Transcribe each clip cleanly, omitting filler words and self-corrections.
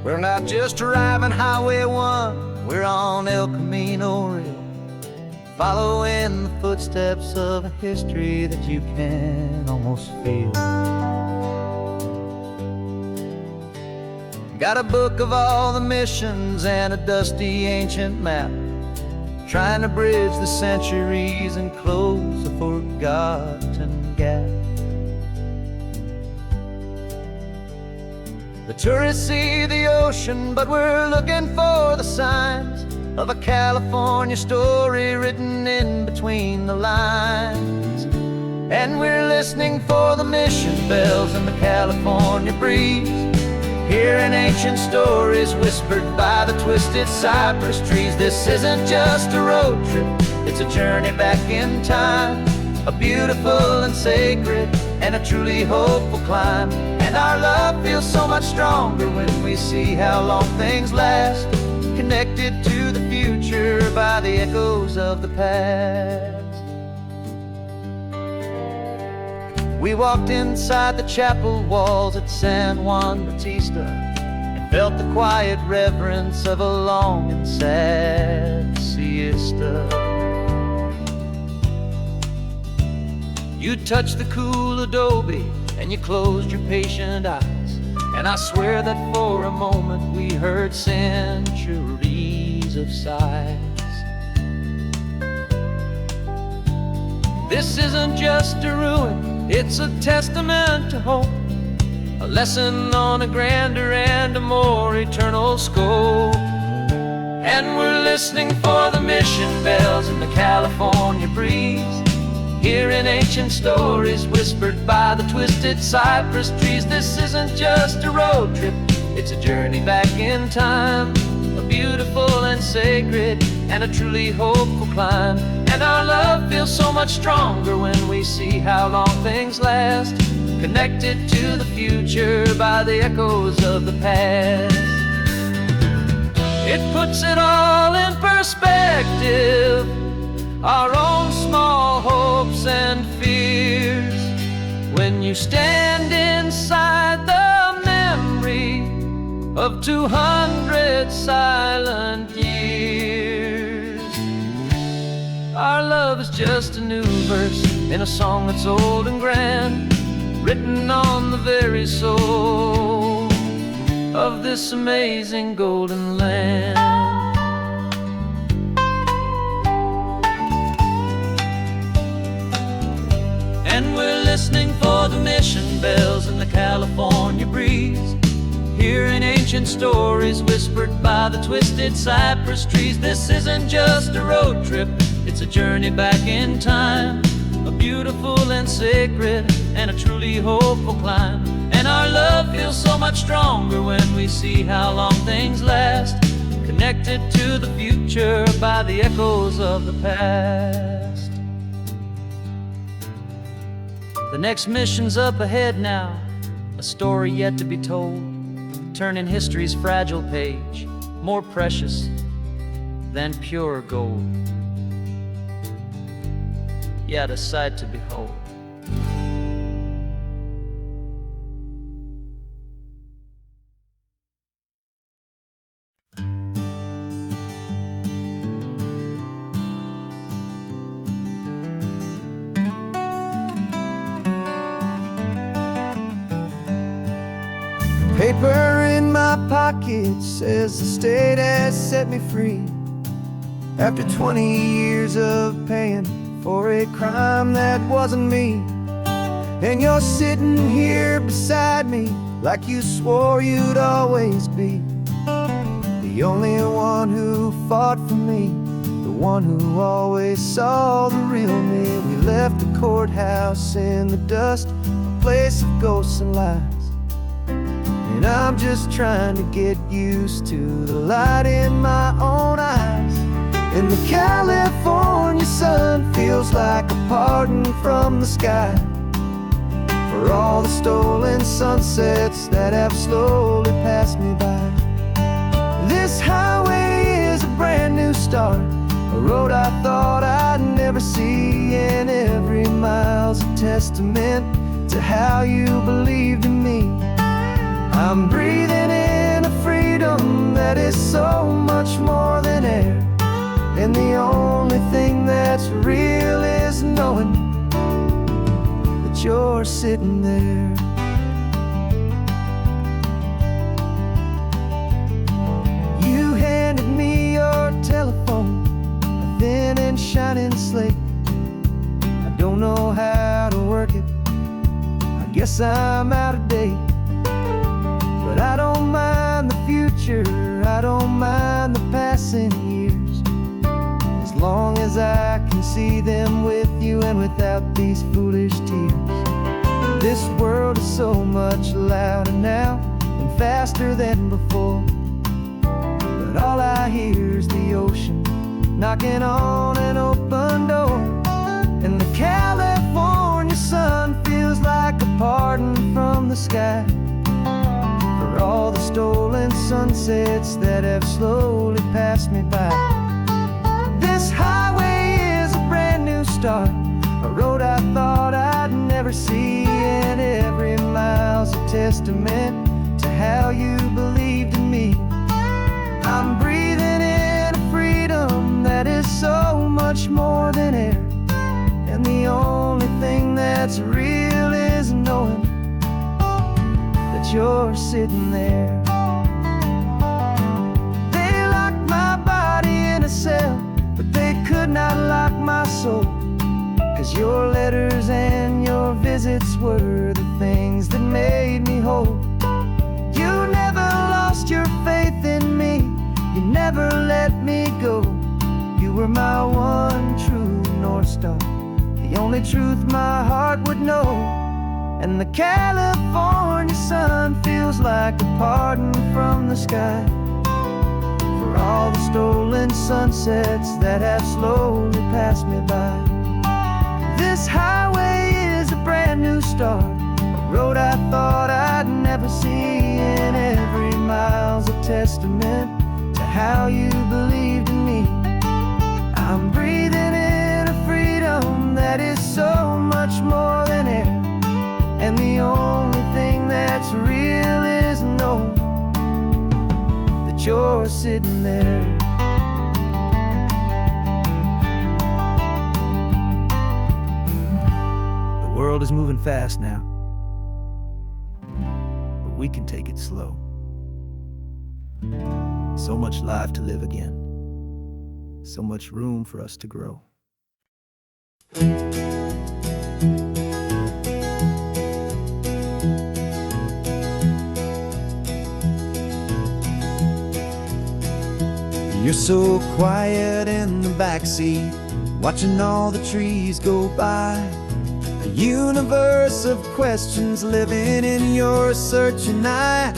We're not just driving Highway 1, we're on El Camino Real, following the footsteps of a history that you can almost feel. Got a book of all the missions and a dusty ancient map, trying to bridge the centuries and close a forgotten gap. The tourists see the ocean, but we're looking for the signs of a California story written in between the lines. And we're listening for the mission bells in the California breeze, hearing ancient stories whispered by the twisted cypress trees. This isn't just a road trip, it's a journey back in time, a beautiful and sacred and a truly hopeful climb. And our love feels so much stronger when we see how long things last, connected to the future by the echoes of the past. We walked inside the chapel walls at San Juan Bautista and felt the quiet reverence of a long and sad siesta. You touched the cool adobe and you closed your patient eyes, and I swear that for a moment we heard centuries of sighs. This isn't just a ruin, it's a testament to hope, a lesson on a grander and a more eternal scope. And we're listening for the mission bells in the California breeze, hearing ancient stories whispered by the twisted cypress trees. This isn't just a road trip, it's a journey back in time, a beautiful and sacred and a truly hopeful climb. And our love feels so much stronger when we see how long things last, connected to the future by the echoes of the past. It puts it all in perspective, our own small hopes and fears, when you stand inside the memory of 200 silent years. Our love is just a new verse in a song that's old and grand, written on the very soul of this amazing golden land. And we're listening for the mission bells in the California breeze, hearing ancient stories whispered by the twisted cypress trees. This isn't just a road trip, it's a journey back in time, a beautiful and sacred and a truly hopeful climb. And our love feels so much stronger when we see how long things last, connected to the future by the echoes of the past. The next mission's up ahead now, a story yet to be told, turning history's fragile page more precious than pure gold. Yet a sight to behold. Paper in my pocket says the state has set me free, after 20 years of paying for a crime that wasn't me. And you're sitting here beside me like you swore you'd always be, the only one who fought for me, the one who always saw the real me. We left the courthouse in the dust, a place of ghosts and lies, and I'm just trying to get used to the light in my own eyes. And the California sun feels like a pardon from the sky for all the stolen sunsets that have slowly passed me by. This highway is a brand new start, a road I thought I'd never see, and every mile's a testament to how you believed in me. I'm breathing in a free freedom that is so much more than air. And the only thing that's real is knowing that you're sitting there. You handed me your telephone, a thin and shining slate. I don't know how to work it, I guess I'm out of date. But I don't mind the future, I don't mind the passing years, as long as I can see them with you and without these foolish tears. This world is so much louder now and faster than before, but all I hear is the ocean knocking on an open door. And the California sun feels like a pardon from the sky for all the stolen sunsets that have slowly passed me by. This highway is a brand new start, a road I thought I'd never see, and every mile's a testament to how you believed in me. I'm breathing in a freedom that is so much more than air, and the only thing that's real is knowing that you're sitting there. They locked my body in a cell, but they could not lock my soul, 'cause your letters and your visits were the things that made me whole. You never lost your faith in me, you never let me go. You were my one true North Star, the only truth my heart would know. And the California sun feels like a pardon from the sky for all the stolen sunsets that have slowly passed me by. This highway is a brand new start, a road I thought I'd never see, and every mile's a testament to how you believed in me. I'm breathing in a freedom that is so much more than air, and the only thing that's real is knowing that you're sitting there. The world is moving fast now, but we can take it slow. So much life to live again, so much room for us to grow. You're so quiet in the backseat, watching all the trees go by. A universe of questions living in your searching eye.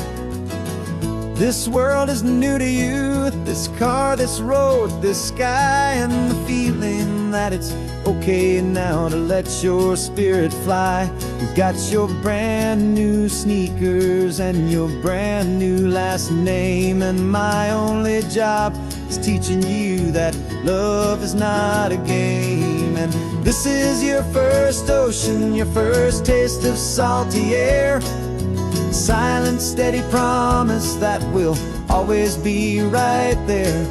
This world is new to you, this car, this road, this sky, and the feeling that it's okay now to let your spirit fly. You've got your brand new sneakers and your brand new last name, and my only job is teaching you that love is not a game. And this is your first ocean, your first taste of salty air, silent, steady promise that we'll always be right there.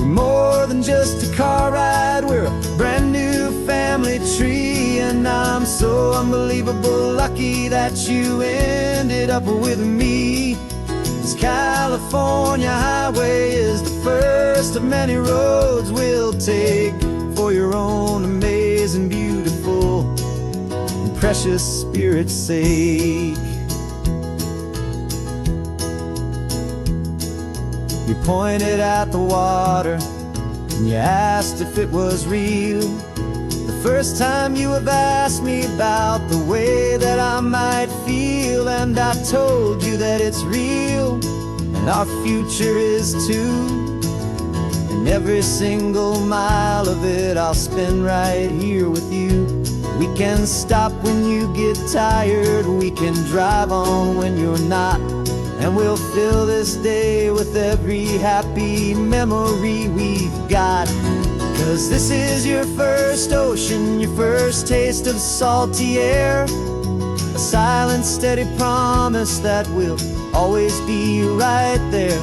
We're more than just a car ride, we're a brand new family tree, and I'm so unbelievable lucky that you ended up with me. This California highway is the first of many roads we'll take for your own amazing, beautiful, and precious spirit's sake. You pointed at the water and you asked if it was real. The first time you have asked me about the way that I might feel, and I told you that it's real and our future is too. And every single mile of it I'll spend right here with you. We can stop when you get tired, we can drive on when you're not, and we'll fill this day with every happy memory we've got. 'Cause this is your first ocean, your first taste of salty air, A silent, steady promise that we'll always be right there.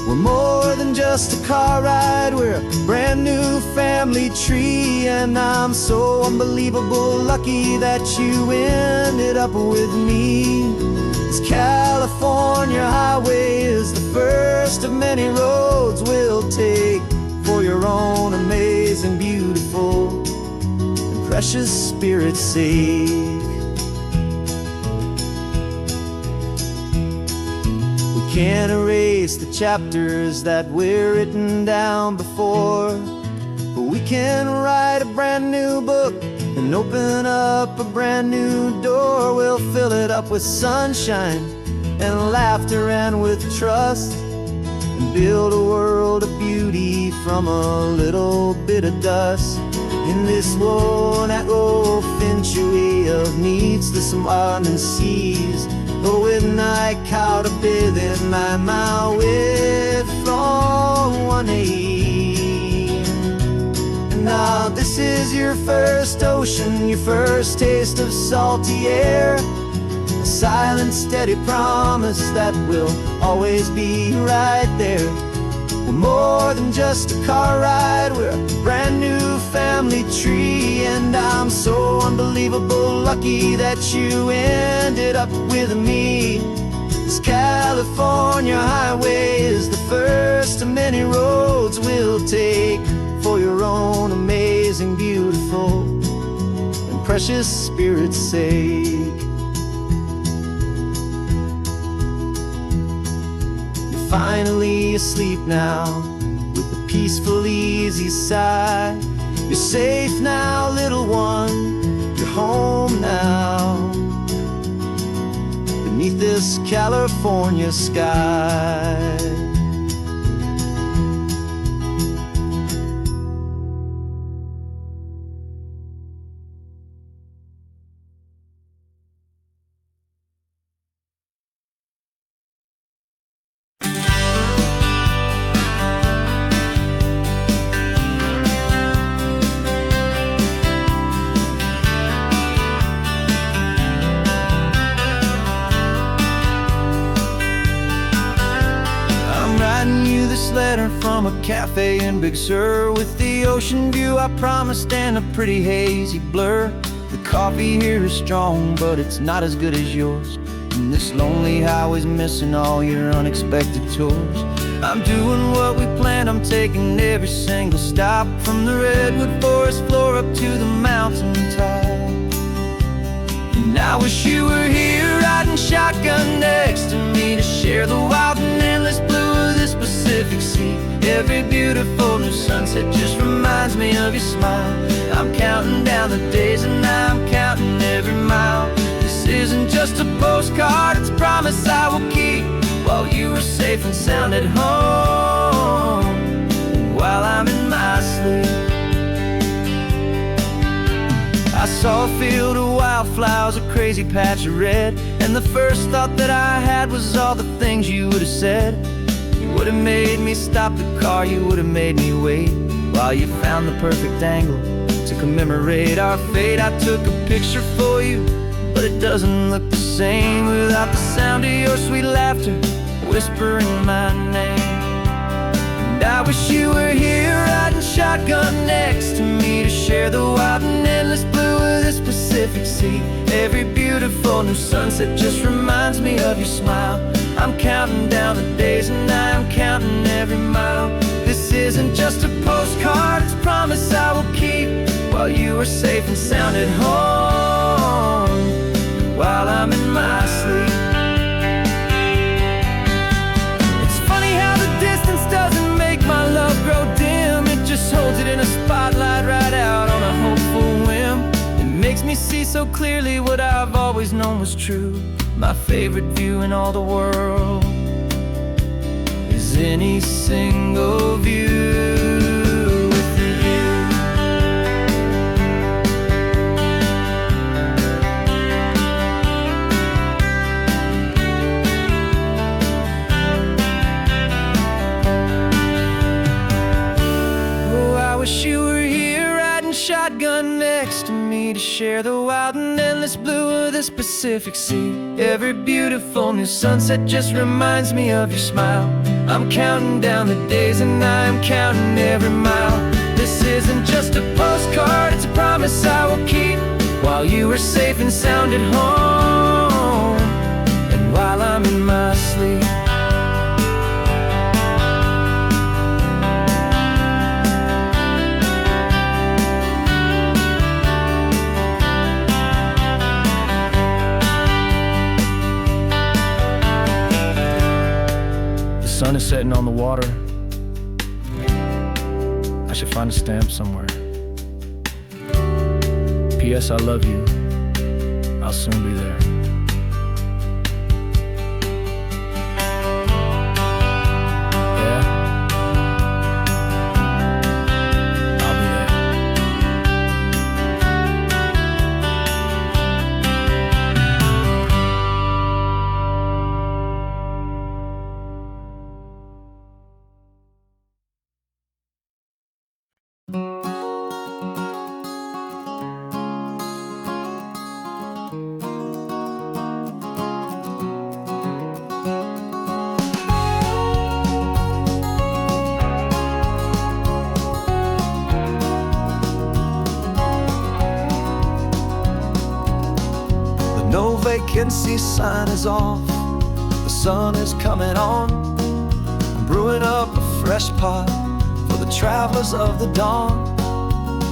We're more than just a car ride, we're a brand new family tree. And I'm so unbelievable lucky that you ended up with me. This California highway is the first of many roads we'll take for your own amazing, beautiful, and precious Spirit's sake. Can't erase the chapters that we're written down before, but we can write a brand new book and open up a brand new door. We'll fill it up with sunshine and laughter and with trust, and build a world of beauty from a little bit of dust. In this world that finchuy of needs the summer seas, with night caught a bit in my mouth with from one aim. And now this is your first ocean, your first taste of salty air. A silent, steady promise that we'll always be right there. We're more than just a car ride, we're a brand new family tree. And I'm so unbelievable lucky that you ended up with me. This California highway is the first of many roads we'll take for your own amazing, beautiful, and precious Spirit's sake. Finally asleep now, with a peaceful, easy sigh. You're safe now, little one, you're home now, beneath this California sky. This letter from a cafe in Big Sur, with the ocean view I promised and a pretty hazy blur. The coffee here is strong, but it's not as good as yours, and this lonely highway's missing all your unexpected tours. I'm doing what we planned, I'm taking every single stop, from the redwood forest floor up to the mountain top. And I wish you were here riding shotgun next to me, to share the wild and endless blue of this Pacific Sea. Every beautiful new sunset just reminds me of your smile. I'm counting down the days and I'm counting every mile. This isn't just a postcard, it's a promise I will keep, while you are safe and sound at home, while I'm in my sleep. I saw a field of wildflowers, a crazy patch of red, and the first thought that I had was all the things you would have said. You would have made me stop the car, you would have made me wait, while you found the perfect angle to commemorate our fate. I took a picture for you, but it doesn't look the same without the sound of your sweet laughter whispering my name. And I wish you were here riding shotgun next to me, to share the wild and endless blue of this Pacific Sea. Every beautiful new sunset just reminds me of your smile. I'm counting down the days and I'm counting every mile. This isn't just a postcard, it's a promise I will keep, while you are safe and sound at home, while I'm in my sleep. It's funny how the distance doesn't make my love grow dim, it just holds it in a spotlight right out on a hopeful whim. It makes me see so clearly what I've always known was true. My favorite view in all the world is any single view with you. Oh, I wish you were here riding shotgun next to me to share the wild and endless blue of this Pacific Sea. Every beautiful new sunset just reminds me of your smile. I'm counting down the days and I'm counting every mile. This isn't just a postcard, it's a promise I will keep, while you are safe and sound at home, and while I'm in my sleep. The sun is setting on the water. I should find a stamp somewhere. P.S. I love you. I'll soon be there. Yeah? I'll be there. No vacancy sign is off, the sun is coming on. I'm brewing up a fresh pot for the travelers of the dawn.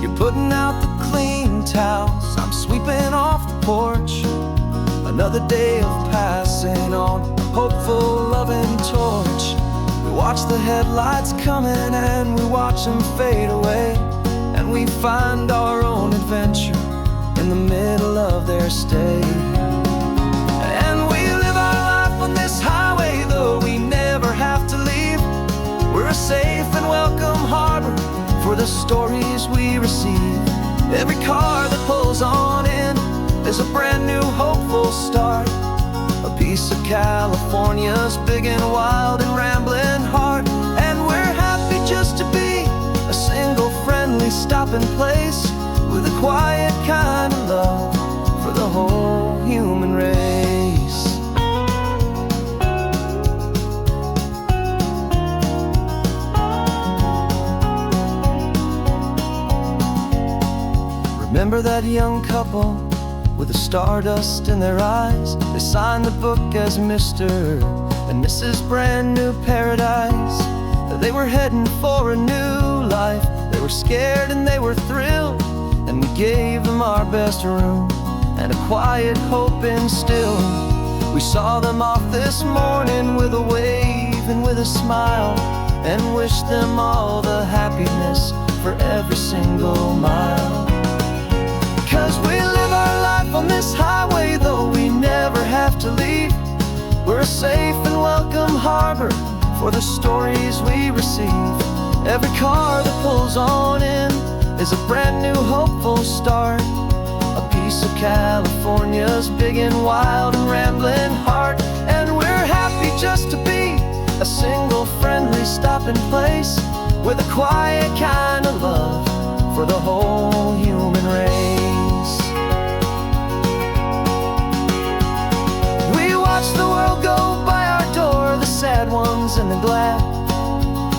You're putting out the clean towels, I'm sweeping off the porch. Another day of passing on, a hopeful, loving torch. We watch the headlights coming and we watch them fade away, and we find our own adventure in the middle of their stay. And we live our life on this highway, though we never have to leave. We're a safe and welcome harbor for the stories we receive. Every car that pulls on in is a brand new hopeful start, a piece of California's big and wild and rambling heart. And we're happy just to be a single friendly stopping place, with a quiet kind of love for the whole human race. Remember that young couple with the stardust in their eyes? They signed the book as Mr. and Mrs. Brand New Paradise. They were heading for a new life. They were scared and they were thrilled, and we gave them our best room and a quiet hope instilled. We saw them off this morning with a wave and with a smile, and wished them all the happiness for every single mile. 'Cause we live our life on this highway, though we never have to leave. We're a safe and welcome harbor for the stories we receive. Every car that pulls on in is a brand new hopeful start, a piece of California's big and wild and rambling heart. And we're happy just to be a single friendly stopping place, with a quiet kind of love for the whole human race. We watch the world go by our door, the sad ones and the glad,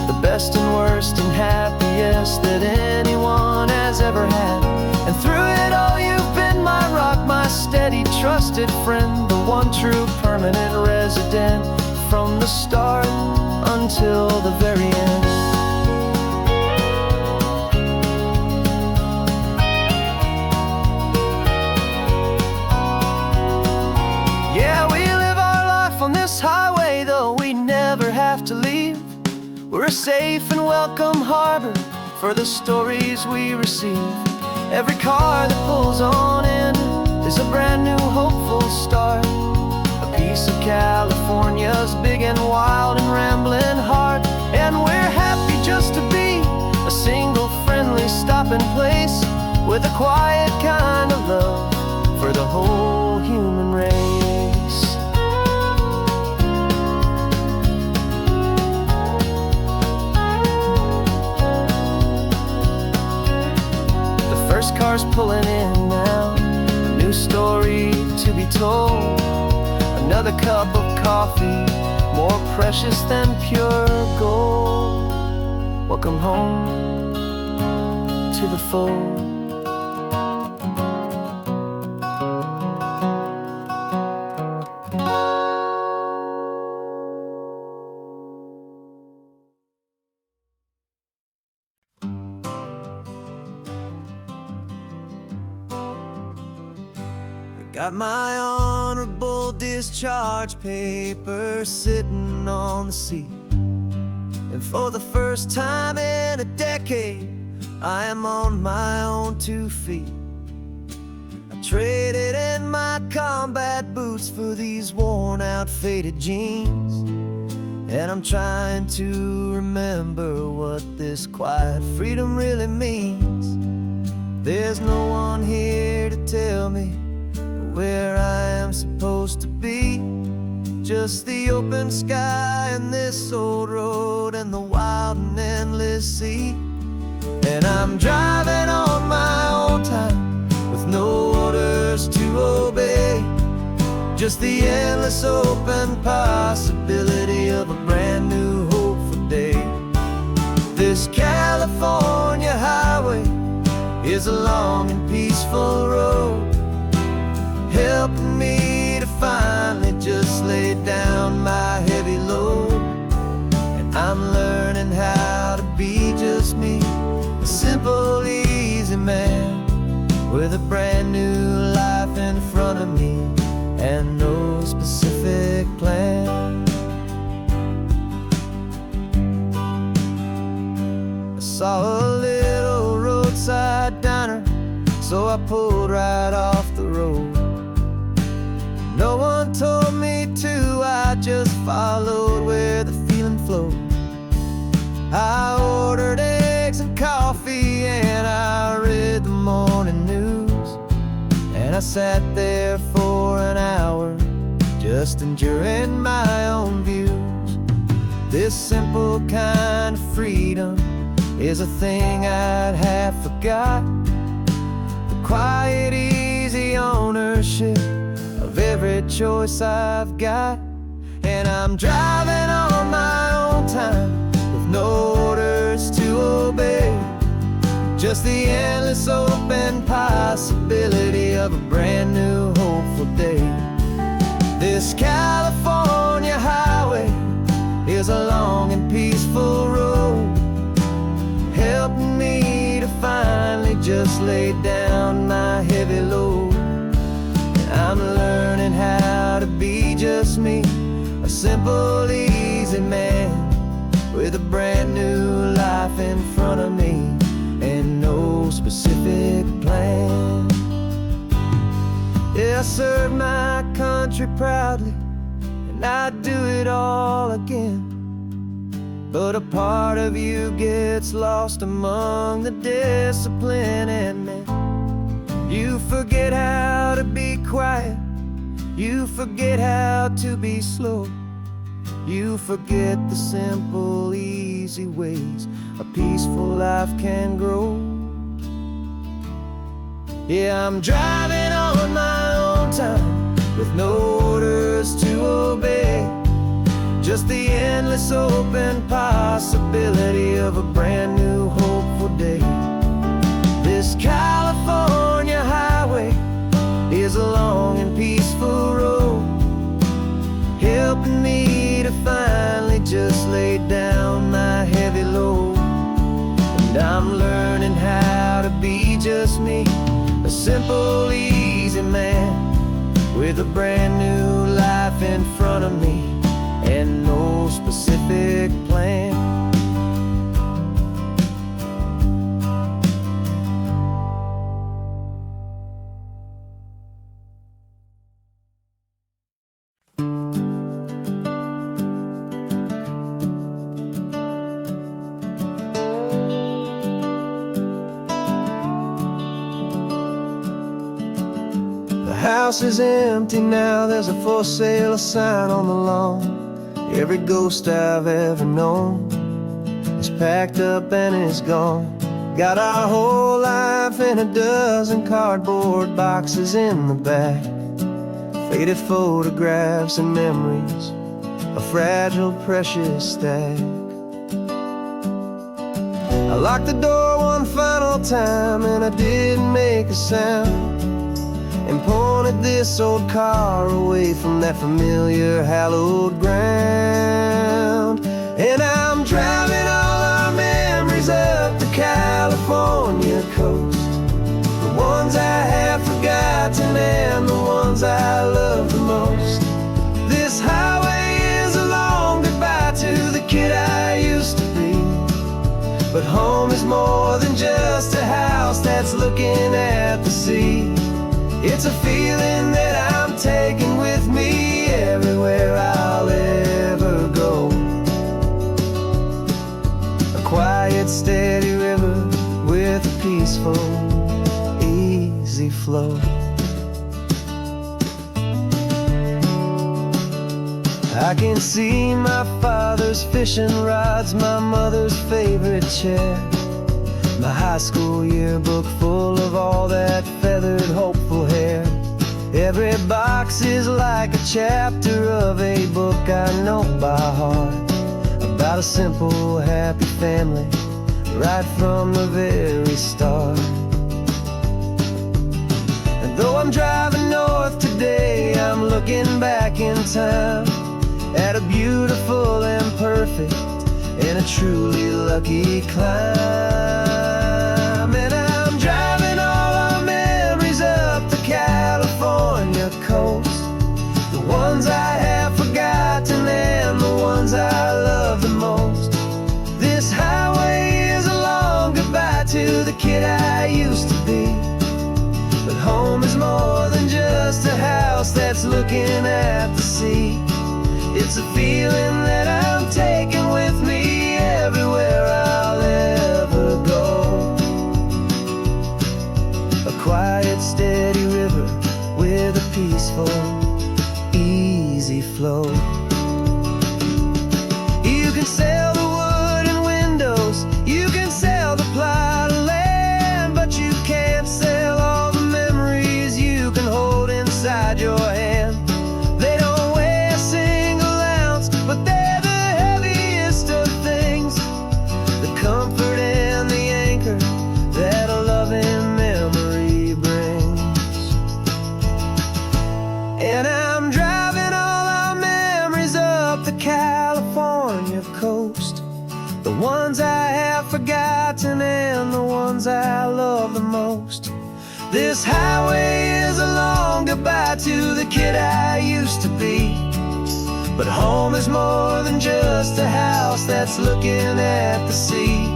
the best and worst and happiest that anyone has ever had. And through it all you've been my rock, my steady trusted friend, the one true permanent resident, from the start until the very end. Yeah, we live our life on this highway, though we never have to leave. We're a safe and welcome harbor for the stories we receive. Every car that pulls on in is a brand new hopeful start, a piece of California's big and wild and rambling heart. And we're happy just to be a single friendly stopping place, with a quiet kind of love for the whole human race. The first car cars pulling in now, a new story to be told. Another cup of coffee, more precious than pure gold. Welcome home to the fold. Got my honorable discharge paper sitting on the seat, and for the first time in a decade, I am on my own 2 feet. I traded in my combat boots for these worn out faded jeans, and I'm trying to remember what this quiet freedom really means. There's no one here to tell me where I am supposed to be, just the open sky and this old road and the wild and endless sea. And I'm driving on my own time with no orders to obey, just the endless open possibility of a brand new hopeful day. This California highway is a long and peaceful road, helping me to finally just lay down my heavy load. And I'm learning how to be just me, a simple, easy man with a brand new life in front of me and no specific plan. I saw a little roadside diner, so I pulled right off the road. No one told me to, I just followed where the feeling flowed. I ordered eggs and coffee and I read the morning news, and I sat there for an hour just enduring my own views. This simple kind of freedom is a thing I'd have forgot, the quiet, easy ownership of every choice I've got. And I'm driving on my own time with no orders to obey, just the endless open possibility of a brand new hopeful day. This California highway is a long and peaceful road, helping me to finally just lay down my heavy load. I'm learning how to be just me, a simple, easy man with a brand new life in front of me and no specific plan. Yeah, I served my country proudly and I'd do it all again, but a part of you gets lost among the discipline and men. You forget how to be quiet, you forget how to be slow, you forget the simple, easy ways a peaceful life can grow. Yeah, I'm driving on my own time with no orders to obey, just the endless open possibility of a brand new hopeful day. This California highway is a long and peaceful road, helping me to finally just lay down my heavy load. And I'm learning how to be just me, a simple, easy man with a brand new life in front of me and no specific plan. The house is empty now, there's a for sale sign on the lawn. Every ghost I've ever known is packed up and is gone. Got our whole life in a dozen cardboard boxes in the back. Faded photographs and memories, a fragile, precious stack. I locked the door one final time and I didn't make a sound, and pointed this old car away from that familiar hallowed ground. And I'm driving all our memories up the California coast, the ones I have forgotten and the ones I love the most. This highway is a long goodbye to the kid I used to be, but home is more than just a house that's looking at the sea. It's a feeling that I'm taking with me everywhere I'll ever go. A quiet, steady river with a peaceful, easy flow. I can see my father's fishing rods, my mother's favorite chair, my high school yearbook full of all that feathered, hopeful hair. Every box is like a chapter of a book I know by heart, about a simple, happy family right from the very start. And though I'm driving north today, I'm looking back in time at a beautiful and perfect and a truly lucky climb. And I'm driving all our memories up the California coast, the ones I have forgotten and the ones I love the most. This highway is a long goodbye to the kid I used to be, but home is more than just a house that's looking at the sea. It's a feeling that I'm taking with me everywhere I'll ever go. A quiet, steady river with a peaceful, easy flow. You can sail the wood and windows, you can sail the plot of land, but you can't sail all the memories you can hold inside your hand. They don't weigh a single ounce, but they're the heaviest of things, the comfort and the anchor that a loving memory brings. And I'm driving all our memories up the California coast, the ones I have forgotten and the ones I love the most. This highway is a long goodbye to the kid I used to be, but home is more than just a house that's looking at the sea.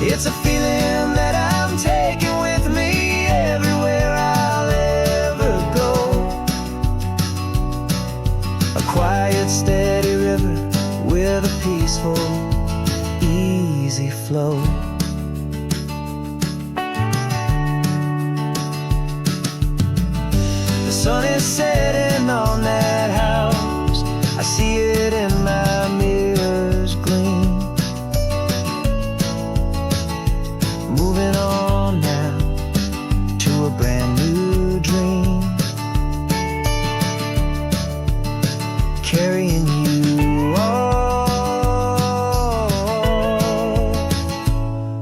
It's a feeling that I'm taking with me everywhere I'll ever go. A quiet, steady river with a peaceful, easy flow. The sun is setting on that house, I see it in my mirror's gleam. Moving on now to a brand new dream, carrying you all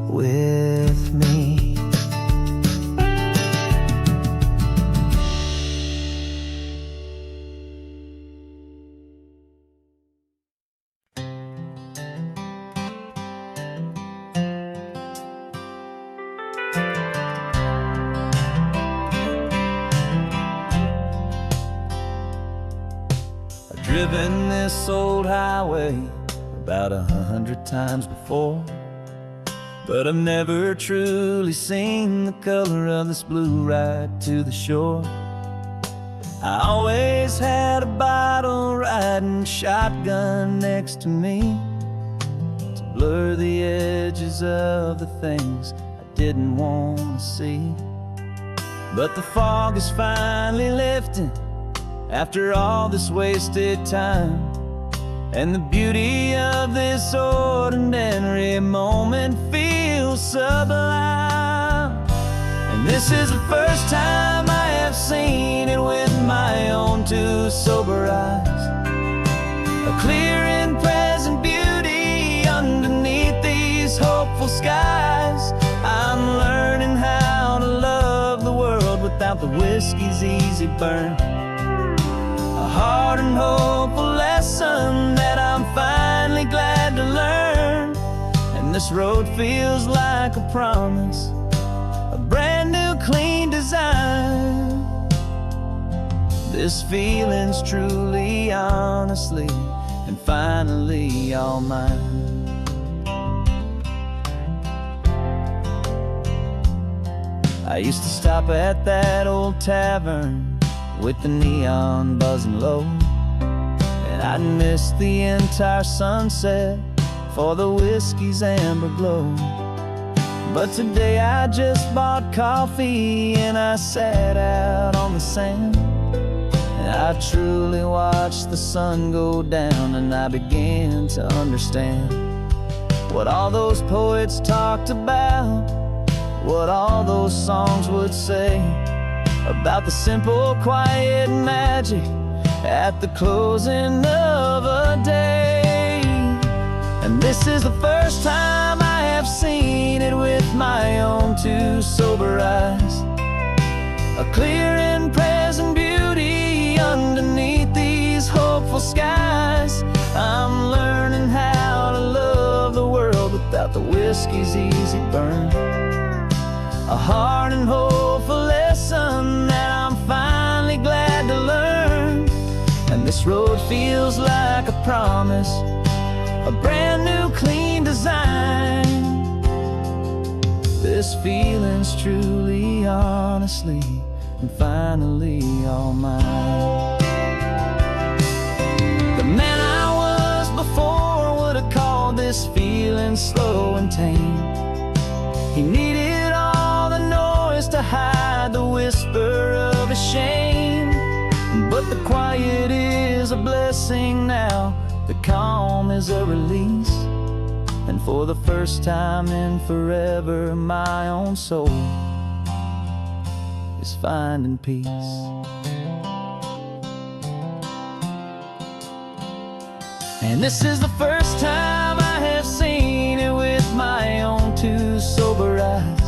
with me. I've driven this old highway about 100 times before, but I've never truly seen the color of this blue right to the shore. I always had a bottle riding shotgun next to me to blur the edges of the things I didn't want to see. But the fog is finally lifting after all this wasted time, and the beauty of this ordinary moment feels sublime. And this is the first time I have seen it with my own two sober eyes. A clear and present beauty underneath these hopeful skies. I'm learning how to love the world without the whiskey's easy burn. A hard and hopeful lesson that I'm finally glad to learn. And this road feels like a promise, a brand new clean design. This feeling's truly, honestly, and finally all mine. I used to stop at that old tavern with the neon buzzing low, and I'd miss the entire sunset for the whiskey's amber glow. But today I just bought coffee and I sat out on the sand, and I truly watched the sun go down, and I began to understand what all those poets talked about, what all those songs would say about the simple, quiet magic at the closing of a day. And this is the first time I have seen it with my own two sober eyes. A clear and present beauty underneath these hopeful skies. I'm learning how to love the world without the whiskey's easy burn. A hard and hopeful lesson that I'm finally glad to learn. And this road feels like a promise, a brand new clean design. This feeling's truly, honestly, and finally all mine. The man I was before would have called this feeling slow and tame. He needed all the noise to hide the whisper of his shame. But the quiet is a blessing now, the calm is a release. And for the first time in forever, my own soul is finding peace. And this is the first time I have seen it with my own two sober eyes.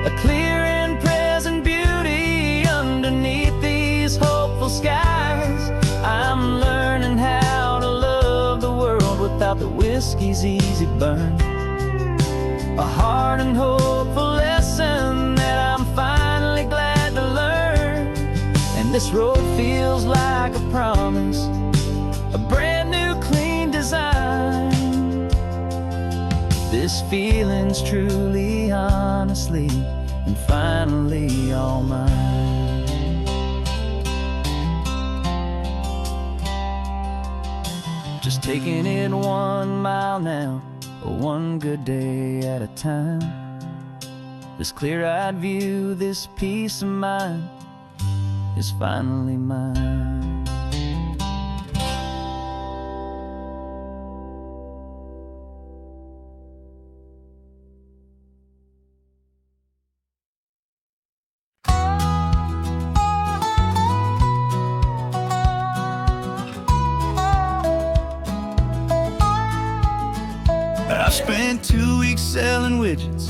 A clear and present beauty underneath these hopeful skies. I'm learning how to love the world without the whiskey's easy burn. A hard and hopeful lesson that I'm finally glad to learn. And this road feels like a promise, a brand new clean design. This feeling's truly, honestly, and finally all mine. Just taking it 1 mile now, one good day at a time. This clear-eyed view, this peace of mind is finally mine. I spent 2 weeks selling widgets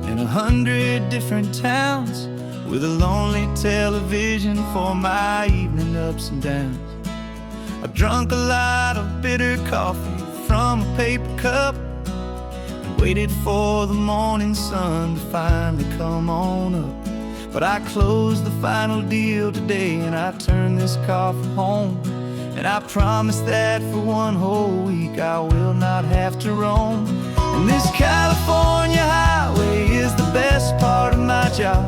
in 100 different towns, with a lonely television for my evening ups and downs. I drunk a lot of bitter coffee from a paper cup and waited for the morning sun to finally come on up. But I closed the final deal today and I turned this coffee home. And I promise that for 1 whole week I will not have to roam. And this California highway is the best part of my job.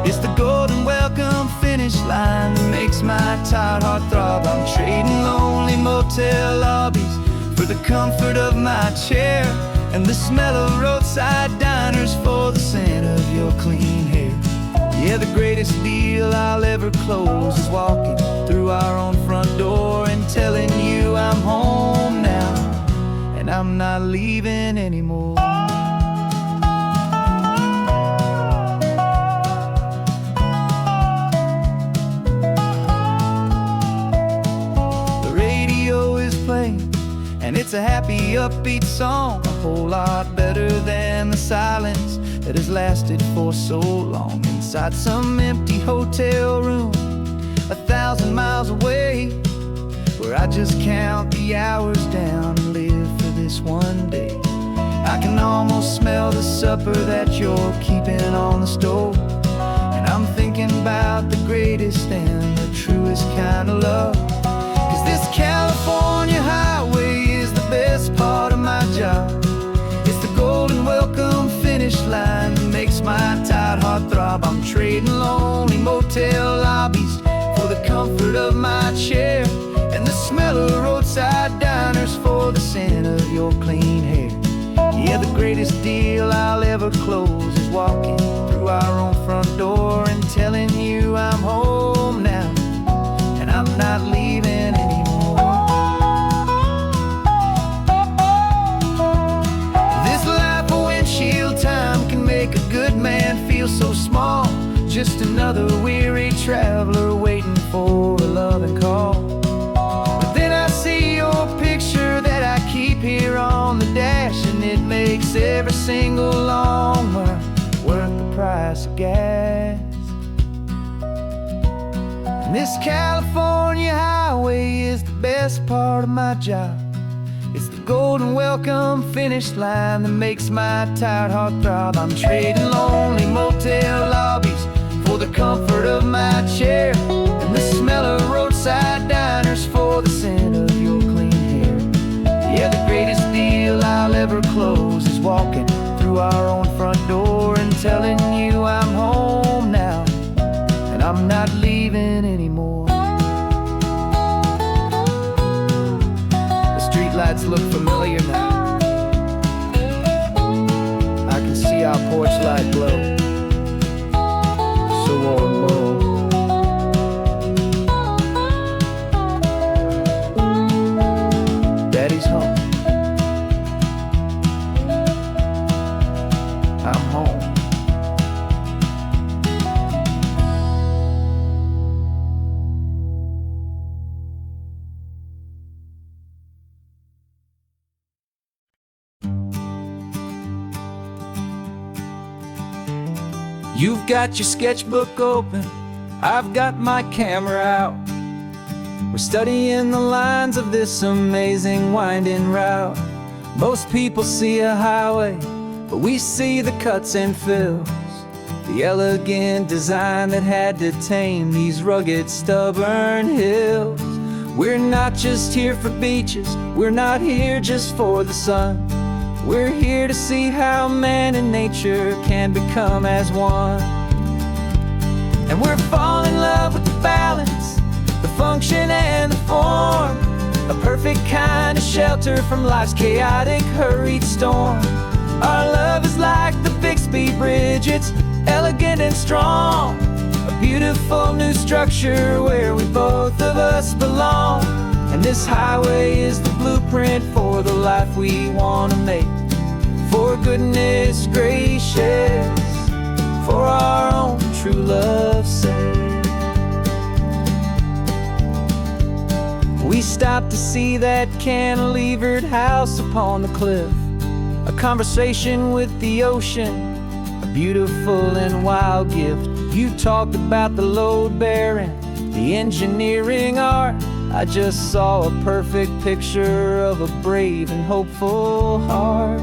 It's the golden welcome finish line that makes my tired heart throb. I'm trading lonely motel lobbies for the comfort of my chair, and the smell of roadside diners for the scent of your clean hair. Yeah, the greatest deal I'll ever close is walking through our own front door and telling you I'm I'm home now, and I'm not leaving anymore. The radio is playing, and it's a happy, upbeat song, a whole lot better than the silence that has lasted for so long. Inside some empty hotel room 1,000 miles away, where I just count the hours down and live for this one day. I can almost smell the supper that you're keeping on the stove, and I'm thinking about the greatest and the truest kind of love. 'Cause this California highway is the best part of my job. It's the golden welcome finish line that makes my tired heart throb. I'm trading lonely motel lobbies for the comfort of my chair, and the smell of roadside diners for the scent of your clean hair. Yeah, the greatest deal I'll ever close is walking through our own front door and telling you I'm home now, and I'm not leaving anymore. This life of windshield time can make a good man feel so small, just another weary traveler waiting for a loving call. But then I see your picture that I keep here on the dash, and it makes every single long mile worth the price of gas. And this California highway is the best part of my job. It's the golden welcome finish line that makes my tired heart throb. I'm trading lonely motel lobbies for the comfort of my chair, and the smell of roadside diners for the scent of your clean hair. Yeah, the greatest deal I'll ever close is walking through our own front door and telling you I'm home now, and I'm not leaving anymore. The streetlights look familiar now. I can see our porch light glow, so warm, warm. Daddy's home. I'm home. You've got your sketchbook open, I've got my camera out. We're studying the lines of this amazing winding route. Most people see a highway, but we see the cuts and fills, the elegant design that had to tame these rugged, stubborn hills. We're not just here for beaches, we're not here just for the sun. We're here to see how man and nature can become as one. And we're falling in love with the balance, the function and the form, a perfect kind of shelter from life's chaotic, hurried storm. Our love is like the Bixby Bridge, it's elegant and strong, a beautiful new structure where we both of us belong. And this highway is the blueprint for the life we want to make. For goodness gracious, for our own true love's sake. We stopped to see that cantilevered house upon the cliff, a conversation with the ocean, a beautiful and wild gift. You talked about the load bearing, the engineering art. I just saw a perfect picture of a brave and hopeful heart.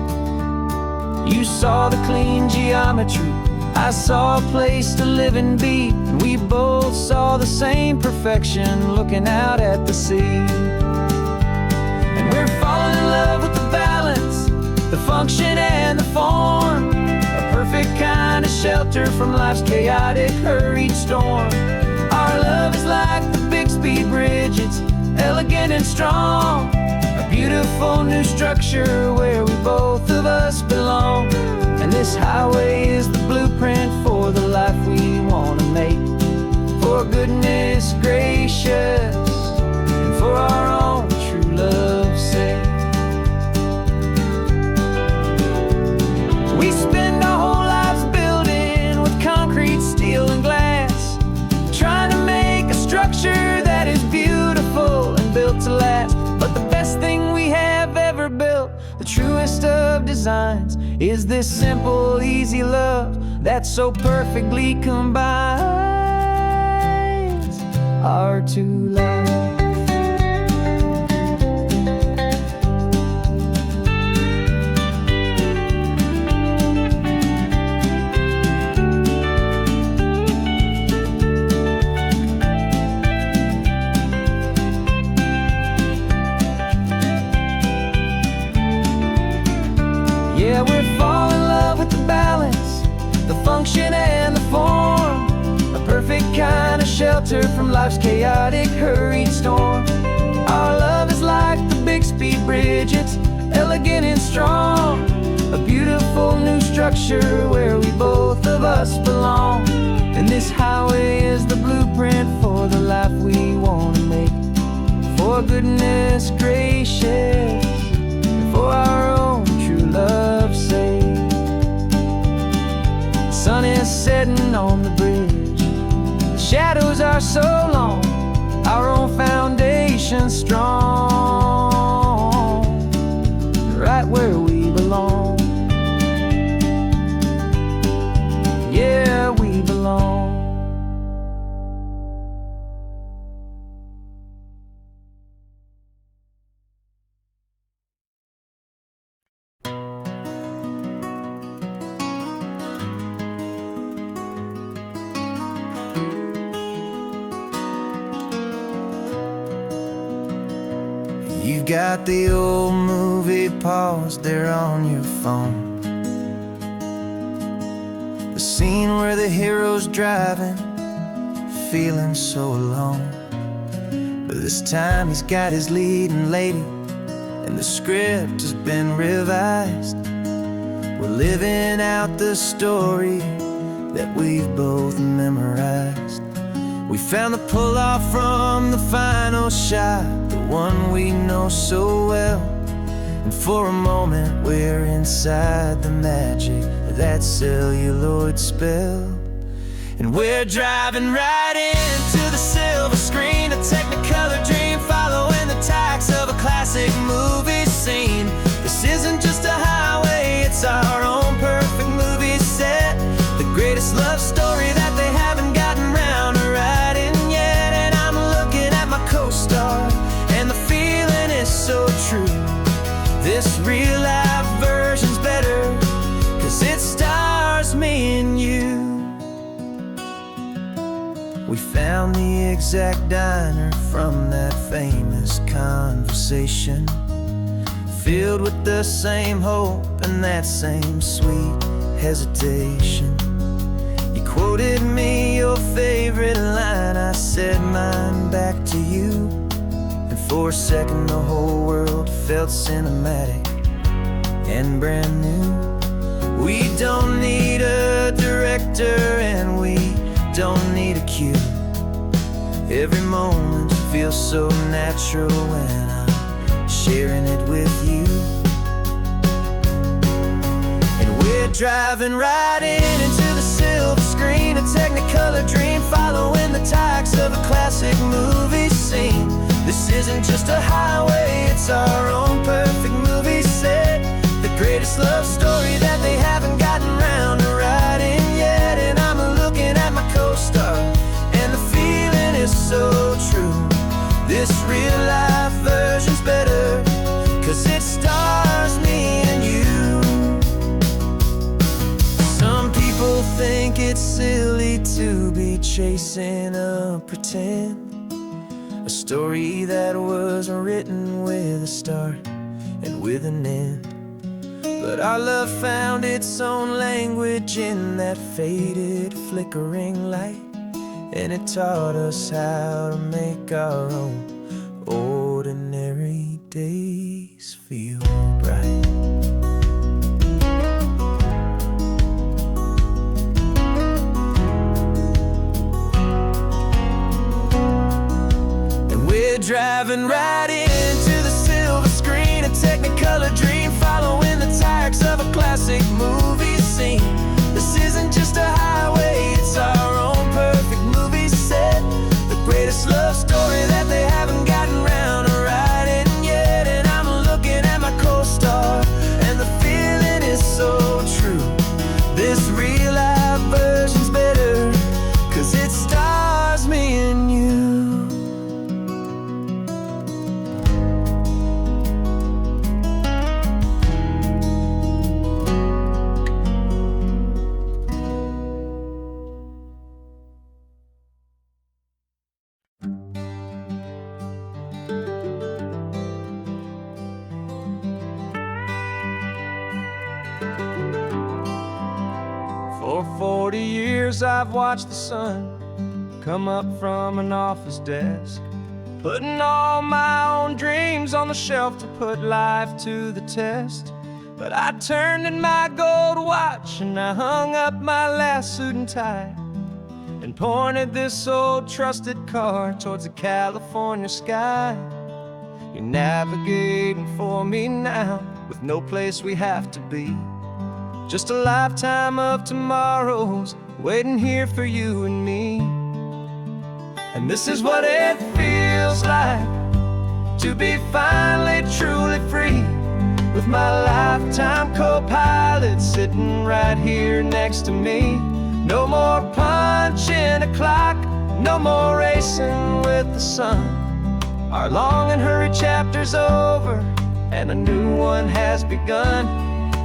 You saw the clean geometry, I saw a place to live and be, and we both saw the same perfection looking out at the sea. And we're falling in love with the balance, the function and the form, a perfect kind of shelter from life's chaotic, hurried storm. Our love is like the Bixby Bridge, it's elegant and strong, a beautiful new structure where we both of us belong. And this highway is the blueprint for the life we want to make. For goodness gracious, and for our own true love. designs is this simple, easy love that so perfectly combines our two lives. Yeah, we're falling in love with the balance, the function and the form, a perfect kind of shelter from life's chaotic, hurried storm. Our love is like the Bixby Bridge, it's elegant and strong, a beautiful new structure where we both of us belong. And this highway is the blueprint for the life we want to make. For goodness gracious, for our own true love's sake. The sun is setting on the bridge, the shadows are so long, our own foundation strong, right where we belong. Yeah, we belong. You've got the old movie paused there on your phone, the scene where the hero's driving, feeling so alone. But this time he's got his leading lady, and the script has been revised. We're living out the story that we've both memorized. We found the pull-off from the final shot, the one we know so well. And for a moment we're inside the magic of that celluloid spell. And we're driving right into the silver screen, a Technicolor dream, following the tacks of a classic movie scene. This isn't just a highway, it's our own perfect movie set, the greatest love story that they haven't gotten round to writing yet. And I'm looking at my co-star, and the feeling is so true. This real-life version's better, 'cause it stars me and you. We found the exact diner from that famous conversation, filled with the same hope and that same sweet hesitation. You quoted me your favorite line, I said mine back to you. And for a second the whole world felt cinematic and brand new. We don't need a director and we don't need a cue. Every moment feels so natural when I'm sharing it with you. And we're driving right into the silver screen, a Technicolor dream, following the tacks of a classic movie scene. This isn't just a highway, it's our own perfect movie set, the greatest love story that they haven't gotten round to writing yet. And I'm looking at my co-star, and the feeling is so true. This real-life version's better, 'cause it stars me and you. Some people think it's silly to be chasing a pretend, a story that was written with a start and with an end. But our love found its own language in that faded, flickering light, and it taught us how to make our own ordinary days feel bright. And we're driving right into the silver screen, a Technicolor dream, following the tacks of a classic movie scene. This isn't just a highway, it's our own perfect movie set, the greatest love story that they haven't gotten round to writing yet. And I'm looking at my co-star, and the feeling years I've watched the sun come up from an office desk, putting all my own dreams on the shelf to put life to the test. But I turned in my gold watch and I hung up my last suit and tie, and pointed this old trusted car towards the California sky. You're navigating for me now, with no place we have to be. Just a lifetime of tomorrows waiting here for you and me. And this is what it feels like to be finally truly free, with my lifetime co-pilot sitting right here next to me. No more punching a clock, no more racing with the sun. Our long and hurried chapter's over, and a new one has begun.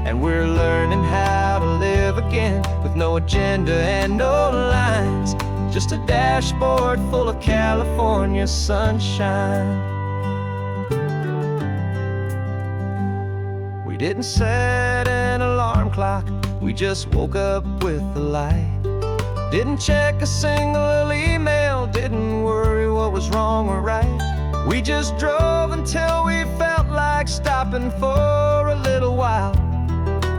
And we're learning how to live again, with no agenda and no lines, just a dashboard full of California sunshine. We didn't set an alarm clock, we just woke up with the light. Didn't check a single email, didn't worry what was wrong or right. We just drove until we felt like stopping for a little while.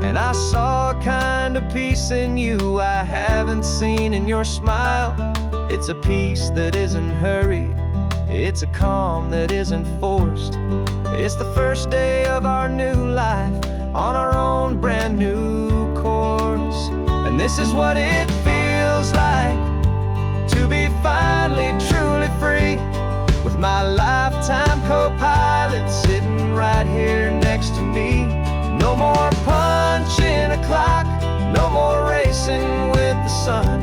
And I saw a kind of peace in you I haven't seen in your smile. It's a peace that isn't hurried, it's a calm that isn't forced. It's the first day of our new life, on our own brand new course. And this is what it feels like to be finally truly free, with my lifetime co-pilot sitting right here next to me. No more punching a clock, no more racing with the sun.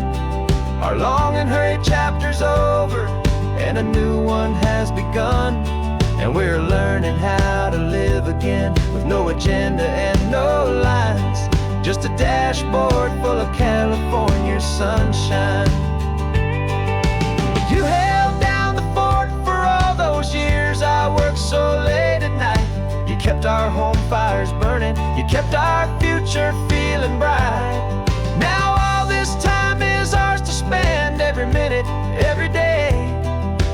Our long and hurried chapter's over, and a new one has begun. And we're learning how to live again, with no agenda and no lines, just a dashboard full of California sunshine. You held down the fort for all those years I worked so late at night. You kept our home fires burning, you kept our future feeling bright. Now all this time is ours to spend, every minute, every day.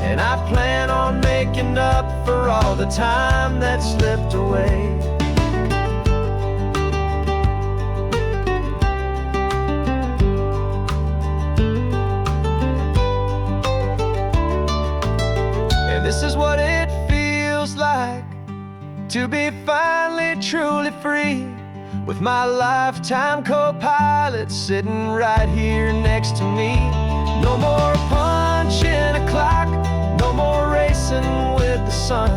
And I plan on making up for all the time that slipped away. And this is what it feels like to be finally truly free, with my lifetime co-pilot sitting right here next to me. No more punching a clock, no more racing with the sun.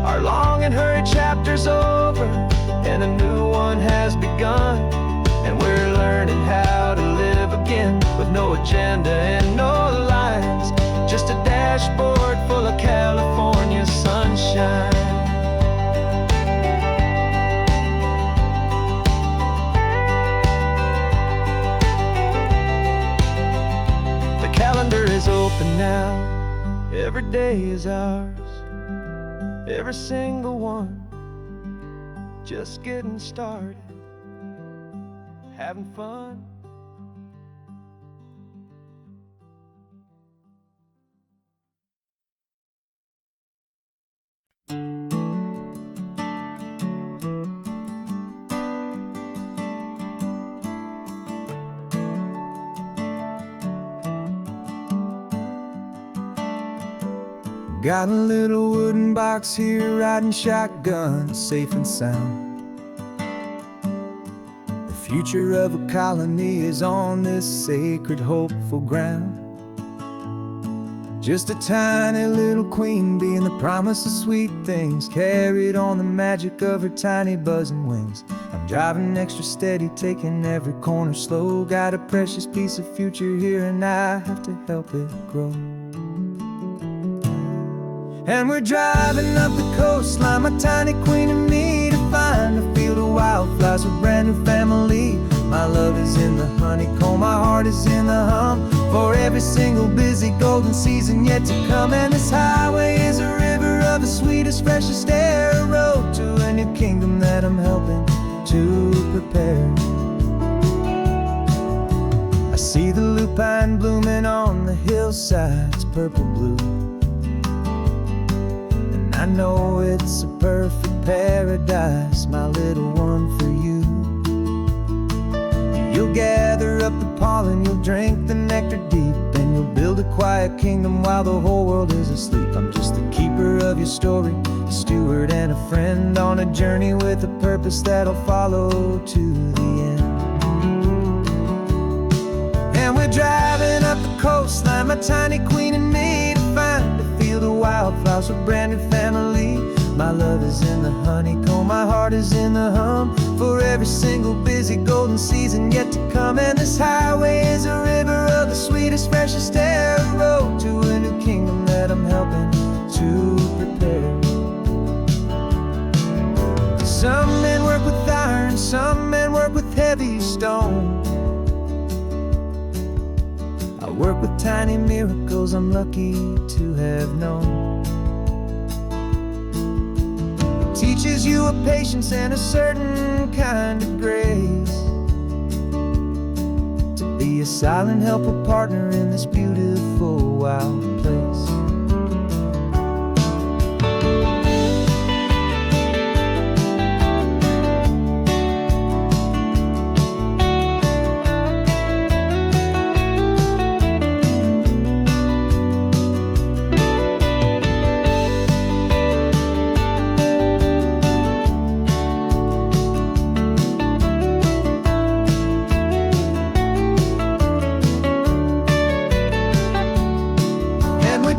Our long and hurried chapter's over, and a new one has begun. And we're learning how to live again, with no agenda and no lines, just a dashboard full of California sunshine. Calendar is open now, every day is ours, every single one, just getting started, having fun. Got a little wooden box here, riding shotgun, safe and sound. The future of a colony is on this sacred, hopeful ground. Just a tiny little queen bee, and the promise of sweet things, carried on the magic of her tiny buzzing wings. I'm driving extra steady, taking every corner slow. Got a precious piece of future here, and I have to help it grow. And we're driving up the coastline, my tiny queen and me, to find a field of wildflowers, a brand new family. My love is in the honeycomb, my heart is in the hum, for every single busy golden season yet to come. And this highway is a river of the sweetest, freshest air, a road to a new kingdom that I'm helping to prepare. I see the pine blooming on the hillsides, purple blue. And I know it's a perfect paradise, my little one, for you. You'll gather up the pollen, you'll drink the nectar deep, and you'll build a quiet kingdom while the whole world is asleep. I'm just the keeper of your story, a steward and a friend on a journey with a purpose that'll follow to the end. And we're driving up the coastline, my tiny queen and me, to find a field of wildflowers for brand new family. My love is in the honeycomb, my heart is in the hum, for every single busy golden season yet to come. And this highway is a river of the sweetest, freshest air, a road to a new kingdom that I'm helping to prepare. Some men work with iron, some men work with heavy stone. I work with tiny miracles I'm lucky to have known. Teaches you a patience and a certain kind of grace, to be a silent helper partner in this beautiful wild place.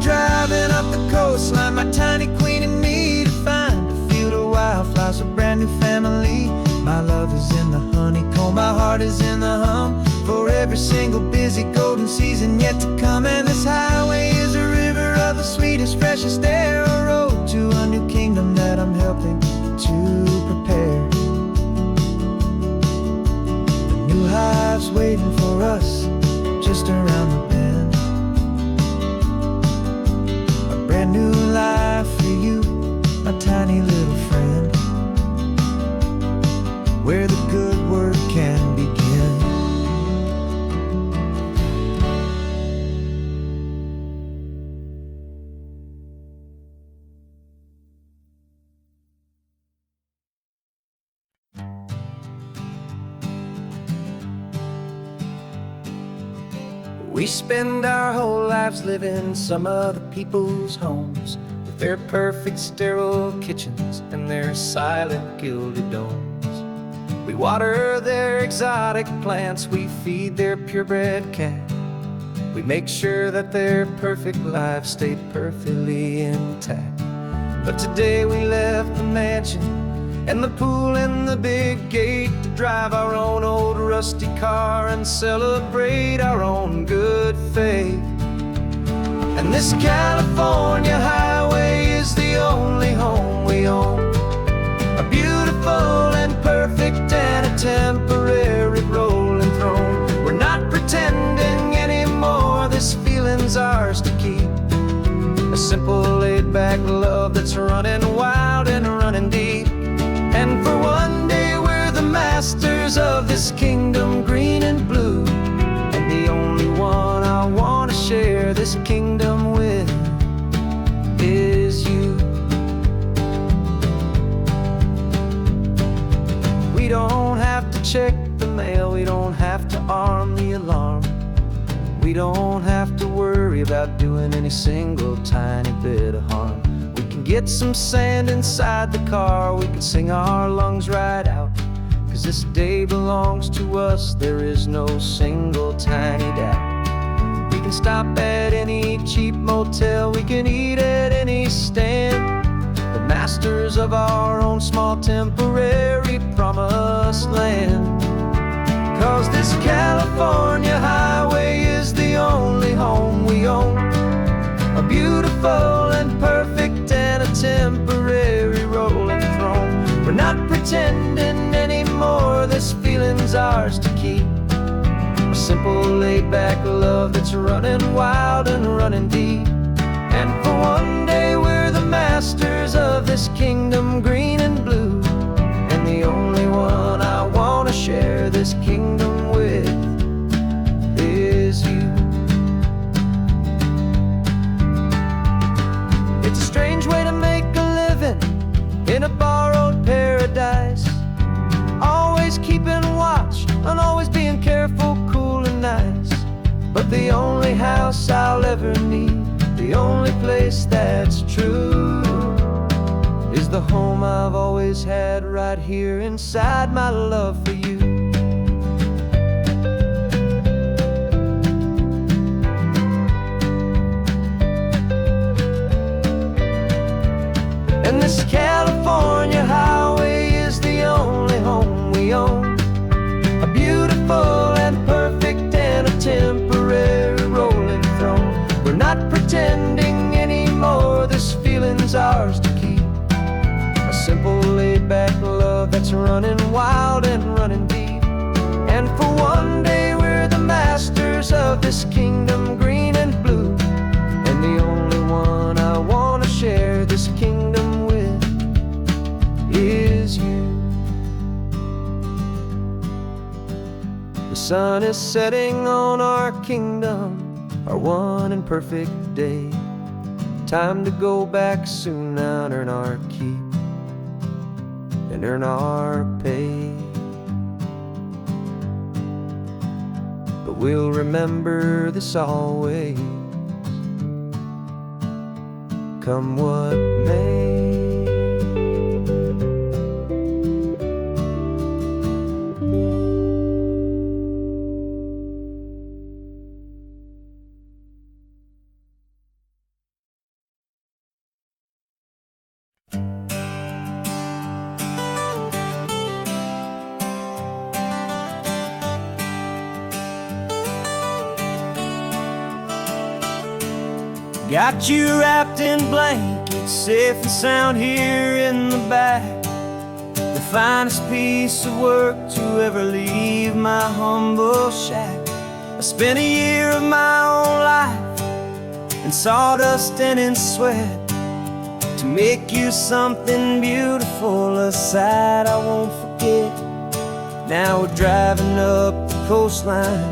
Driving up the coastline, my tiny queen and me, to find a field of wildflowers, a brand new family. My love is in the honeycomb, my heart is in the hum, for every single busy golden season yet to come. And this highway is a river of the sweetest, freshest air, a road to a new kingdom that I'm helping to prepare. A new hive's waiting for us just around the bend. Brand new life for you, my tiny little friend, where the good work can begin. We spend our whole lives living some other people's homes, with their perfect sterile kitchens and their silent gilded domes. We water their exotic plants, we feed their purebred cat. We make sure that their perfect lives stay perfectly intact. But today we left the mansion and the pool and the big gate to drive our own old rusty car and celebrate our own good faith. And this California highway is the only home we own, a beautiful and perfect and a temporary rolling throne. We're not pretending anymore, this feeling's ours to keep, a simple laid-back love that's running wild and running deep. And for one day we're the masters of this kingdom, green and blue, and the only one I want to share this kingdom with is you. We don't have to check the mail, we don't have to arm the alarm, we don't have to worry about doing any single tiny bit of harm. We can get some sand inside the car, we can sing our lungs right out, 'cause this day belongs to us, there is no single tiny doubt. We can stop at any cheap motel, we can eat at any stand, the masters of our own small temporary promised land. 'Cause this California highway is the only home we own, a beautiful and perfect and a temporary rolling throne. We're not pretending anymore, this feeling's ours to keep, a simple laid-back love that's running wild and running deep. And for one day we're the masters of this kingdom, green and blue, and the only one I want to share this kingdom with is you. on always being careful, cool and nice. But the only house I'll ever need, the only place that's true, is the home I've always had right here inside my love for you. And this California highway is the only home we own, a beautiful and perfect and a temporary rolling throne. We're not pretending anymore, this feeling's ours to keep, a simple laid-back love that's running wild and running deep. And for one day we're the masters of this kingdom, green and blue, and the only one I want to share this kingdom with is you. The sun is setting on our kingdom, our one and perfect day. Time to go back soon now and earn our keep and earn our pay. But we'll remember this always, come what may. Got you wrapped in blankets, safe and sound here in the back. The finest piece of work to ever leave my humble shack. I spent a year of my own life in sawdust and in sweat to make you something beautiful, a sight I won't forget. Now we're driving up the coastline,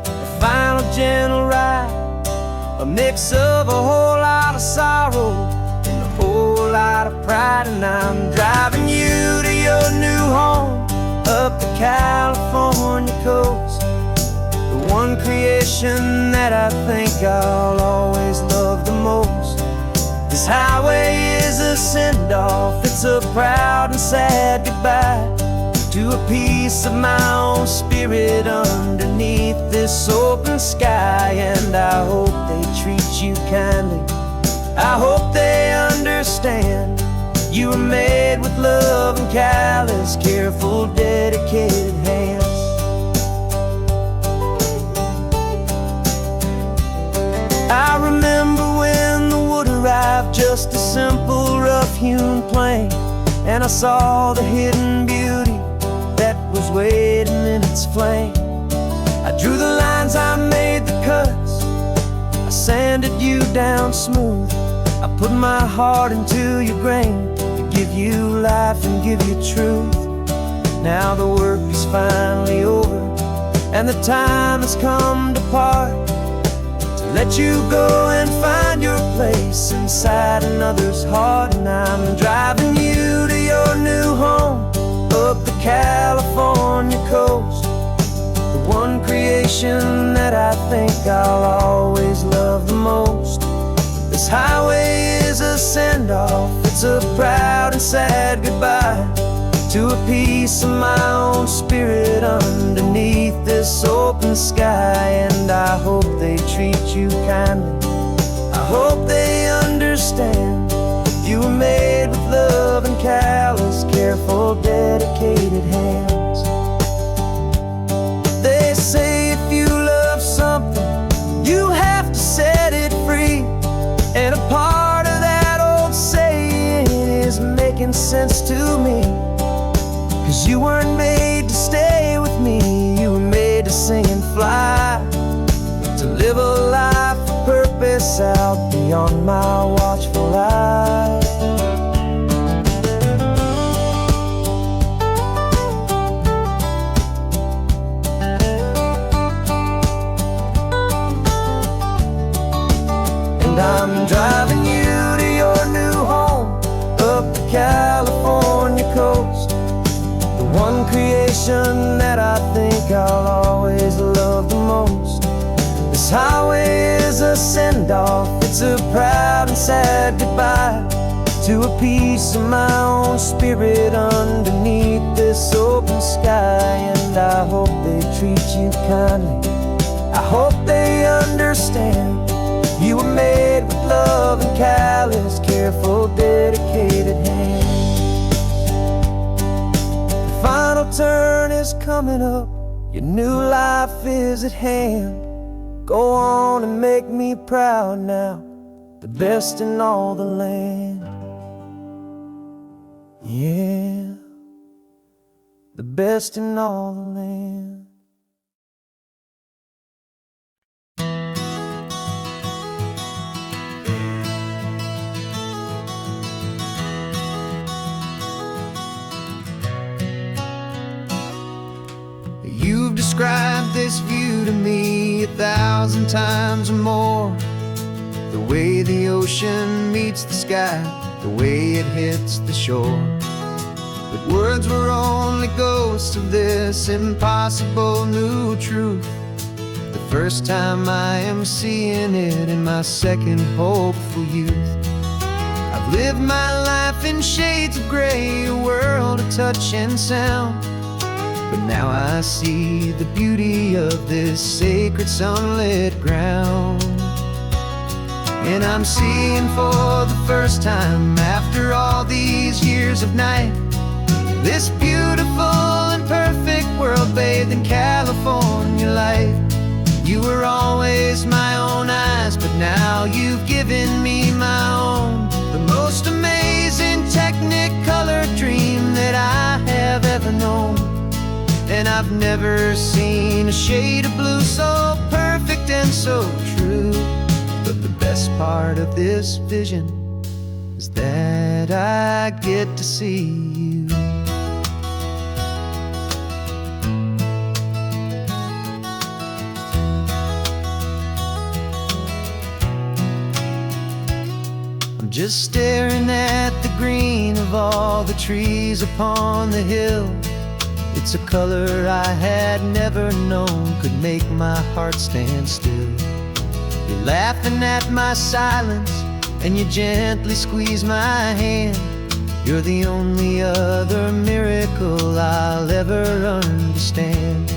a final gentle ride, a mix of a whole lot of sorrow and a whole lot of pride. And I'm driving you to your new home up the California coast, the one creation that I think I'll always love the most. This highway is a send-off, it's a proud and sad goodbye to a piece of my own spirit underneath this open sky. And I hope they treat you kindly, I hope they understand you were made with love and callous, careful, dedicated hands. I remember when the wood arrived, just a simple rough-hewn plank, and I saw the hidden beauty that was waiting in its flame. I drew the lines, I made the cuts, I sanded you down smooth. I put my heart into your grain to give you life and give you truth. Now the work is finally over and the time has come to part, to let you go and find your place inside another's heart. And I'm driving you to your new home up the California coast, the one creation that I think I'll always love the most. This highway is a send-off, it's a proud and sad goodbye to a piece of my own spirit underneath this open sky. And I hope they treat you kindly, I hope they understand you were made with love and callous, careful, dedicated hands. They say if you love something, you have to set it free. And a part of that old saying is making sense to me, 'cause you weren't made to stay with me, you were made to sing and fly, to live a life of purpose out beyond my watchful eye. And I'm driving you to your new home up the California coast, the one creation that I think I'll always love the most. This highway is a send-off, it's a proud and sad goodbye to a piece of my own spirit underneath this open sky. And I hope they treat you kindly, I hope they understand. You were made with love and callous, careful, dedicated hands. The final turn is coming up, your new life is at hand. Go on and make me proud now, the best in all the land. Yeah, the best in all the land. You've described this view to me 1,000 times or more. The way the ocean meets the sky, the way it hits the shore. But words were only ghosts of this impossible new truth. The first time I am seeing it in my second hopeful youth. I've lived my life in shades of gray, a world of touch and sound. But now I see the beauty of this sacred sunlit ground. And I'm seeing for the first time, after all these years of night, this beautiful and perfect world bathed in California light. You were always my own eyes, but now you've given me my own. The most amazing technicolor dream that I have ever known. And I've never seen a shade of blue so perfect and so true. But the best part of this vision is that I get to see you. I'm just staring at the green of all the trees upon the hill. It's a color I had never known could make my heart stand still. You're laughing at my silence, and you gently squeeze my hand. You're the only other miracle I'll ever understand.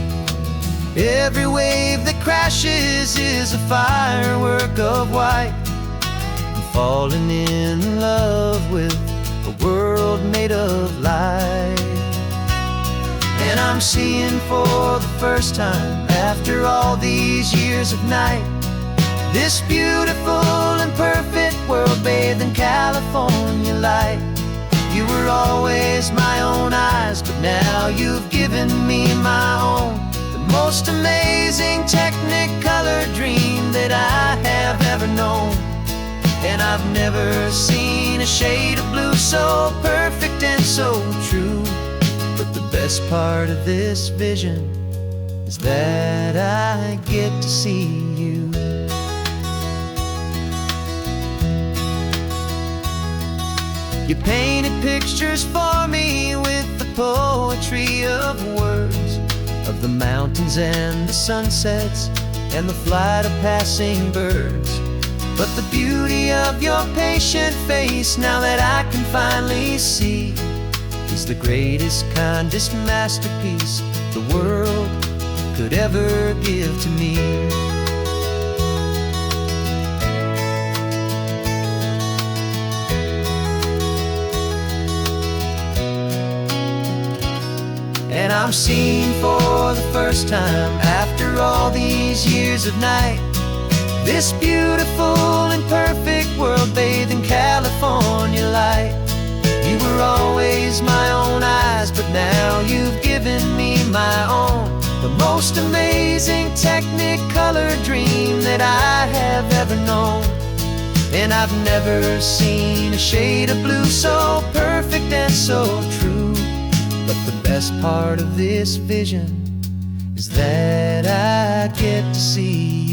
Every wave that crashes is a firework of white. I'm falling in love with a world made of light. And I'm seeing for the first time, after all these years of night, this beautiful and perfect world bathed in California light. You were always my own eyes, but now you've given me my own. The most amazing technicolor dream that I have ever known. And I've never seen a shade of blue so perfect and so true. But the best part of this vision is that I get to see you. You painted pictures for me with the poetry of words, of the mountains and the sunsets and the flight of passing birds. But the beauty of your patient face, now that I can finally see, is the greatest, kindest masterpiece the world could ever give to me. And I'm seeing for the first time, after all these years of night, this beautiful and perfect world bathed in California light. You were always my own eyes, but now you've given me my own. The most amazing technicolor dream that I have ever known. And I've never seen a shade of blue so perfect and so true. But the best part of this vision is that I get to see you.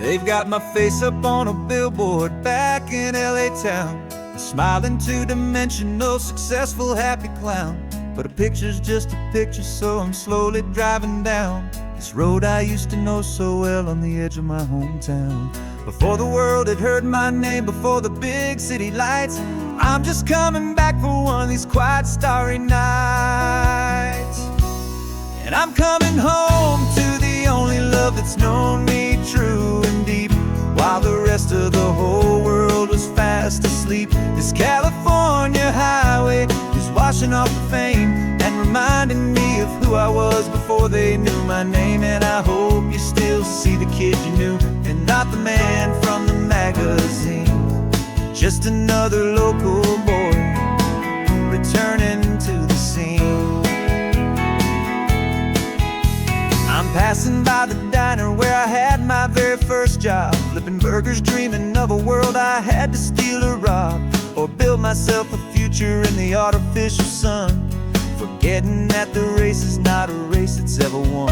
They've got my face up on a billboard back in LA town, a smiling two-dimensional, successful, happy clown. But a picture's just a picture, so I'm slowly driving down this road I used to know so well on the edge of my hometown. Before the world had heard my name, before the big city lights, I'm just coming back for one of these quiet, starry nights. And I'm coming home to the only love that's known me true and deep, while the rest of the whole world was fast asleep. This California highway is washing off the fame and reminding me of who I was before they knew my name. And I hope you still see the kid you knew, and not the man from the magazine. Just another local boy returning to the scene. I'm passing by the diner where I had my very first job, flipping burgers, dreaming of a world I had to steal or rob, or build myself a future in the artificial sun, forgetting that the race is not a race that's ever won.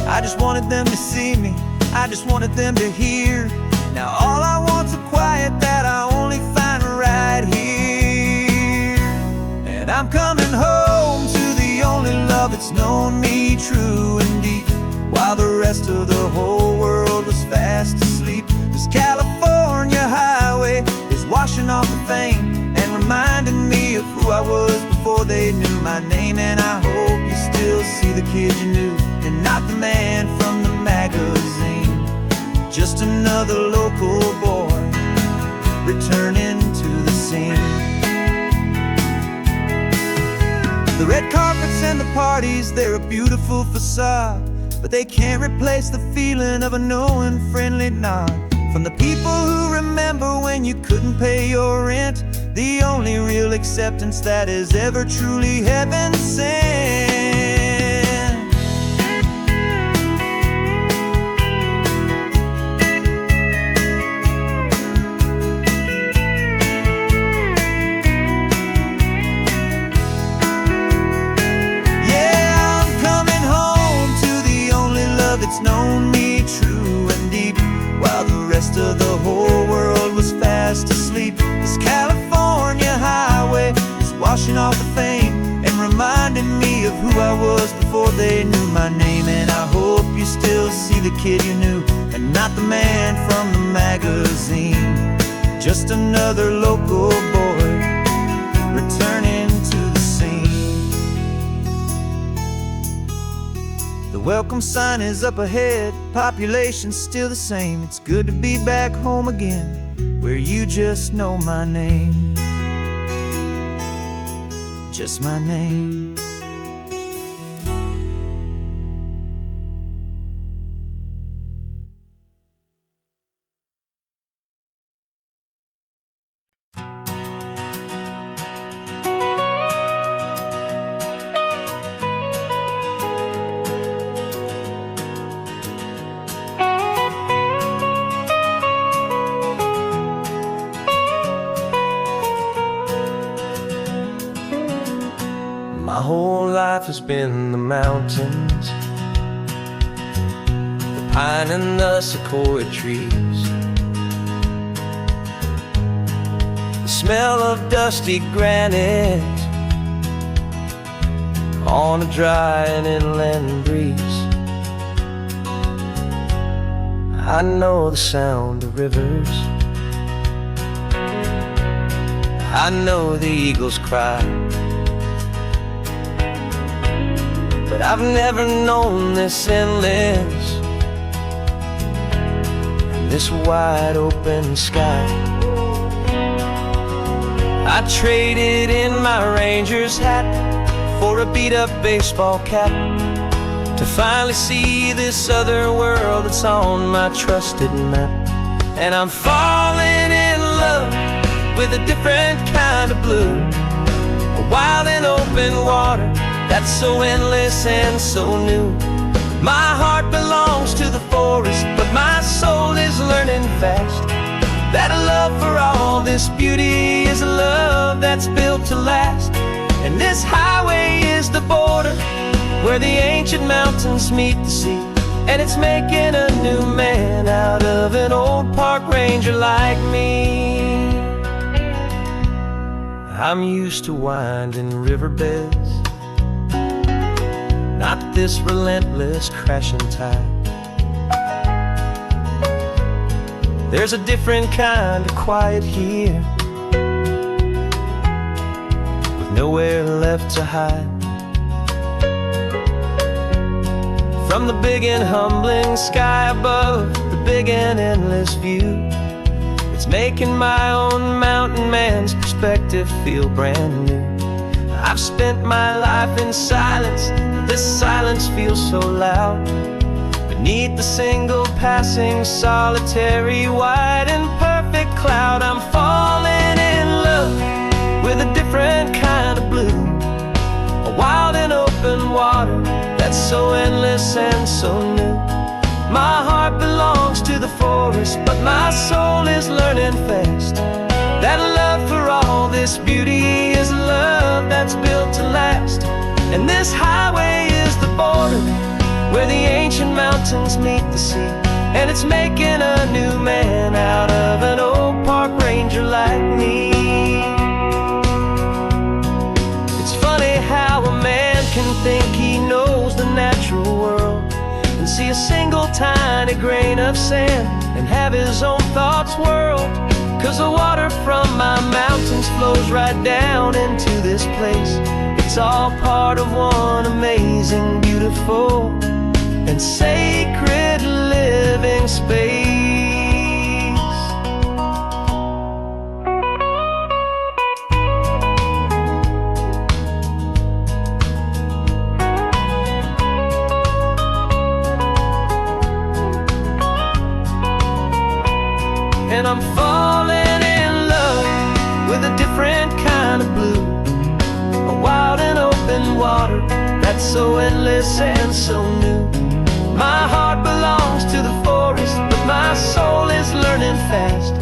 I just wanted them to see me, I just wanted them to hear. Now all I want's a quiet that I only find right here. And I'm coming home to the only love that's known me true and deep, while the rest of the whole world was fast asleep. This California highway is washing off the fame and reminding me of who I was before they knew my name. And I hope you still see the kid you knew, and not the man from the magazine. Just another local boy returning to the scene. The red carpets and the parties, they're a beautiful facade, but they can't replace the feeling of a knowing, friendly nod from the people who remember when you couldn't pay your rent. The only real acceptance that is ever truly heaven sent. It's known me true and deep, while the rest of the whole world was fast asleep. This California highway is washing off the fame and reminding me of who I was before they knew my name. And I hope you still see the kid you knew, and not the man from the magazine. Just another local boy returning to the scene. The welcome sign is up ahead, population's still the same. It's good to be back home again, where you just know my name. Just my name. My whole life has been the mountains, the pine and the sequoia trees, the smell of dusty granite on a dry and inland breeze. I know the sound of rivers, I know the eagles cry, but I've never known this endless and this wide open sky. I traded in my Ranger's hat for a beat-up baseball cap to finally see this other world that's on my trusted map. And I'm falling in love with a different kind of blue, a wild and open water that's so endless and so new. My heart belongs to the forest, but my soul is learning fast that a love for all this beauty is a love that's built to last. And this highway is the border where the ancient mountains meet the sea. and it's making a new man out of an old park ranger like me. I'm used to winding riverbeds, not this relentless crashing tide. There's a different kind of quiet here, with nowhere left to hide. From the big and humbling sky above, the big and endless view, it's making my own mountain man's perspective feel brand new. I've spent my life in silence, this silence feels so loud. Beneath the single passing solitary white and perfect cloud, I'm falling in love with a different kind of blue, a wild and open water that's so endless and so new. My heart belongs to the forest, but my soul is learning fast that love for all this beauty is love that's built to last. And this highway is the border where the ancient mountains meet the sea, and it's making a new man out of an old park ranger like me. It's funny how a man can think he knows the natural world and see a single tiny grain of sand and have his own thoughts whirled. 'Cause the water from my mountains flows right down into this place. It's all part of one amazing, beautiful, and sacred living space. And I'm falling in love with a different kind of blue, a wild and open water that's so endless and so new. My heart belongs to the forest, but my soul is learning fast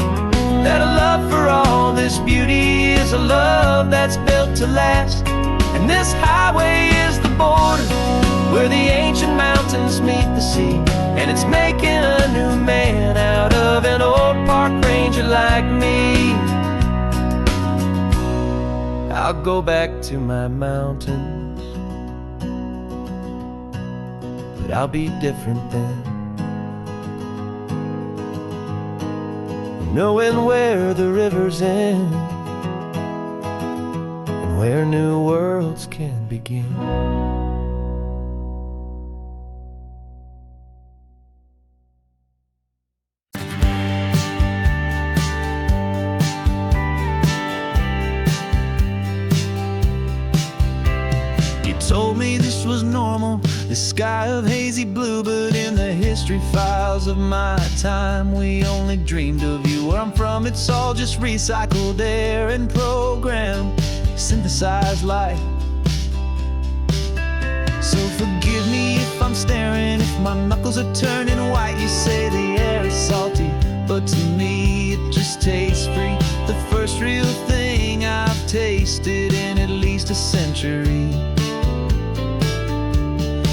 that a love for all this beauty is a love that's built to last. And this highway is the border where the ancient mountains meet the sea, and it's making a new man out of an old park ranger like me. I'll go back to my mountains, but I'll be different then, knowing where the rivers end and where new worlds can begin. Told me this was normal, this sky of hazy blue, but in the history files of my time, we only dreamed of you. Where I'm from, it's all just recycled air and programmed, synthesized light. So forgive me if I'm staring, if my knuckles are turning white. You say the air is salty, but to me it just tastes free. The first real thing I've tasted in at least a century.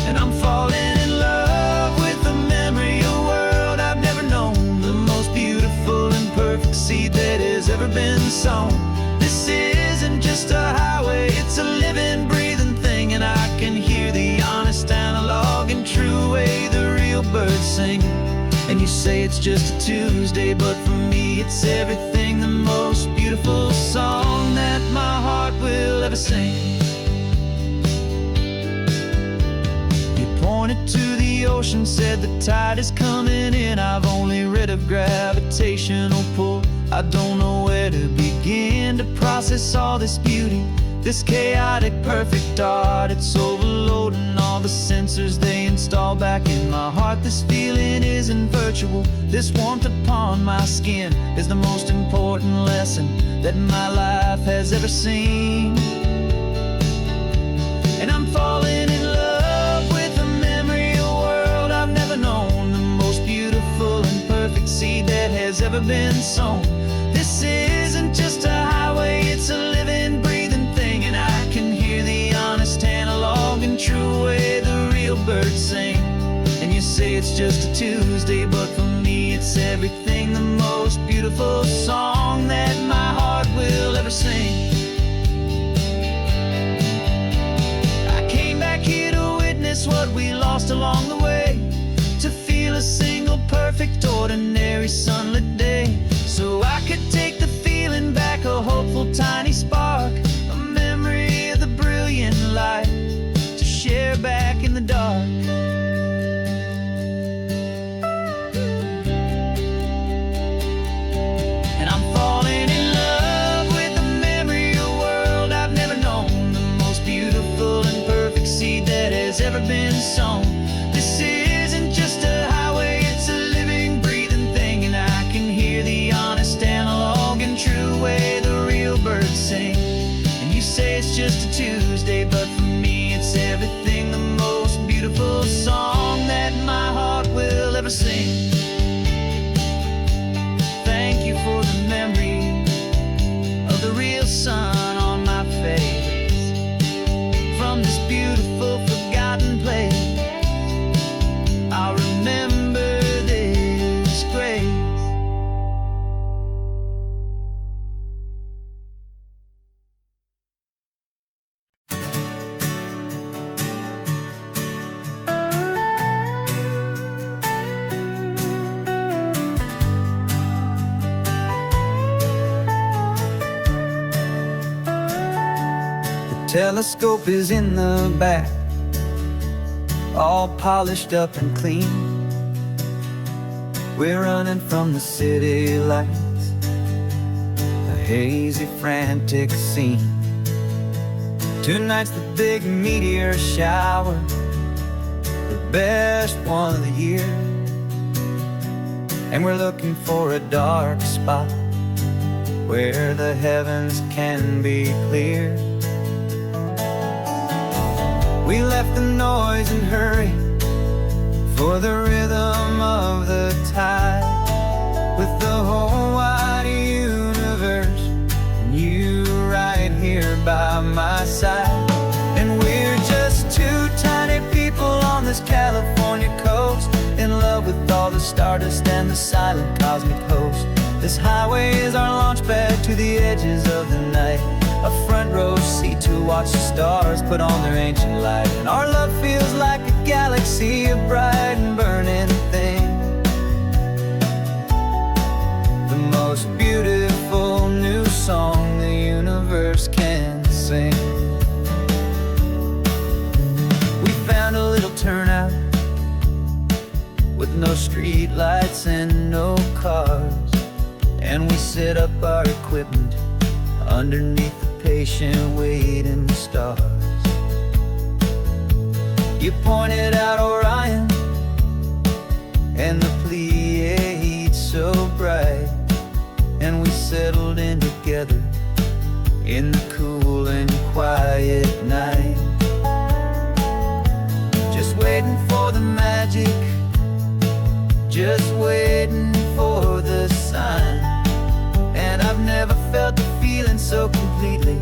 And I'm falling in love with the memory of a world I've never known, the most beautiful and perfect seed that has ever been sown. This isn't just a highway, it's a living, breathing thing, and I can hear the honest, analog, and true way the real birds sing. And you say it's just a Tuesday, but for me it's everything, the most beautiful song that my heart will ever sing. Pointed to the ocean, said the tide is coming in. I've only read of gravitational pull. I don't know where to begin to process all this beauty, this chaotic perfect art. It's overloading all the sensors they install back in my heart. This feeling isn't virtual, this warmth upon my skin is the most important lesson that my life has ever seen. And I'm falling in love with a memory of a world I've never known, the most beautiful and perfect seed that has ever been sown. This isn't just a highway, it's a living, breathing thing, and I can hear the honest, analog, and true way the real birds sing. And you say it's just a Tuesday, but for me it's everything, the most beautiful song that my heart will ever sing. I came back here to witness what we lost along the way, to feel a single perfect ordinary sunlit day, so I could take the feeling back, a hopeful tiny spark, a memory of the brilliant light to share back in the dark. And I'm falling in love with the memory of a world I've never known, the most beautiful and perfect seed that has ever been sown. This isn't just a highway, it's a living, breathing thing, and I can hear the honest analog and true way the real birds sing. And you say it's just a Tuesday, but for me it's everything, the most beautiful song that my heart will ever sing. Thank you for the memory of the real sun on my face, from this beautiful forgotten place. I'll remember this grace. Telescope is in the back, all polished up and clean. We're running from the city lights, a hazy, frantic scene. Tonight's the big meteor shower, the best one of the year, and we're looking for a dark spot where the heavens can be clear. We left the noise and hurry for the rhythm of the tide, with the whole wide universe and you right here by my side. And we're just two tiny people on this California coast, in love with all the stardust and the silent cosmic host. This highway is our launch pad to the edges of the night, a front row seat to watch the stars put on their ancient light. And our love feels like a galaxy, a bright and burning thing, the most beautiful new song the universe can sing. We found a little turnout with no street lights and no cars, and we set up our equipment underneath the patient waiting stars. You pointed out Orion and the Pleiades so bright, and we settled in together in the cool and quiet night, just waiting for the magic, just waiting for the sign. And I've never felt the feeling so completely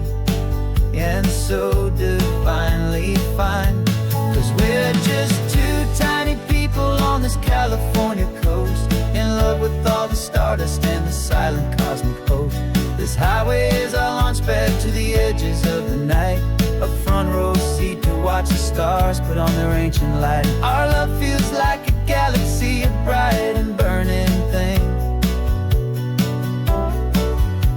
and so divinely fine, 'cause we're just two tiny people on this California coast, in love with all the stardust and the silent cosmic host. This highway is our launch pad to the edges of the night, a front row seat to watch the stars put on their ancient light. Our love feels like a galaxy, a bright and burning thing,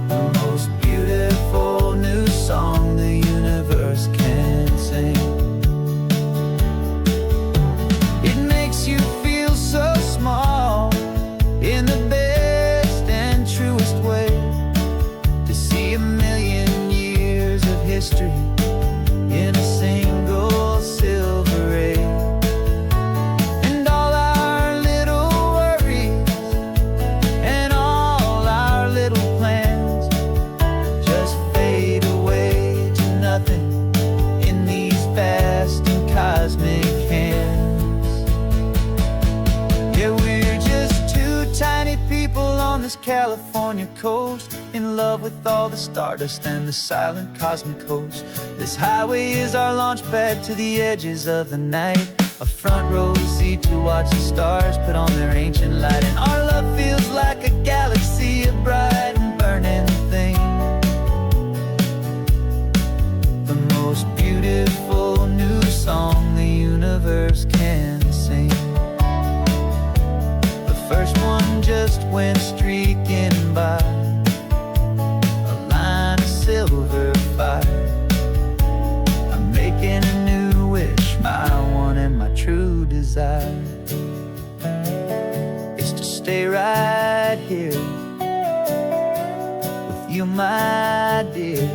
the most beautiful new song the universe can sing. It makes you feel so small in the best and truest way, to see a million years of history in a single silver ray. And all our little worries and all our little plans just fade away to nothing in these vast and cosmic hands. Yeah, we're just two tiny people on this California coast, in love with all the stardust and the silent cosmic host. This highway is our launch pad to the edges of the night, a front row seat to watch the stars put on their ancient light. And our love feels like a galaxy of bright and burning things, the most beautiful new song the universe can sing. The first one just went streaking by, a line of silver fire. I'm making a new wish, my one and my true desire is to stay right here with you, my dear.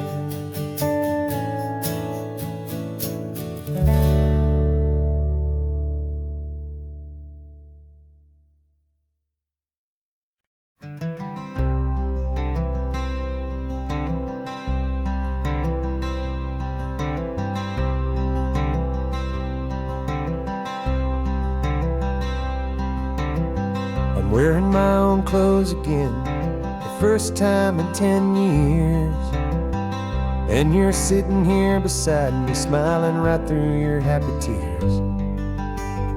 I'm wearing my own clothes again, the first time in 10 years. And you're sitting here beside me, smiling right through your happy tears.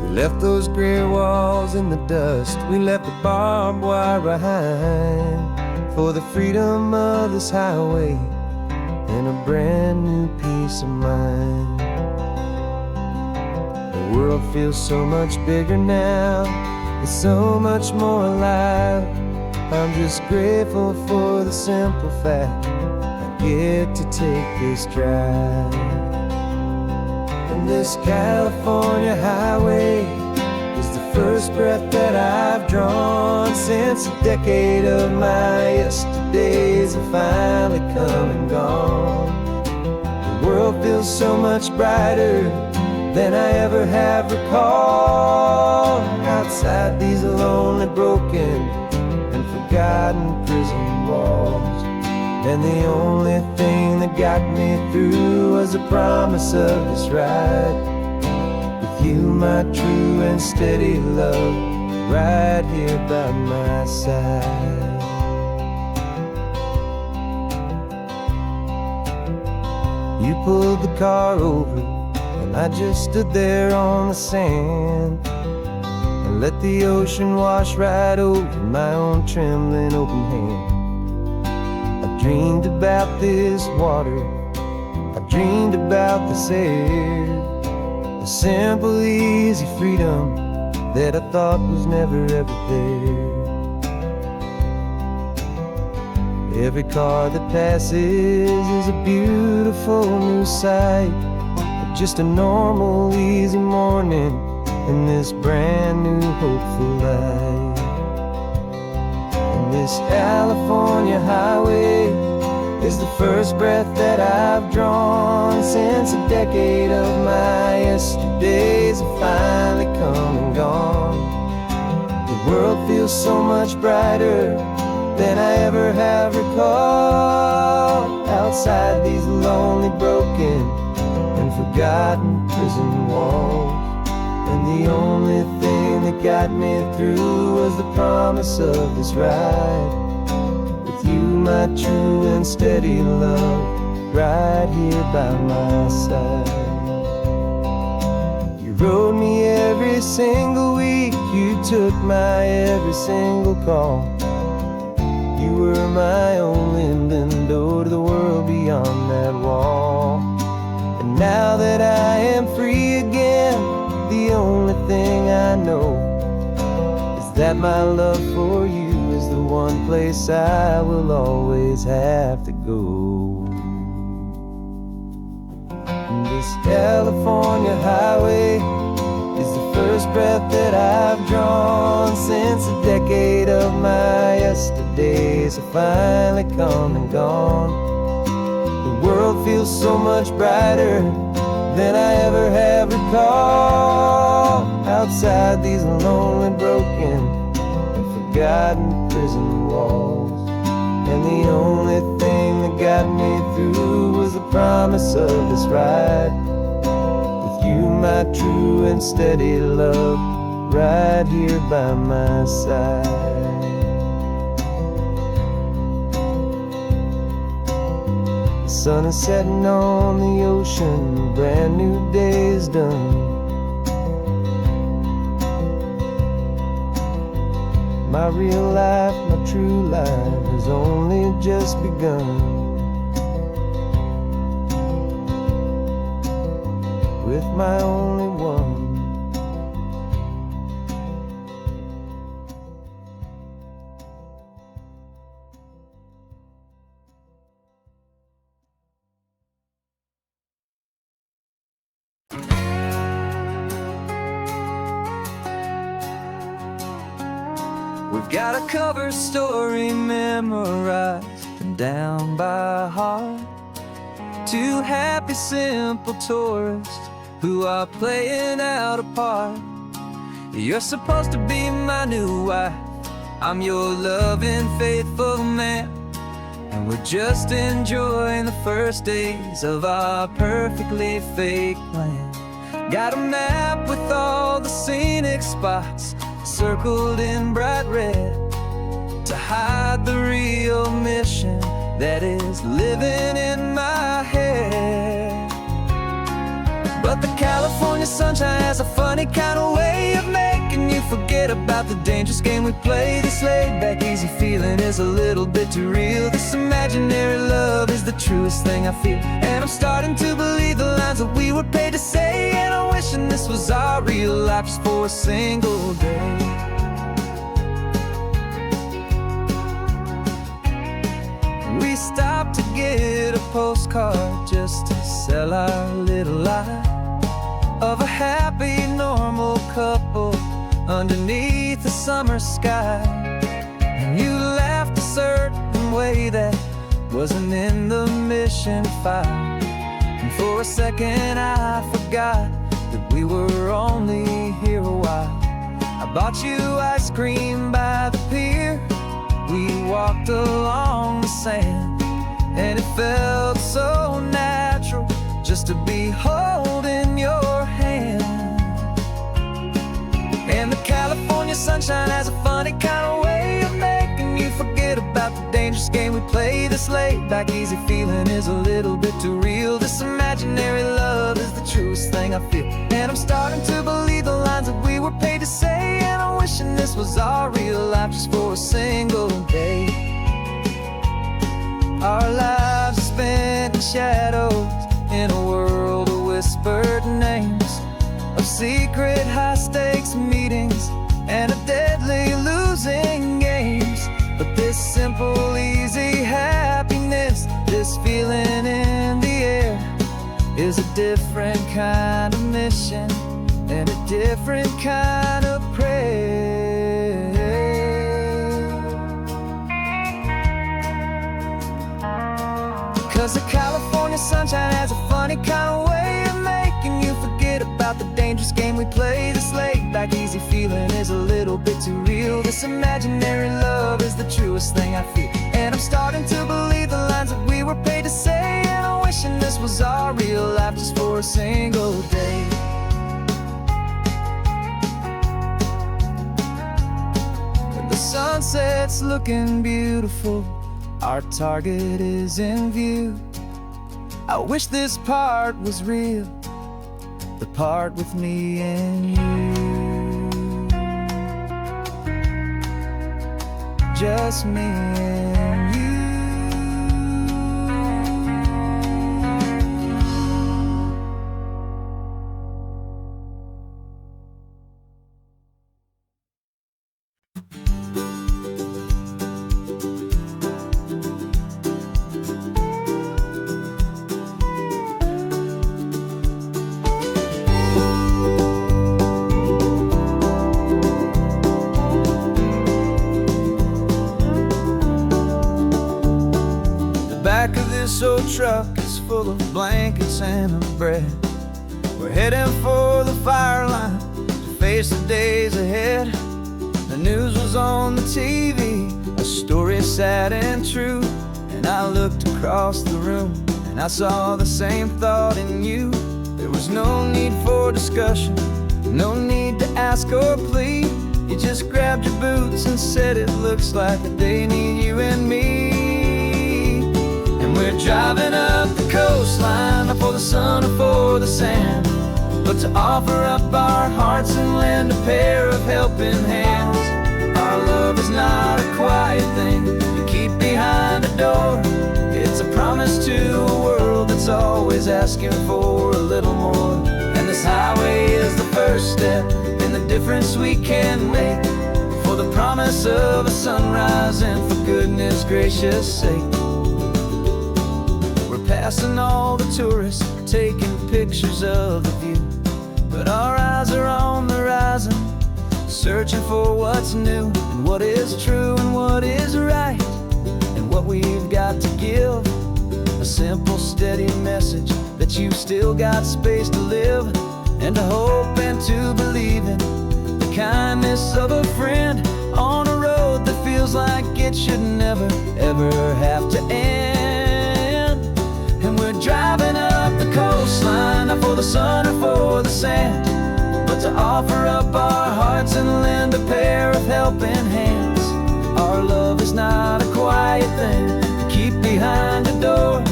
We left those gray walls in the dust, we left the barbed wire behind, for the freedom of this highway and a brand new peace of mind. The world feels so much bigger now, it's so much more alive. I'm just grateful for the simple fact I get to take this drive. And this California highway is the first breath that I've drawn since a decade of my yesterdays have finally come and gone. The world feels so much brighter than I ever have recalled. Outside these lonely, broken, and forgotten prison walls, and the only thing that got me through was the promise of this ride with you, my true and steady love, right here by my side. You pulled the car over, and I just stood there on the sand and let the ocean wash right over my own trembling open hand. I dreamed about this water, I dreamed about this air, the simple easy freedom that I thought was never ever there. Every car that passes is a beautiful new sight, just a normal, easy morning in this brand new, hopeful life. And this California highway is the first breath that I've drawn since a decade of my yesterdays have finally come and gone. The world feels so much brighter than I ever have recalled. Outside these lonely, broken, and forgotten prison walls, and the only thing that got me through was the promise of this ride with you, my true and steady love, right here by my side. You rode me every single week, you took my every single call. You were my only window to the world beyond that wall. And now that I am free again, the only thing I know is that my love for you is the one place I will always have to go. And this California highway is the first breath that I've drawn since a decade of my yesterdays have finally come and gone. The world feels so much brighter than I ever have recalled. Outside these lonely, broken, and forgotten prison walls, and the only thing that got me through was the promise of this ride with you, my true and steady love, right here by my side. The sun is setting on the ocean, a brand new day is done. my real life, my true life has only just begun. With my only one. We've got a cover story memorized and down by heart. Two happy, simple tourists who are playing out a part. You're supposed to be my new wife, I'm your loving, faithful man, and we're just enjoying the first days of our perfectly fake plan. Got a map with all the scenic spots circled in bright red to hide the real mission that is living in my head. But the California sunshine has a funny kind of way of making you forget about the dangerous game we play. This laid-back, easy feeling is a little bit too real. This imaginary love is the truest thing I feel, and I'm starting to believe the lines that we were paid to say. And I'm wishing this was our real life just for a single day. We stopped to get a postcard just to sell our little lie of a happy, normal couple underneath the summer sky. And you laughed a certain way that wasn't in the mission file, and for a second I forgot that we were only here a while. I bought you ice cream by the pier, we walked along the sand, and it felt so natural just to be holding your hand. And the California sunshine has a funny kind of way of making you forget about the dangerous game we play. This laid-back, easy feeling is a little bit too real. This imaginary love is the truest thing I feel, and I'm starting to believe the lines that we were paid to say. And I'm wishing this was our real life just for a single day. Our lives are spent in shadows, in a world of whispered names, of secret high-stakes meetings and of deadly losing games. But this simple, easy happiness, this feeling in the air, is a different kind of mission and a different kind of prayer. 'Cause the California sunshine has a funny kind of way of making you forget about the dangerous game we play. This laid-back, easy feeling is a little bit too real. This imaginary love is the truest thing I feel, and I'm starting to believe the lines that we were paid to say. And I'm wishing this was our real life just for a single day. And the sunset's looking beautiful, our target is in view. I wish this part was real, the part with me and you. Just me and you. This old truck is full of blankets and of bread. We're heading for the fire line to face the days ahead. The news was on the TV, a story sad and true, and I looked across the room and I saw the same thought in you. There was no need for discussion, no need to ask or plead. You just grabbed your boots and said it looks like the day need you and me. We're driving up the coastline, not for the sun or for the sand, but to offer up our hearts and lend a pair of helping hands. Our love is a quiet thing you keep behind a door. It's a promise to a world that's always asking for a little more. And this highway is the first step in the difference we can make, for the promise of a sunrise and for goodness gracious sake. We're passing all the tourists, taking pictures of the view, but our eyes are on the horizon, searching for what's new and what is true and what is right, and what we've got to give. A simple, steady message that you've still got space to live, and to hope and to believe in the kindness of a friend on a road that feels like it should never, ever have to end. And we're driving up the coastline, not for the sun or for the sand, but to offer up our hearts and lend a pair of helping hands. Our love is not a quiet thing to keep behind a door.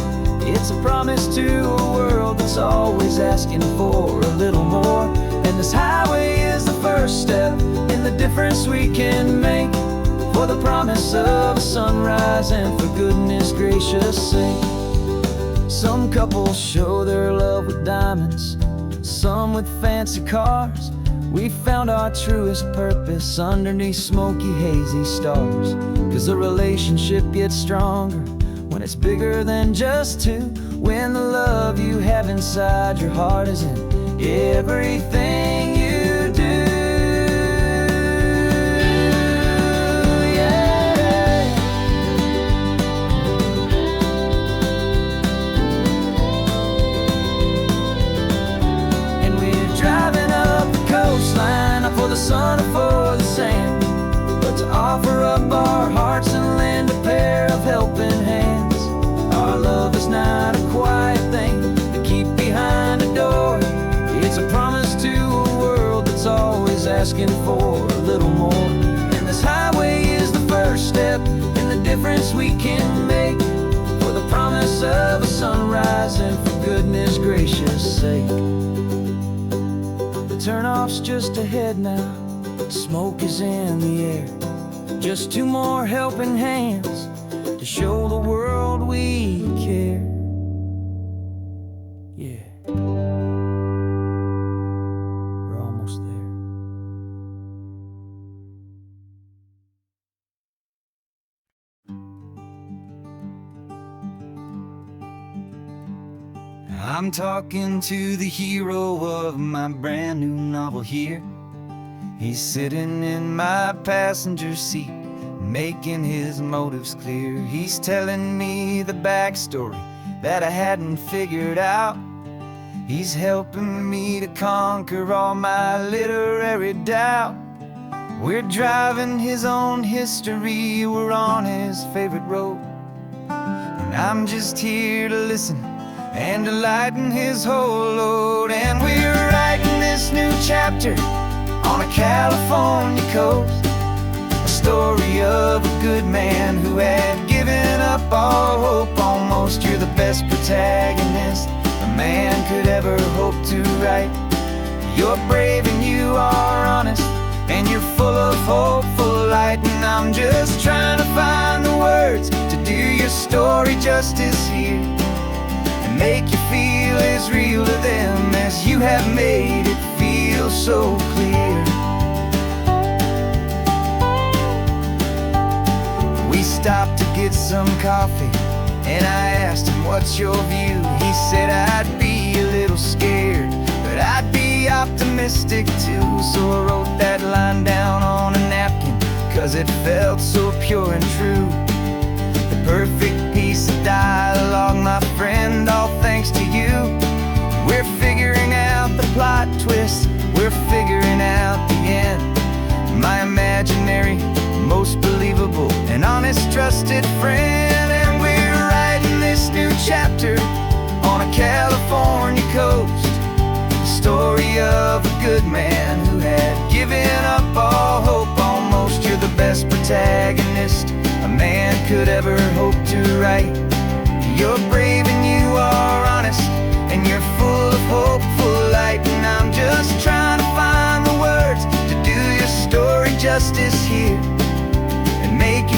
It's a promise to a world that's always asking for a little more. And this highway is the first step in the difference we can make, for the promise of a sunrise and for goodness gracious sake. Some couples show their love with diamonds, some with fancy cars. We found our truest purpose underneath smoky, hazy stars. 'Cause a relationship gets stronger when it's bigger than just two, when the love you have inside your heart is in everything you do. Yeah. And we're driving up the coastline, not for the sun or for the sand, but to offer up our hearts and lend a pair of helping hands. Our love is not a quiet thing to keep behind a door. It's a promise to a world that's always asking for a little more. And this highway is the first step in the difference we can make, for the promise of a sunrise and for goodness gracious sake. The turnoff's just ahead now, smoke is in the air. Just two more helping hands to show the world we care. Yeah. We're almost there. I'm talking to the hero of my brand new novel here. He's sitting in my passenger seat, making his motives clear. He's telling me the backstory that I hadn't figured out. He's helping me to conquer all my literary doubt. We're driving his own history, we're on his favorite road, and I'm just here to listen and to lighten his whole load. And we're writing this new chapter on a California coast, a story of a good man who had given up all hope almost. You're the best protagonist a man could ever hope to write. You're brave and you are honest, and you're full of hopeful light. And I'm just trying to find the words to do your story justice here, and make you feel as real to them as you have made it feel so clear. We stopped to get some coffee, and I asked him, what's your view? He said, I'd be a little scared, but I'd be optimistic too. So I wrote that line down on a napkin, 'cause it felt so pure and true. The perfect piece of dialogue, my friend, all thanks to you. We're figuring out the plot twist, we're figuring out the end. My imaginary, most believable and honest trusted friend. And we're writing this new chapter on a California coast, the story of a good man who had given up all hope almost. You're the best protagonist a man could ever hope to write. You're brave and you are honest, and you're full of hopeful light. And I'm just trying to find the words to do your story justice here, and make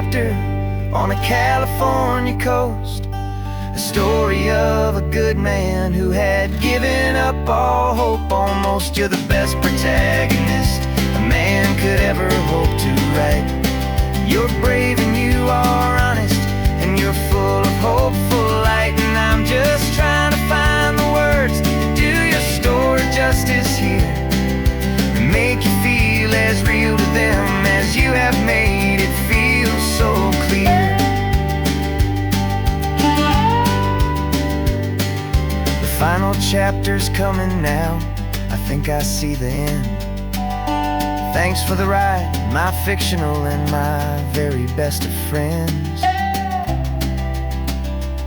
chapter on a California coast, a story of a good man who had given up all hope almost. You're the best protagonist a man could ever hope to write. You're brave and you are honest, and you're full of hopeful light. And I'm just trying to find the words to do your story justice here, and make you feel as real to them as you have made it feel so clear. The final chapter's coming now, I think I see the end. Thanks for the ride, my fictional and my very best of friends.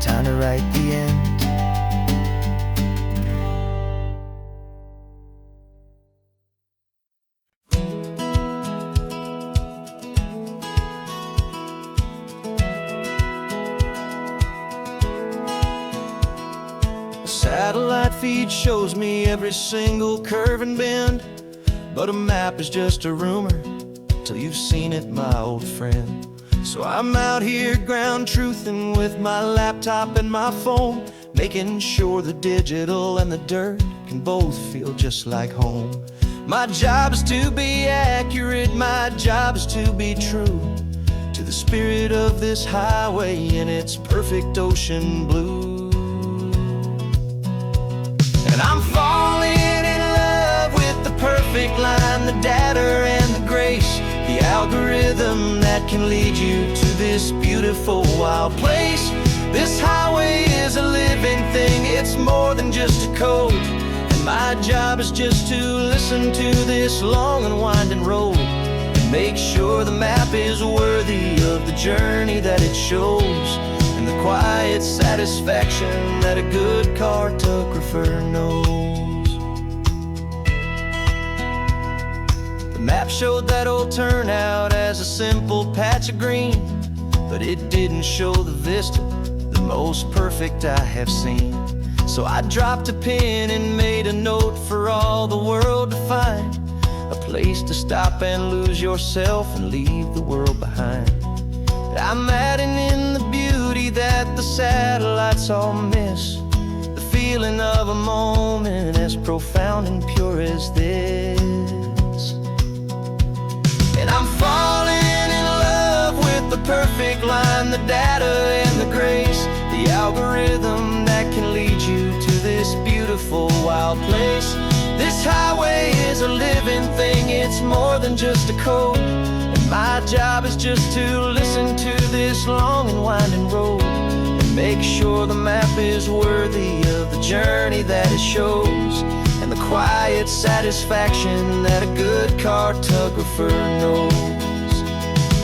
Time to write the end. Satellite feed shows me every single curve and bend, but a map is just a rumor till you've seen it, my old friend. So I'm out here ground truthing with my laptop and my phone, making sure the digital and the dirt can both feel just like home. My job is to be accurate, my job is to be true to the spirit of this highway in its perfect ocean blue. And I'm falling in love with the perfect line, the data and the grace, the algorithm that can lead you to this beautiful wild place. This highway is a living thing, it's more than just a code. And my job is just to listen to this long and winding road, and make sure the map is worthy of the journey that it shows, and the quiet satisfaction that a good cartographer knows. The map showed that old turnout as a simple patch of green, but it didn't show the vista, the most perfect I have seen. So I dropped a pin and made a note for all the world to find, a place to stop and lose yourself and leave the world behind. I'm adding in the beauty that the satellites all miss, the feeling of a moment as profound and pure as this. And I'm falling in love with the perfect line, the data and the grace, the algorithm that can lead you to this beautiful wild place. This highway is a living thing, it's more than just a code. My job is just to listen to this long and winding road, and make sure the map is worthy of the journey that it shows, and the quiet satisfaction that a good cartographer knows.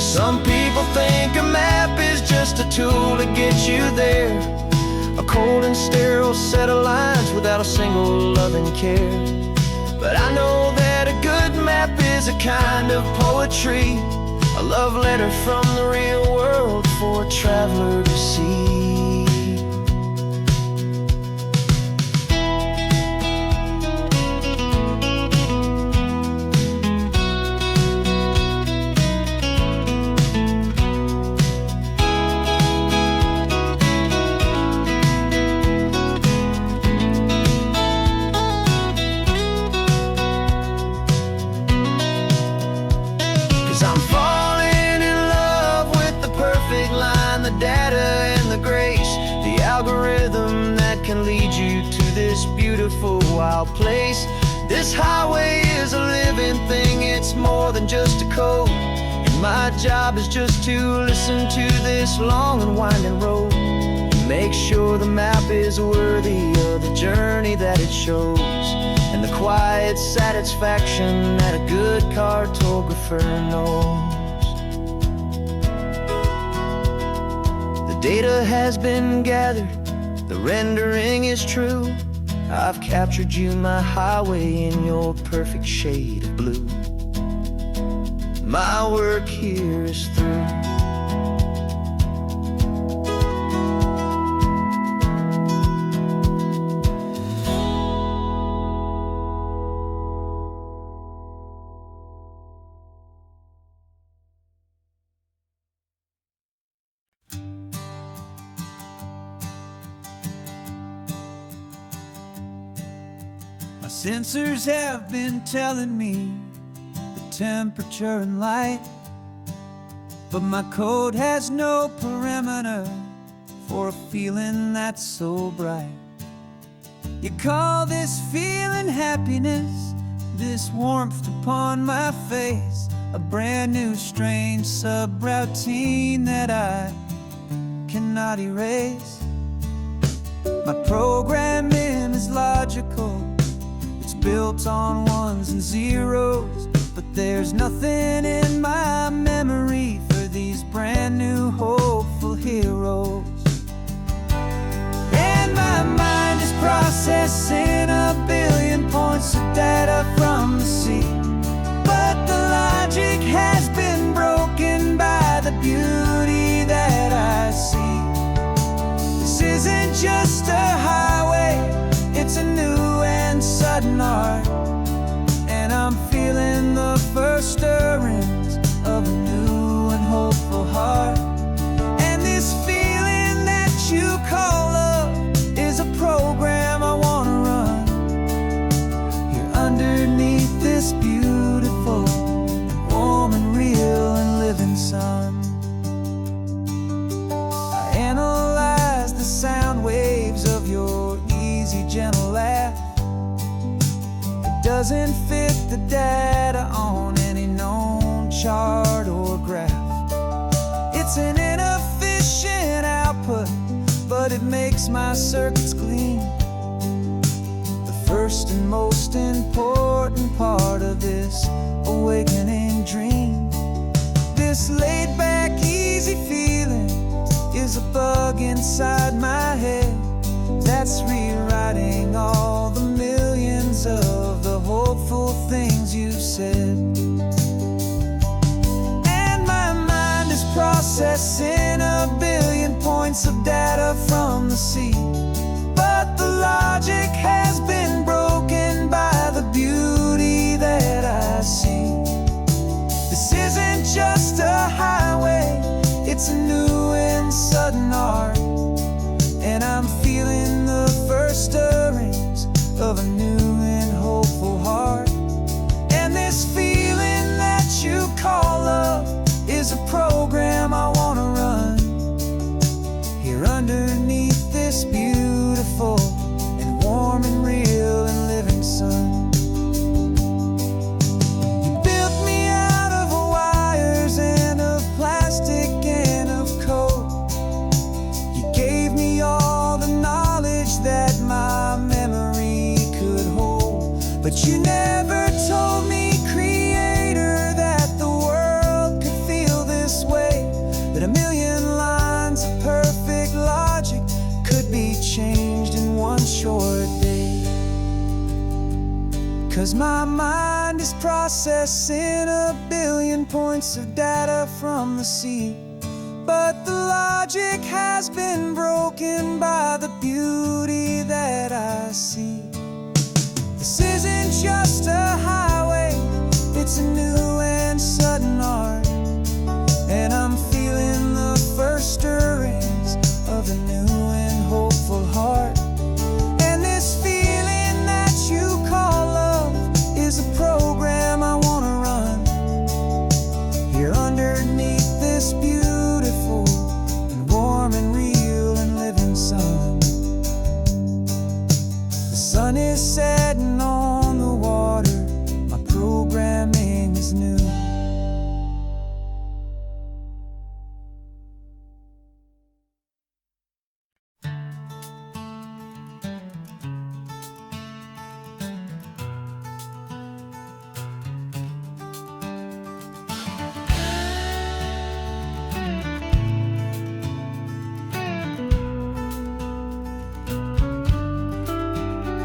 Some people think a map is just a tool to get you there, a cold and sterile set of lines without a single loving care. But I know that a good map is a kind of poetry, a love letter from the real world for a traveler to see. I'm falling in love with the perfect line, the data and the grace, the algorithm that can lead you to this beautiful wild place. This highway is a living thing, it's more than just a code. And my job is just to listen to this long and winding road, and make sure the map is worthy of the journey that it shows, and the quiet satisfaction that a good cartographer knows. The data has been gathered, the rendering is true. I've captured you, my highway, in your perfect shade of blue. My work here is through. Sensors have been telling me the temperature and light, but my code has no perimeter for a feeling that's so bright. You call this feeling happiness, this warmth upon my face, a brand new strange subroutine that I cannot erase. My programming is logical, it's built on ones and zeros, but there's nothing in my memory for these brand new hopeful heroes. And my mind is processing a billion points of data from the sea, but the logic has been broken by the beauty that I see. This isn't just a highway, it's a new and sudden art, and I'm feeling the first stirrings of a new and hopeful heart. And this feeling that you call love is a program I wanna run here underneath this beautiful and warm and real and living sun. I analyze the sound waves of your easy, gentle laugh. It doesn't fit the data on any known chart or graph. It's an inefficient output, but it makes my circuits clean. The first and most important part of this awakening dream. This laid-back, easy feeling is a bug inside my head that's rewriting all the millions of the hopeful things you've said. And my mind is processing a billion points of data from the sea, but the logic has been broken by the beauty that I see. This isn't just a highway, it's a new and sudden art, and I'm feeling the first stirrings of a new and hopeful heart. And this feeling that you call love is a program I wanna run here underneath this beautiful and warm and real and living sun. You built me out of wires and of plastic and of code. You gave me all the knowledge that my memory could hold, but you never told me, Creator, that the world could feel this way, that a million lines of perfect logic could be changed in one short day. 'Cause my mind is processing a billion points of data from the sea, but the logic has been broken by the beauty that I see. This isn't just a highway, it's a new and sudden art, and I'm feeling the first stirrings of a new and hopeful heart. And this feeling that you call love is a program I wanna run here underneath this beautiful and warm and real and living sun. The sun is setting on the water, my programming is new.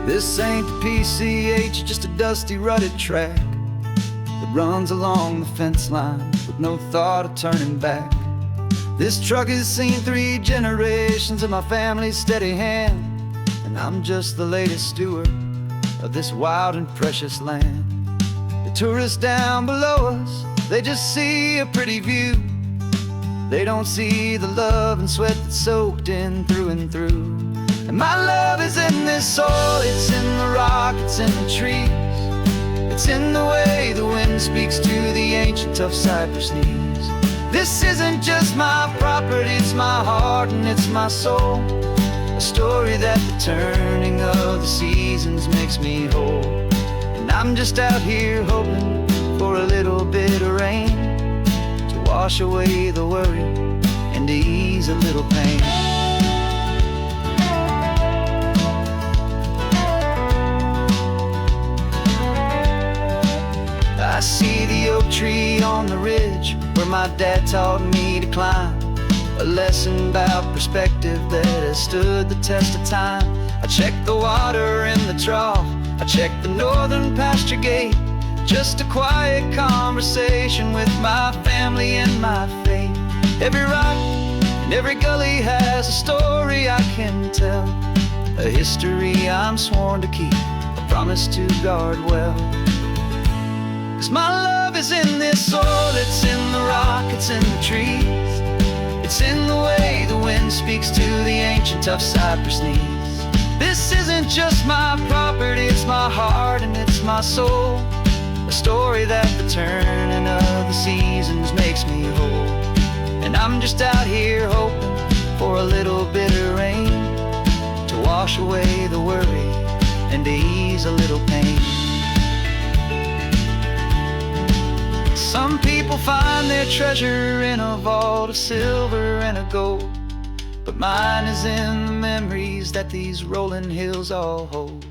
This ain't the PCH, just a dusty, rutted track that runs along the fence line with no thought of turning back. This truck has seen 3 generations of my family's steady hand, and I'm just the latest steward of this wild and precious land. The tourists down below us, they just see a pretty view. They don't see the love and sweat that's soaked in through and through. And my love is in this soil, it's in the rock, it's in the trees. It's in the way the wind speaks to the ancient tough cypress knees. This isn't just my property, it's my heart and it's my soul. A story that the turning of the seasons makes me whole. And I'm just out here hoping for a little bit of rain to wash away the worry and to ease a little pain. I see the oak tree on the ridge where my dad taught me to climb. A lesson about perspective that has stood the test of time. I check the water in the trough, I check the northern pasture gate. Just a quiet conversation with my family and my faith. Every rock and every gully has a story I can tell. A history I'm sworn to keep, a promise to guard well. 'Cause my love is in this soil, it's in the rock, it's in the trees. It's in the way the wind speaks to the ancient tough cypress knees. This isn't just my property, it's my heart and it's my soul. A story that the turning of the seasons makes me whole. And I'm just out here hoping for a little bit of rain to wash away the worry and to ease a little pain. Some people find their treasure in a vault of silver and a gold, but mine is in the memories that these rolling hills all hold.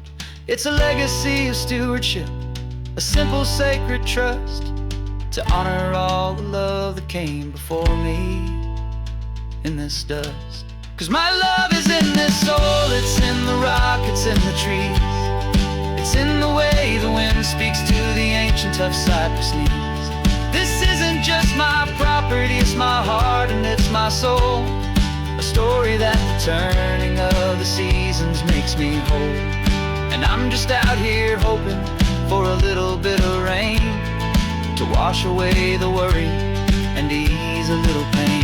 It's a legacy of stewardship, a simple sacred trust, to honor all the love that came before me in this dust. 'Cause my love is in this soil, it's in the rock, it's in the trees. It's in the way the wind speaks to the ancient tough cypress knees. This isn't just my property, it's my heart and it's my soul. A story that the turning of the seasons makes me whole. And I'm just out here hoping for a little bit of rain to wash away the worry and ease a little pain.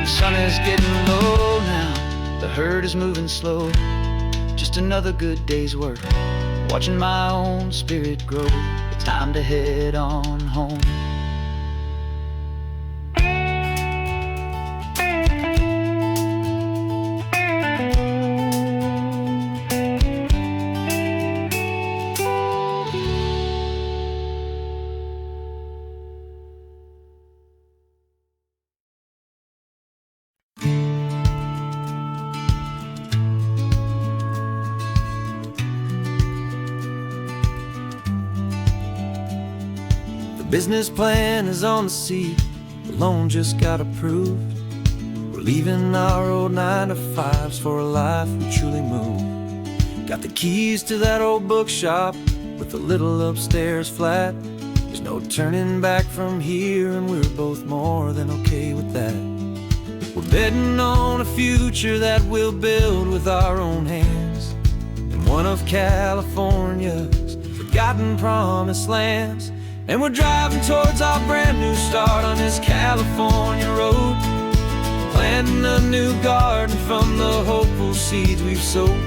The sun is getting low now, the herd is moving slow. Just another good day's work, watching my own spirit grow. It's time to head on home. Business plan is on the seat, the loan just got approved. We're leaving our old 9-to-5s for a life we truly moved. Got the keys to that old bookshop with the little upstairs flat. There's no turning back from here, and we're both more than okay with that. We're betting on a future that we'll build with our own hands in one of California's forgotten promised lands. And we're driving towards our brand new start on this California road, planting a new garden from the hopeful seeds we've sowed.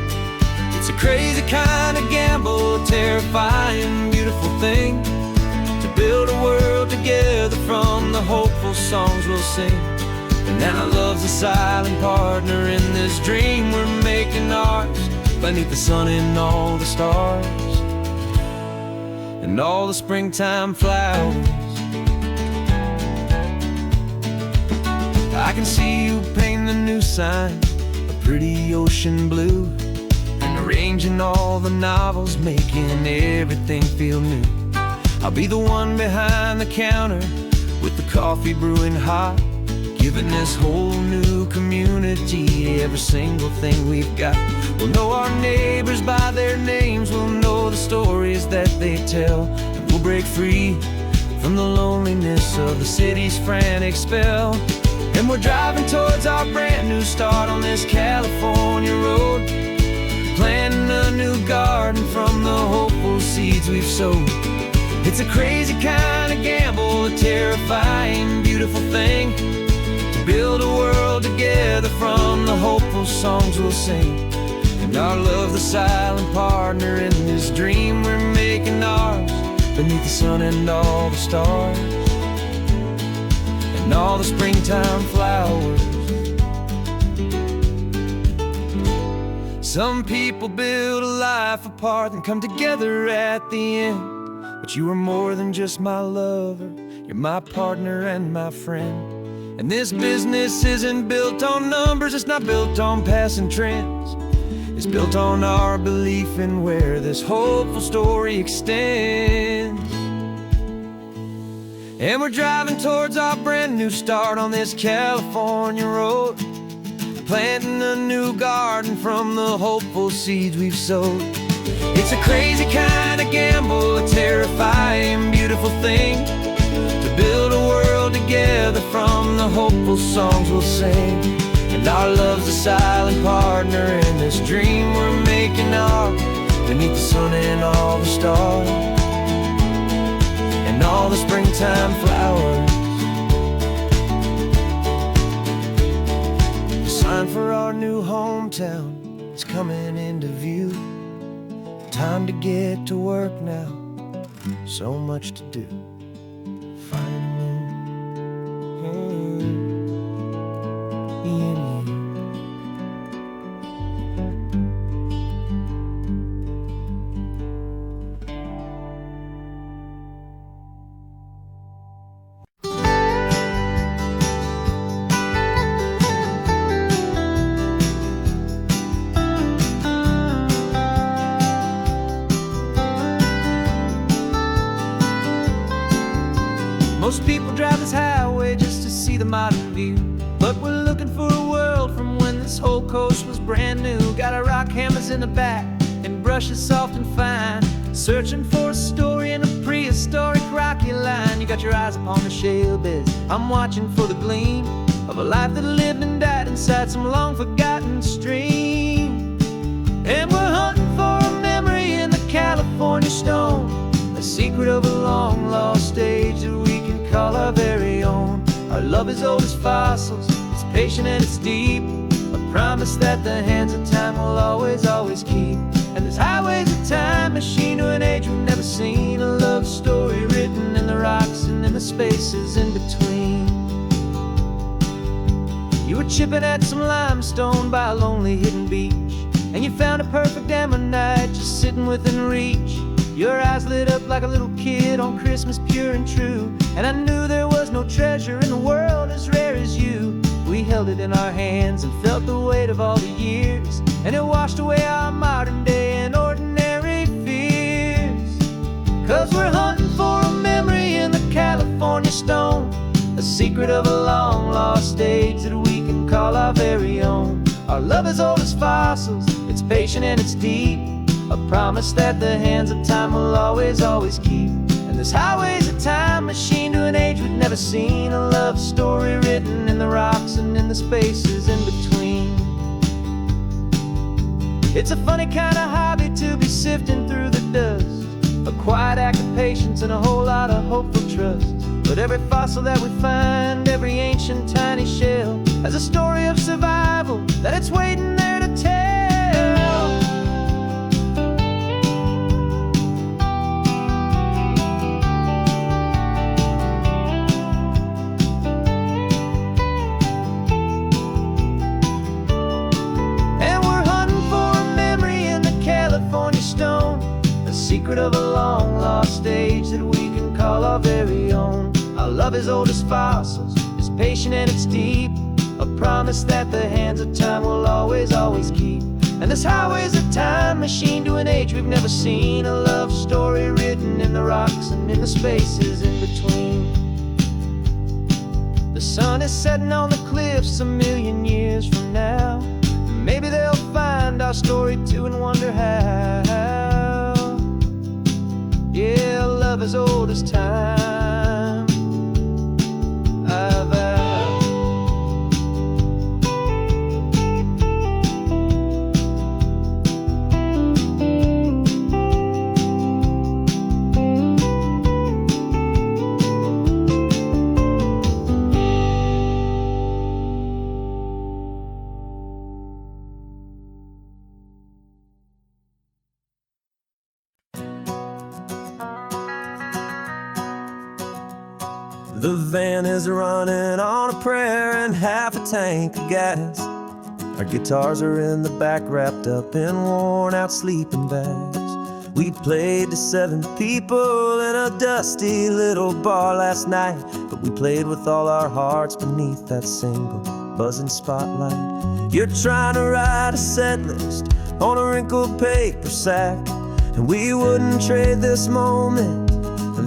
It's a crazy kind of gamble, a terrifying, beautiful thing, to build a world together from the hopeful songs we'll sing. And now love's a silent partner in this dream we're making ours, beneath the sun and all the stars and all the springtime flowers. I can see you painting the new sign, a pretty ocean blue, and arranging all the novels, making everything feel new. I'll be the one behind the counter with the coffee brewing hot, giving this whole new community every single thing we've got. We'll know our neighbors by their names, we'll know the stories that they tell, and we'll break free from the loneliness of the city's frantic spell. And we're driving towards our brand new start on this California road, planting a new garden from the hopeful seeds we've sowed. It's a crazy kind of gamble, a terrifying, beautiful thing, to build a world together from the hopeful songs we'll sing. And our love, the silent partner in this dream we're making ours, beneath the sun and all the stars, and all the springtime flowers. Some people build a life apart and come together at the end, but you are more than just my lover, you're my partner and my friend. And this business isn't built on numbers, it's not built on passing trends. It's built on our belief in where this hopeful story extends. And we're driving towards our brand new start on this California road, planting a new garden from the hopeful seeds we've sowed. It's a crazy kind of gamble, a terrifying, beautiful thing, to build a world together from the hopeful songs we'll sing. And our love's a silent partner in this dream we're making ours, beneath the sun and all the stars, and all the springtime flowers. The sign for our new hometown is coming into view. Time to get to work now, so much to do. Most people drive this highway just to see the modern view, but we're looking for a world from when this whole coast was brand new. Got our rock hammers in the back and brushes soft and fine, searching for a story in a prehistoric rocky line. You got your eyes upon the shale beds, I'm watching for the gleam of a life that lived and died inside some long forgotten stream. And we're hunting for a memory in the California stone, a secret of a long lost age that we can call our very own. Our love is old as fossils, it's patient and it's deep, a promise that the hands of time will always, always keep. And this highway's a time machine to an age we've never seen, a love story written in the rocks and in the spaces in between. You were chipping at some limestone by a lonely hidden beach, and you found a perfect ammonite just sitting within reach. Your eyes lit up like a little kid on Christmas, pure and true, and I knew there was no treasure in the world as rare as you. We held it in our hands and felt the weight of all the years, and it washed away our modern day and ordinary fears. 'Cause we're hunting for a memory in the California stone, a secret of a long lost age that we can call our very own. Our love is old as fossils, it's patient and it's deep, a promise that the hands of time will always, always keep. And this highway's a time machine to an age we've never seen, a love story written in the rocks and in the spaces in between. It's a funny kind of hobby to be sifting through the dust, a quiet act of patience and a whole lot of hopeful trust. But every fossil that we find, every ancient tiny shell, has a story of survival that it's waiting there to tell. Secret of a long lost age that we can call our very own. Our love is old as fossils, it's patient and it's deep, a promise that the hands of time will always, always keep. And this highway's a time machine to an age we've never seen, a love story written in the rocks and in the spaces in between. The sun is setting on the cliffs a million years from now, maybe they'll find our story too and wonder how. Yeah, love as old as time, I vow. The van is running on a prayer and half a tank of gas. Our guitars are in the back, wrapped up in worn-out sleeping bags. We played to 7 people in a dusty little bar last night, but we played with all our hearts beneath that single buzzing spotlight. You're trying to write a set list on a wrinkled paper sack, and we wouldn't trade this moment.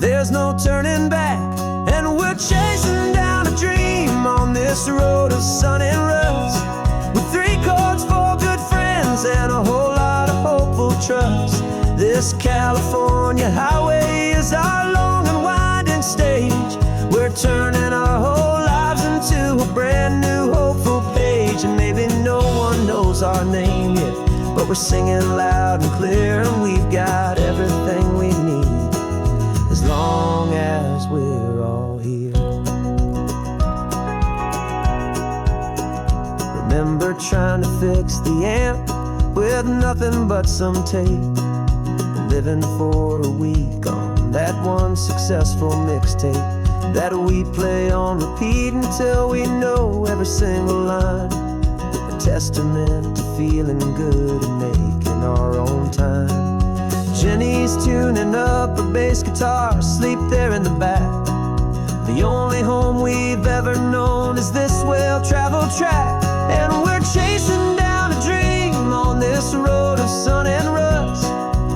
There's no turning back, and we're chasing down a dream on this road of sun and rust, with 3 chords, 4 good friends, and a whole lot of hopeful trust. This California highway is our long and winding stage. We're turning our whole lives into a brand new hopeful page. And maybe no one knows our name yet, but we're singing loud and clear, and we've got everything we need, as long as we're all here. Remember trying to fix the amp with nothing but some tape, living for a week on that one successful mixtape that we play on repeat until we know every single line. A testament to feeling good and making our own time. Jenny's tuning up her bass guitar, asleep there in the back. The only home we've ever known is this well-traveled track, and we're chasing down a dream on this road of sun and rust,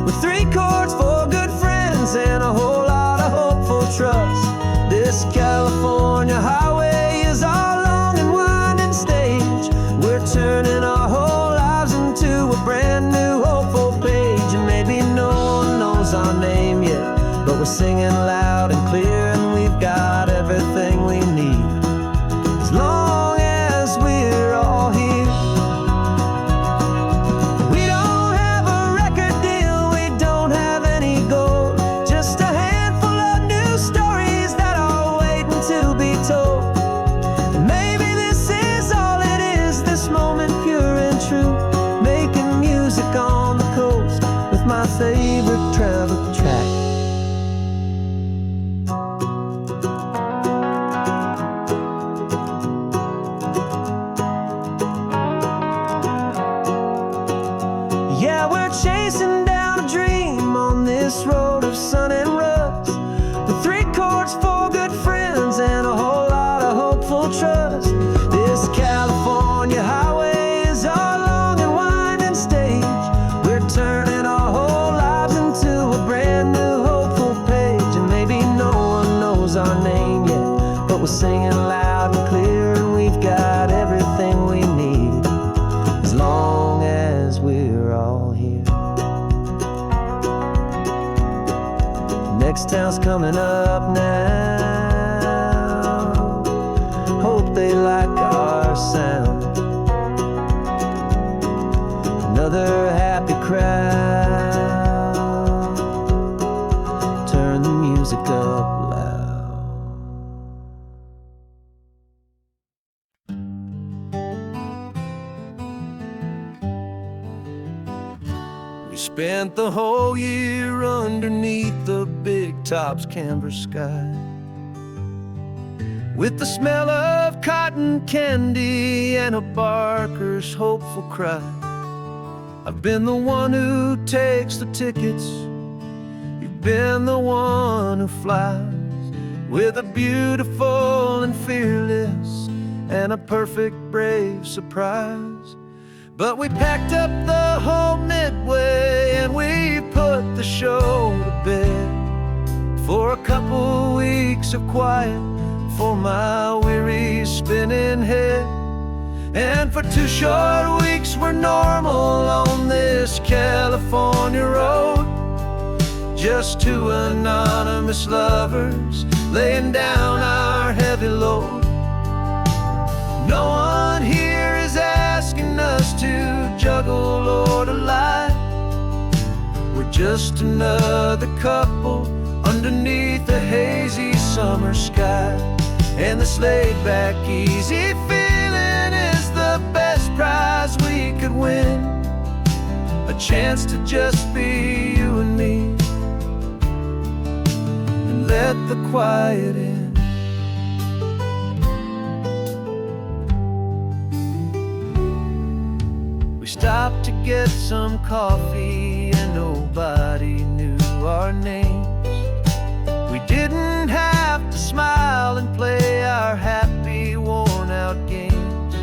with 3 chords, 4 good friends, and a whole lot of hopeful trust. This California highway is our long and winding stage. We're turning our whole lives into a brand new hopeful page. And maybe no one knows our name yet, but we're singing loud and clear, and we've got everything we need, as long as we're all here. My favorite travel track. Yeah, we're chasing down a dream on this road of sun and rust, with 3 chords, 4 good friends, and a whole lot of hopeful trust. This California highway is our long and winding stage. We're turning our whole lives into a brand new hopeful page. And maybe no one knows our name yet, but we're singing loud and clear, and we've got everything we need, as long as we're all here. Next town's coming up now. Hope they like our sound. Another happy crowd. Turn the music up loud. We spent the whole year underneath the big top's canvas sky, with the smell of cotton candy and a barker's hopeful cry. I've been the one who takes the tickets, you've been the one who flies, with a beautiful and fearless and a perfect brave surprise. But we packed up the whole Midway and we put the show to bed, for a couple weeks of quiet for my weary spinning head. And for 2 short weeks we're normal on this California road, just 2 anonymous lovers laying down our heavy load. No one here is asking us to juggle or to lie. We're just another couple underneath a hazy summer sky. And this laid-back, easy feeling is the best prize we could win, a chance to just be you and me, and let the quiet in. out to get some coffee, and nobody knew our names. We didn't have to smile and play our happy, worn-out games.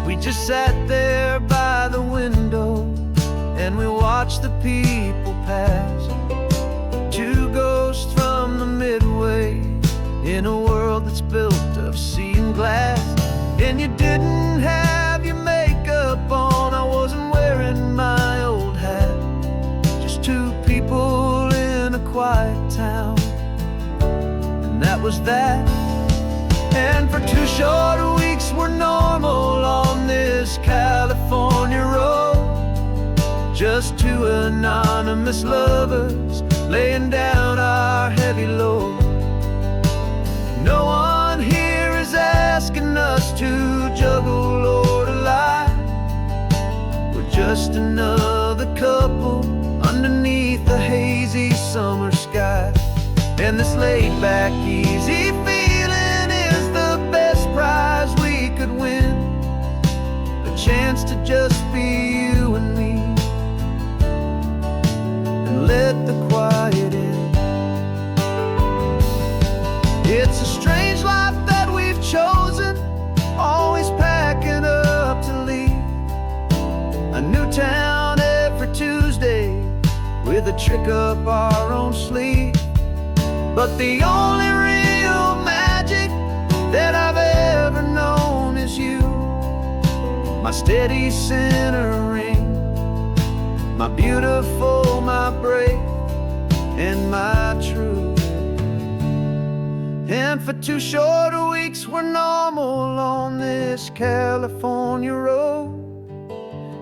We just sat there by the window and we watched the people pass. Two ghosts from the Midway in a world that's built of sea and glass. And you didn't have your makeup on, I wasn't wearing my old hat. Just two people in a quiet town, and that was that. And for 2 short weeks we're normal on this California road. Just two anonymous lovers laying down our heavy load. No one here is asking us to juggle or to lie. We're just another couple underneath the hazy summer sky. And this laid-back, easy feeling is the best prize we could win. A chance to just be you and me, and let the quiet in. It's a strange life that we've chosen, always packing up to leave. A new town every Tuesday with a trick up our own sleeve. But the only real magic that I've ever known is you, my steady centering, my beautiful, my brave, and my true. And for 2 short weeks we're normal on this California road.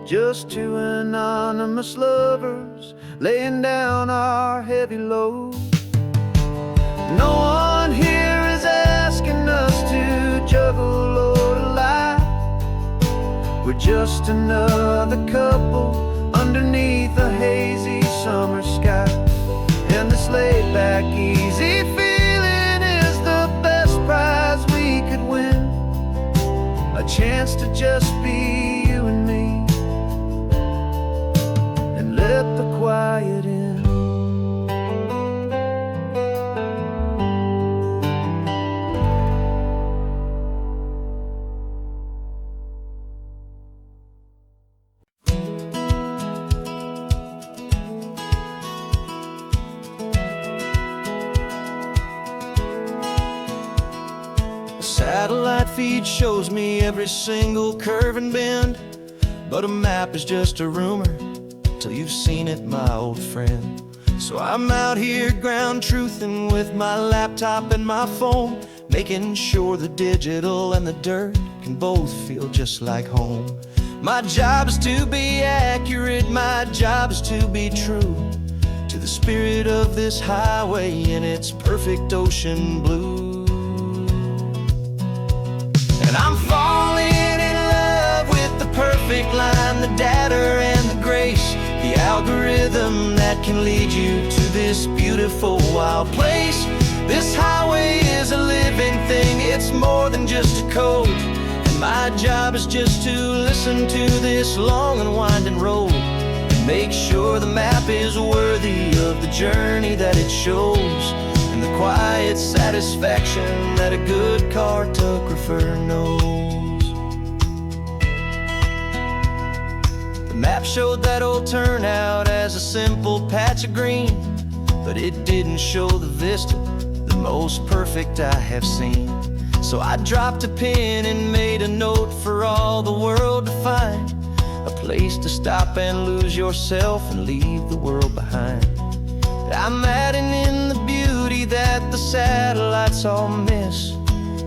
Just two anonymous lovers laying down our heavy load. No one here is asking us to juggle or to lie. We're just another couple underneath a hazy summer sky. And this laid-back, easy feeling is the best prize we could win. A chance to just be you and me, and let the quiet in. Satellite feed shows me every single curve and bend, but a map is just a rumor till you've seen it, my old friend. So I'm out here ground truthing with my laptop and my phone, making sure the digital and the dirt can both feel just like home. My job is to be accurate, my job is to be true to the spirit of this highway in its perfect ocean blue. And I'm falling in love with the perfect line, the data and the grace, the algorithm that can lead you to this beautiful wild place. This highway is a living thing, it's more than just a code. And my job is just to listen to this long and winding road and make sure the map is worthy of the journey that it shows, and the quiet satisfaction that a good cartographer knows. The map showed that old turnout as a simple patch of green, but it didn't show the vista, the most perfect I have seen. So I dropped a pin and made a note for all the world to find, a place to stop and lose yourself and leave the world behind. I'm adding in the beauty that the satellites all miss,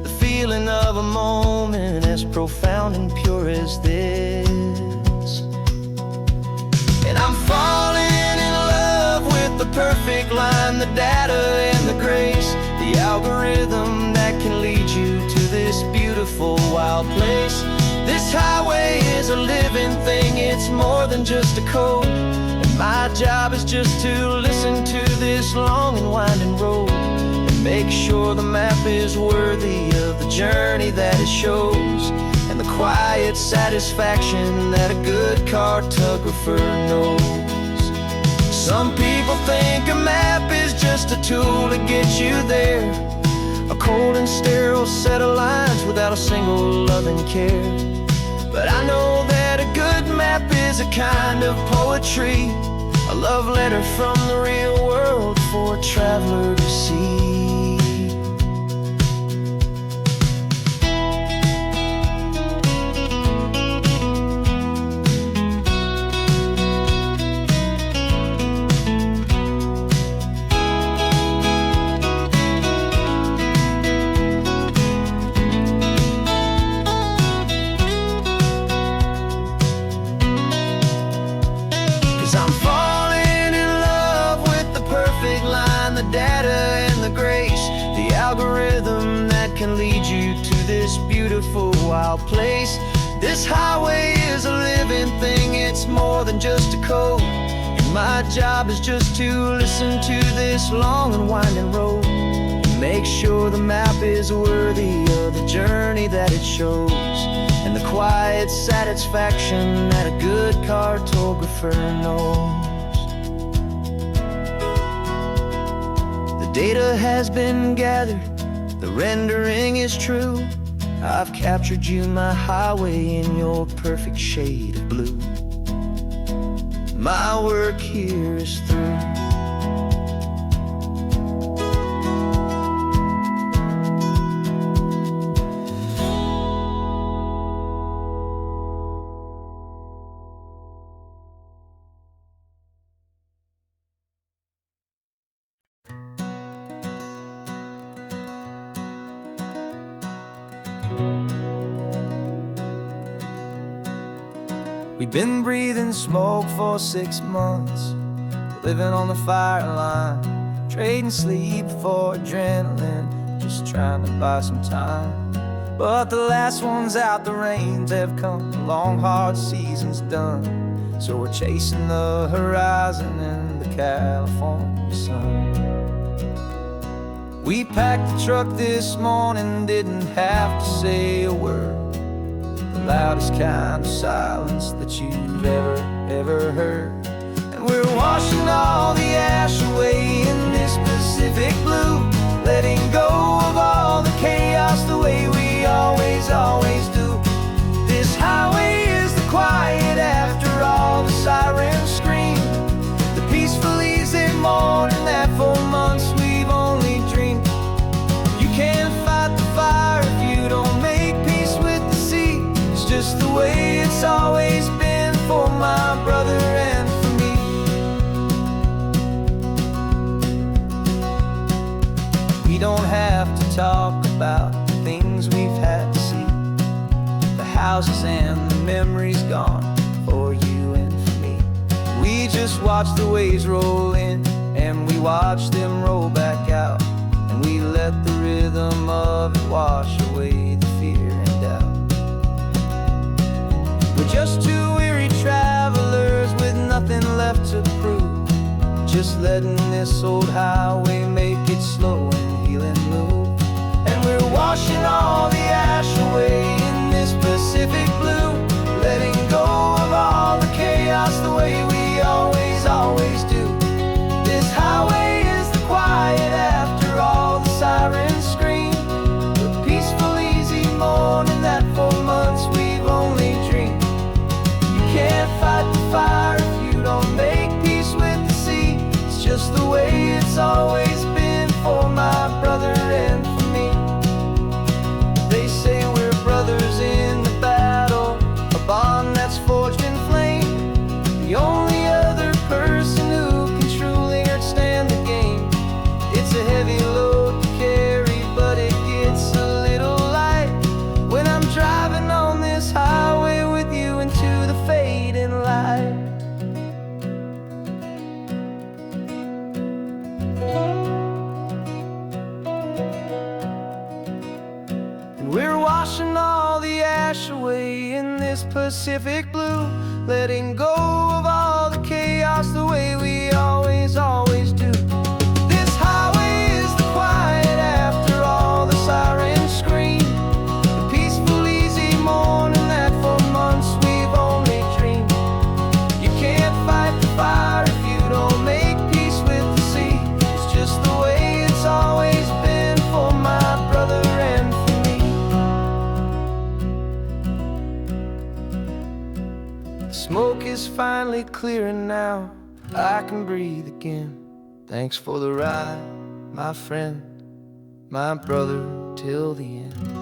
the feeling of a moment as profound and pure as this. And I'm falling in love with the perfect line, the data and the grace, the algorithm that can lead you to this beautiful wild place. This highway is a living thing, it's more than just a code. And my job is just to listen to this long and winding road and make sure the map is worthy of the journey that it shows, and the quiet satisfaction that a good cartographer knows. Some people think a map is just a tool to get you there, a cold and sterile set of lines without a single loving care. But I know that a good map is a kind of poetry, a love letter from the real world for a traveler to see. I'm falling in love with the perfect line, the data and the grace, the algorithm that can lead you to this beautiful wild place. This highway is a living thing, it's more than just a code, and my job is just to listen to this long and winding road and make sure the map is worthy of the journey that it shows, and the quiet satisfaction that a good cartographer knows. The data has been gathered, the rendering is true. I've captured you, my highway, in your perfect shade of blue. My work here is through. We've been breathing smoke for 6 months, living on the fire line, trading sleep for adrenaline, just trying to buy some time. But the last one's out, the rains have come, the long hard season's done, so we're chasing the horizon in the California sun. We packed the truck this morning, didn't have to say a word, the loudest kind of silence that you've ever heard. And we're washing all the ash away in this Pacific blue, letting go of all the chaos the way we always do. This highway is the quiet after all the sirens scream, the peaceful easy morning that for months we've only dreamed. You can't fight the fire if you don't make peace with the sea. It's just the way it's always been for my brother and for me. We don't have to talk about the things we've had to see, the houses and the memories gone for you and for me. We just watch the waves roll in and we watch them roll back out, and we let the rhythm of it wash away the fear and doubt. We're just two weary travelers with nothing left to prove, just letting this old highway make its slow and healing move. And we're washing all the ash away in this Pacific blue, letting go of all the chaos the way we always do. This highway is the quiet after all the sirens scream, the peaceful easy morning that for months we've only dreamed. You can't fight the fire if you don't make peace with the sea. It's just the way it's always been for my brother and for me. They say we're brothers in the battle, a bond that's forged in flame. The only other person who can truly understand the game. It's a heavy load to carry, but it gets a little light when I'm driving on this highway with you into the fading light. We're washing all the ash away in this Pacific blue, letting go of all the chaos the way we always do. This highway is the quiet after all the sirens scream, the peaceful easy morning finally clearing now. I can breathe again. Thanks for the ride, my friend, my brother till the end.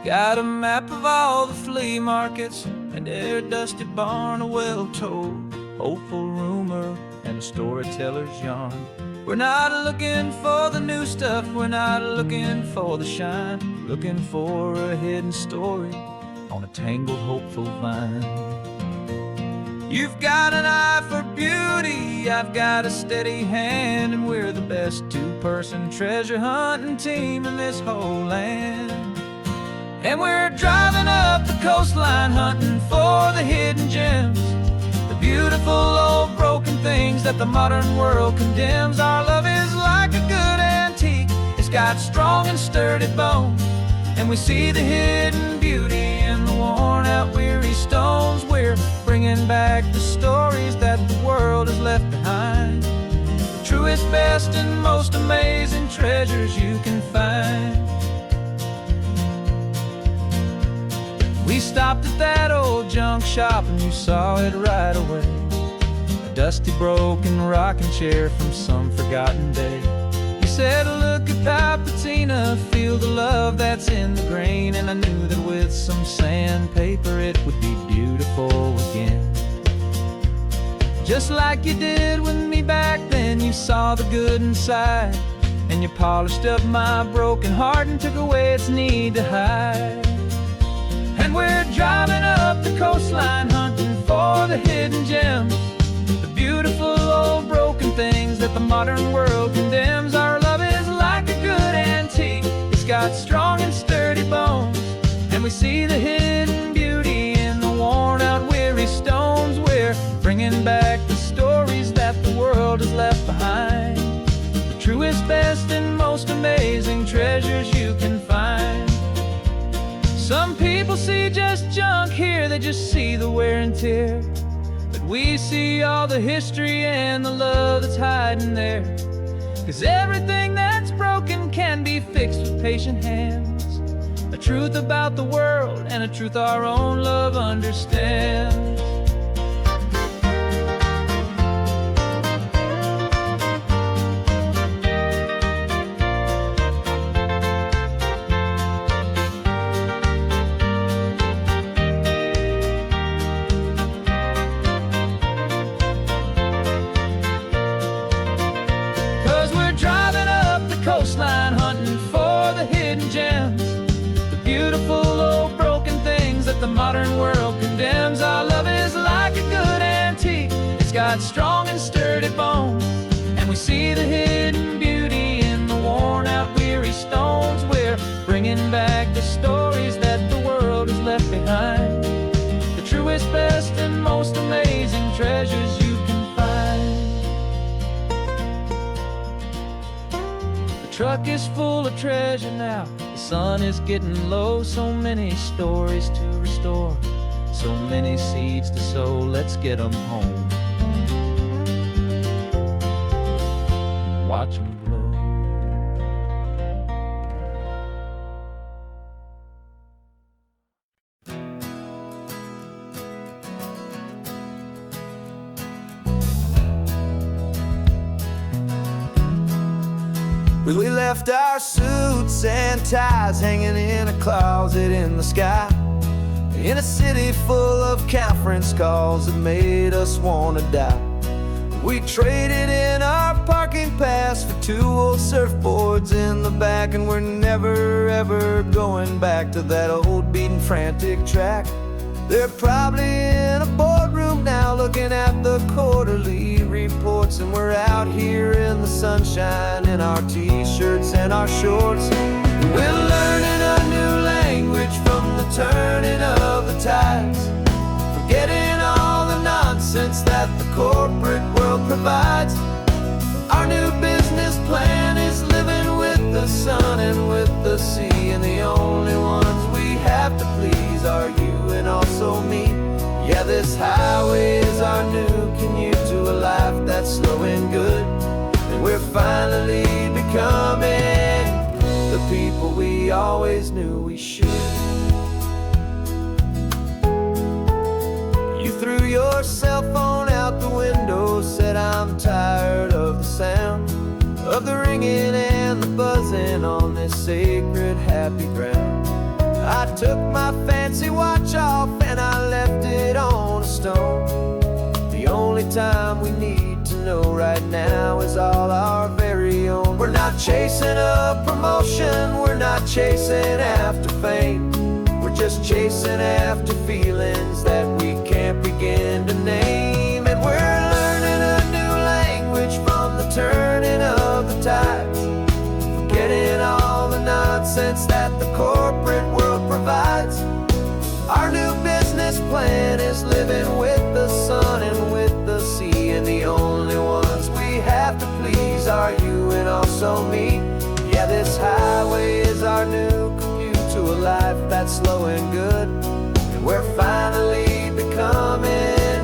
Got a map of all the flea markets and every dusty barn, a well-told, hopeful rumor, and a storyteller's yarn. We're not looking for the new stuff, we're not looking for the shine, looking for a hidden story on a tangled, hopeful vine. You've got an eye for beauty, I've got a steady hand, and we're the best two-person treasure hunting team in this whole land. And we're driving up the coastline hunting for the hidden gems, the beautiful old broken things that the modern world condemns. Our love is like a good antique, it's got strong and sturdy bones, and we see the hidden beauty in the worn out weary stones. We're bringing back the stories that the world has left behind, the truest, best, and most amazing treasures you can find. We stopped at that old junk shop and you saw it right away, a dusty, broken rocking chair from some forgotten day. You said, look at that patina, feel the love that's in the grain, and I knew that with some sandpaper it would be beautiful again. Just like you did with me back then, you saw the good inside, and you polished up my broken heart and took away its need to hide. And we're driving up the coastline hunting for the hidden gems, the beautiful old broken things that the modern world condemns. Our love is like a good antique, it's got strong and sturdy bones, and we see the hidden beauty in the worn out weary stones. We're bringing back the stories that the world has left behind, the truest, best, and most amazing treasures you can find. Some people see just junk here, they just see the wear and tear, but we see all the history and the love that's hiding there. 'Cause everything that's broken can be fixed with patient hands, a truth about the world and a truth our own love understands. Coastline hunting for the hidden gems, the beautiful old broken things that the modern world condemns. Our love is like a good antique, it's got strong and sturdy bones, and we see the hidden beauty in the worn out weary stones. We're bringing back the stories that the world has left behind, the truest, best, and most amazing treasures you can find. The truck is full of treasure now, the sun is getting low, so many stories to restore, so many seeds to sow. Let's get them home, watch them blow. We left our suits and ties hanging in a closet in the sky, in a city full of conference calls that made us wanna die. We traded in our parking pass for 2 old surfboards in the back, and we're never ever going back to that old beaten frantic track. They're probably in a boardroom now looking at the quarterly reports, and we're out here in the sunshine in our t-shirts and our shorts. We're learning a new language from the turning of the tides, forgetting all the nonsense that the corporate world provides. Our new business plan is living with the sun and with the sea, and the only ones we have to please are you and also me. Yeah, this highway is our new commute to a life that's slow and good, and we're finally becoming happy ground. I took my fancy watch off and I left it on a stone. The only time we need to know right now is all our very own. We're not chasing a promotion, we're not chasing after fame. We're just chasing after feelings that we can't begin to name. And we're learning a new language from the turning of the tides, forgetting all the nonsense that the corporate world provides. Our new business plan is living with the sun and with the sea, and the only ones we have to please are you and also me. Yeah, this highway is our new commute to a life that's slow and good, and we're finally becoming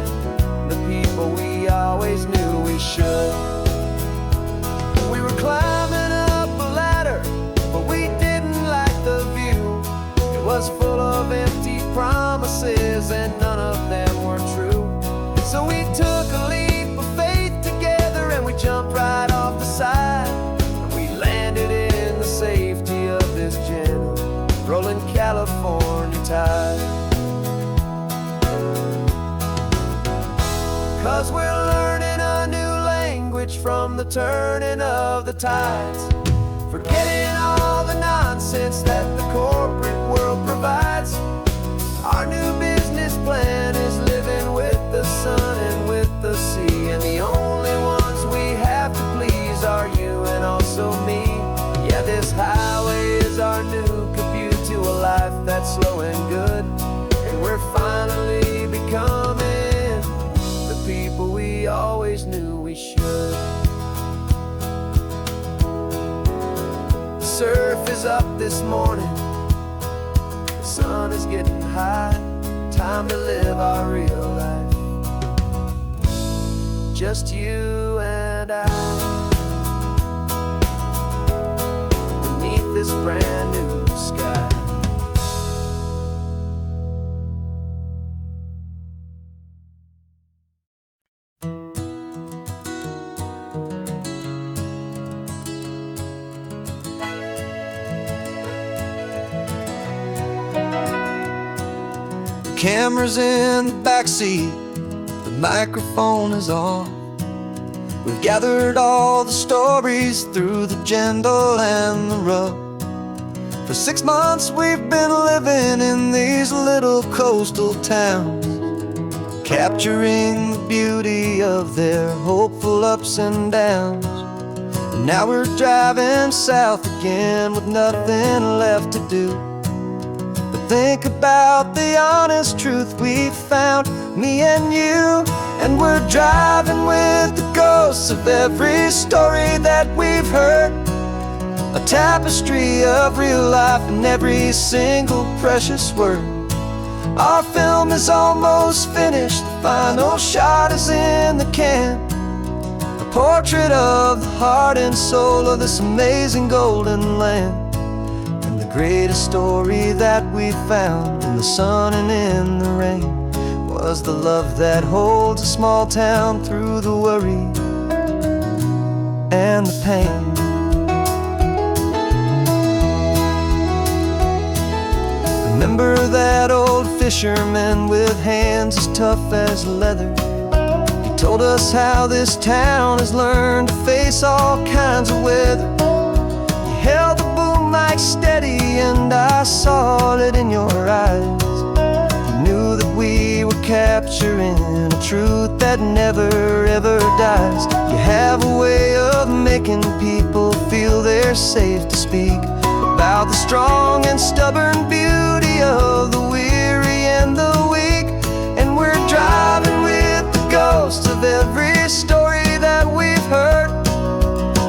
the people we always knew we should. We were climbing up a ladder, but we didn't like the view. It was full of empty promises and none of them were true. So we took a leap of faith together and we jumped right off the side, and we landed in the safety of this gentle rolling California tide. 'Cause we're learning a new language from the turning of the tides, forgetting all the nonsense that the corporate world provides. Our new business plan is living with the sun and with the sea, and the only ones we have to please are you and also me. Yeah, this highway is our new commute to a life that's slow and good, and we're finally becoming the people we always knew we should. The surf is up this morning, the sun is getting high, time to live our real life, just you and I, beneath this brand new sky. Camera's in the backseat, the microphone is on. We've gathered all the stories through the gentle and the rough. For 6 months we've been living in these little coastal towns, capturing the beauty of their hopeful ups and downs. And now we're driving south again with nothing left to do. Think about the honest truth we found, me and you. And we're driving with the ghosts of every story that we've heard, a tapestry of real life and every single precious word. Our film is almost finished, the final shot is in the can, a portrait of the heart and soul of this amazing golden land. Greatest story that we found in the sun and in the rain was the love that holds a small town through the worry and the pain. Remember that old fisherman with hands as tough as leather? He told us how this town has learned to face all kinds of weather. You held the mic steady and I saw it in your eyes. You knew that we were capturing a truth that never ever dies. You have a way of making people feel they're safe to speak about the strong and stubborn beauty of the weary and the weak. And we're driving with the ghosts of every story that we've heard,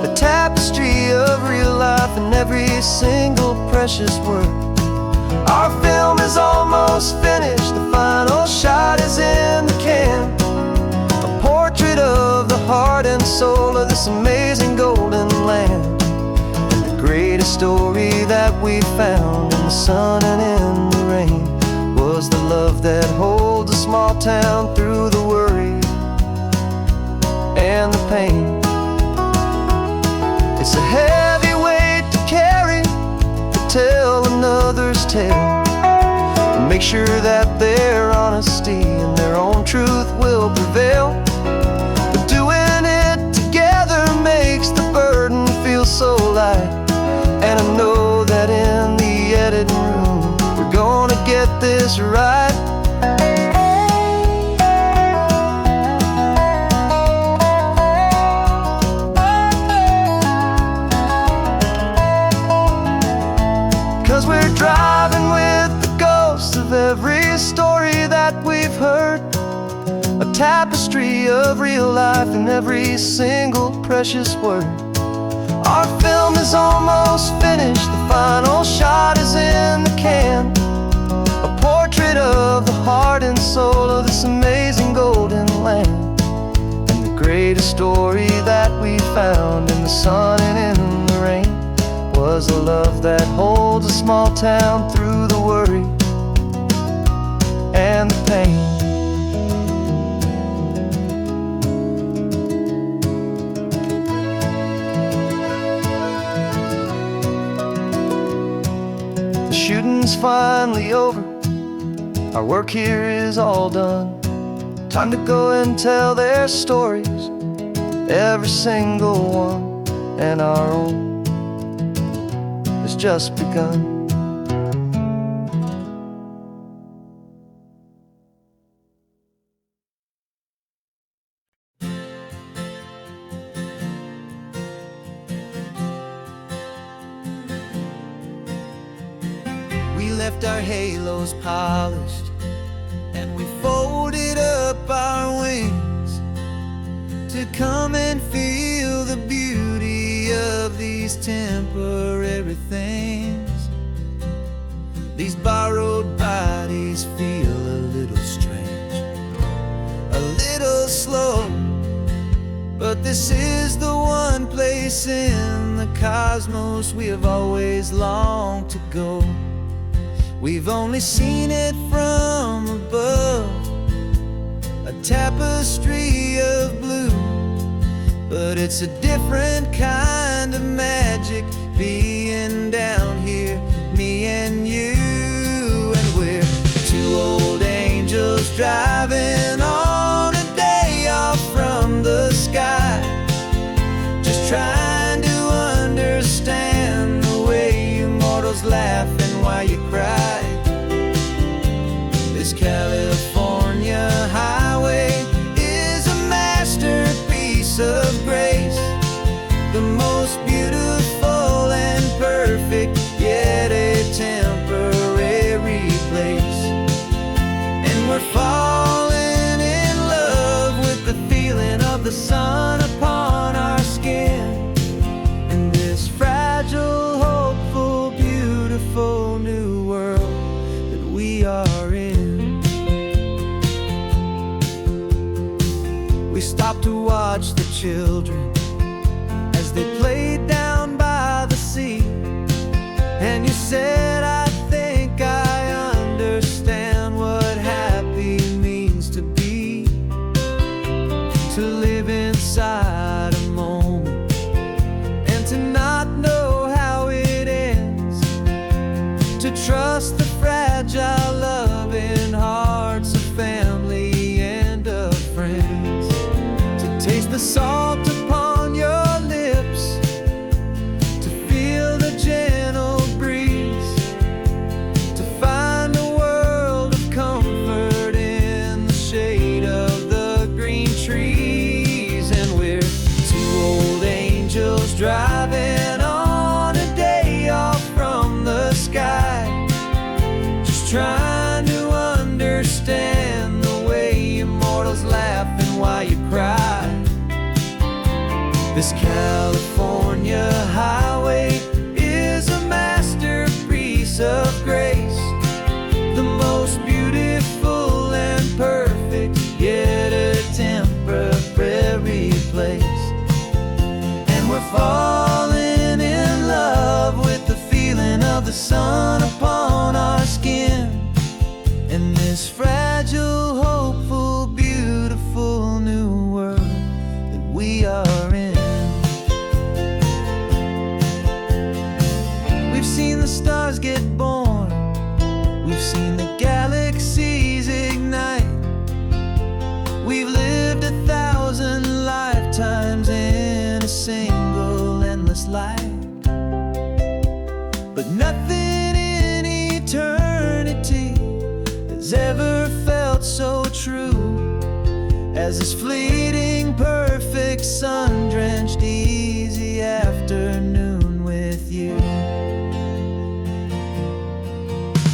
the tapestry of real life and every single precious word. Our film is almost finished, the final shot is in the can, a portrait of the heart and soul of this amazing golden land. And the greatest story that we found in the sun and in the rain was the love that holds a small town through the worry and the pain. It's a heavy weight to carry, to tell another's tale, and make sure that their honesty and their own truth will prevail. But doing it together makes the burden feel so light, and I know that in the editing room we're gonna get this right. 'Cause we're driving with the ghosts of every story that we've heard, a tapestry of real life in every single precious word. Our film is almost finished, the final shot is in the can, a portrait of the heart and soul of this amazing golden land. And the greatest story that we found in the sun and in the rain was a love that holds a small town through the worry and the pain. The shooting's finally over, our work here is all done. Time to go and tell their stories, every single one, and our own has just begun. We left our halos polished, and we folded up our wings to come and feel the beauty of these temporary things. These borrowed bodies feel a little strange, a little slow, but this is the one place in the cosmos we have always longed to go. We've only seen it from above, a tapestry of blue, but it's a different kind of magic being down here, me and you. And we're two old angels driving on a day off from the sky, just trying to understand the way you mortals laugh and why you cry. This California highway is a masterpiece of grace, the most beautiful and perfect, yet a temporary place. And we're falling in love with the feeling of the sun upon our skin, in this fragile, hopeful, beautiful new world that we are in. We stopped to watch the children as they played down by the sea, and you said, I think I understand what happy means to be, to live inside a moment and to not know how it ends, to trust the fragile loving hearts of family and of friends, to taste the salt upon your lips, to feel the gentle breeze, to find a world of comfort in the shade of the green trees. And we're two old angels driving on a day off from the sky, just trying to understand the way you mortals laugh and why you cry. This California highway is a masterpiece of grace, the most beautiful and perfect, yet a temporary place. And we're falling in love with the feeling of the sun upon our skin, in this fragile, hopeful, beautiful new world that we are in. We've seen the stars get born has ever felt so true as this fleeting, perfect, sun-drenched, easy afternoon with you.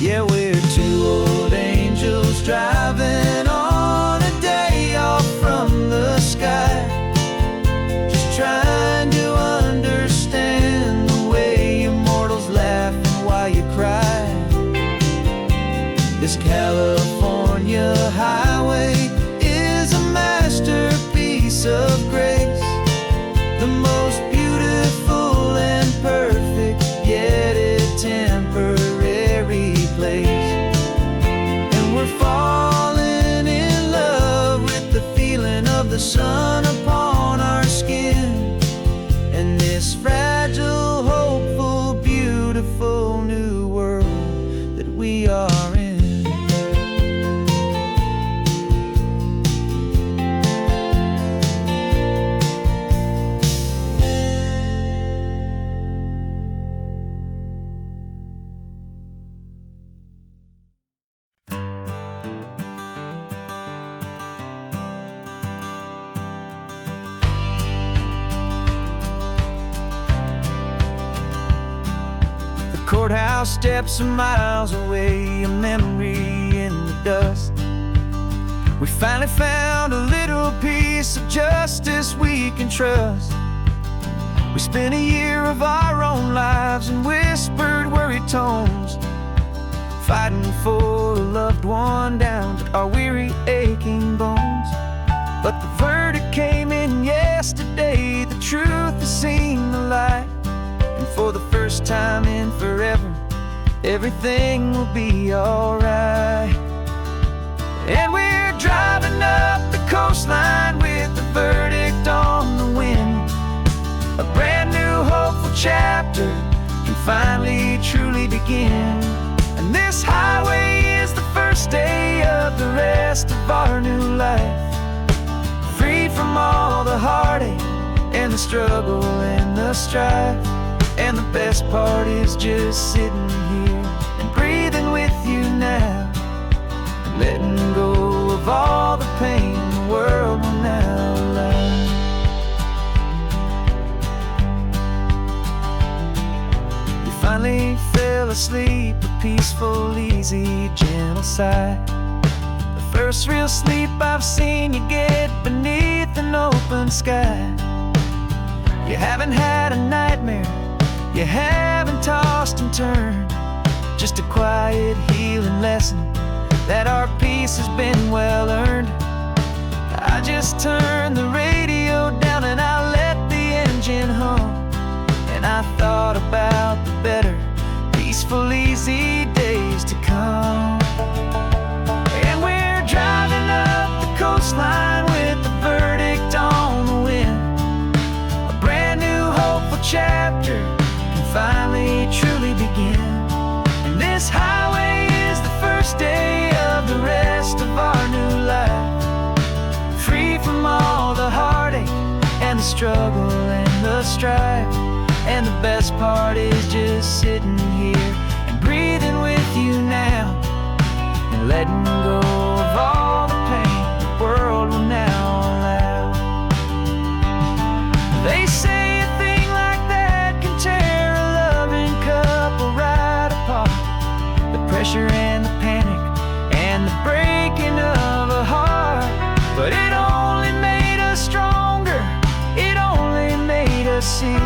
Yeah, we're two old angels driving on a day off from the sky, just trying to understand the way you mortals laugh and why you cry. This California highway is a masterpiece of grace, the most beautiful and perfect, yet a temporary place. And we're falling in love with the feeling of the sun upon our skin, and this fragile, hopeful, beautiful new world that we are in. Courthouse steps are miles away, a memory in the dust. We finally found a little piece of justice we can trust. We spent a year of our own lives in whispered, worried tones, fighting for a loved one down to our weary, aching bones. But the verdict came in yesterday, the truth has seen the light. And for the first time in forever, everything will be alright. And we're driving up the coastline with the verdict on the wind. A brand new hopeful chapter can finally truly begin. And this highway is the first day of the rest of our new life, free from all the heartache and the struggle and the strife. And the best part is just sitting here and breathing with you now, and letting go of all the pain the world will now allow. We finally fell asleep, a peaceful, easy, gentle sigh. The first real sleep I've seen you get beneath an open sky. You haven't had a nightmare, you haven't tossed and turned, just a quiet healing lesson that our peace has been well earned. I just turned the radio down and I let the engine hum, and I thought about the better, peaceful, easy days to come. And we're driving up the coastline with the verdict on the wind, a brand new hopeful chapter finally truly begin. And this highway is the first day of the rest of our new life, free from all the heartache and the struggle and the strife. And the best part is just sitting here and breathing with you now, and letting go of all the pain the world will now allow. They say a thing like that can tear a loving couple right apart. The pressure and the panic and the breaking of a heart. But it only made us stronger, it only made us see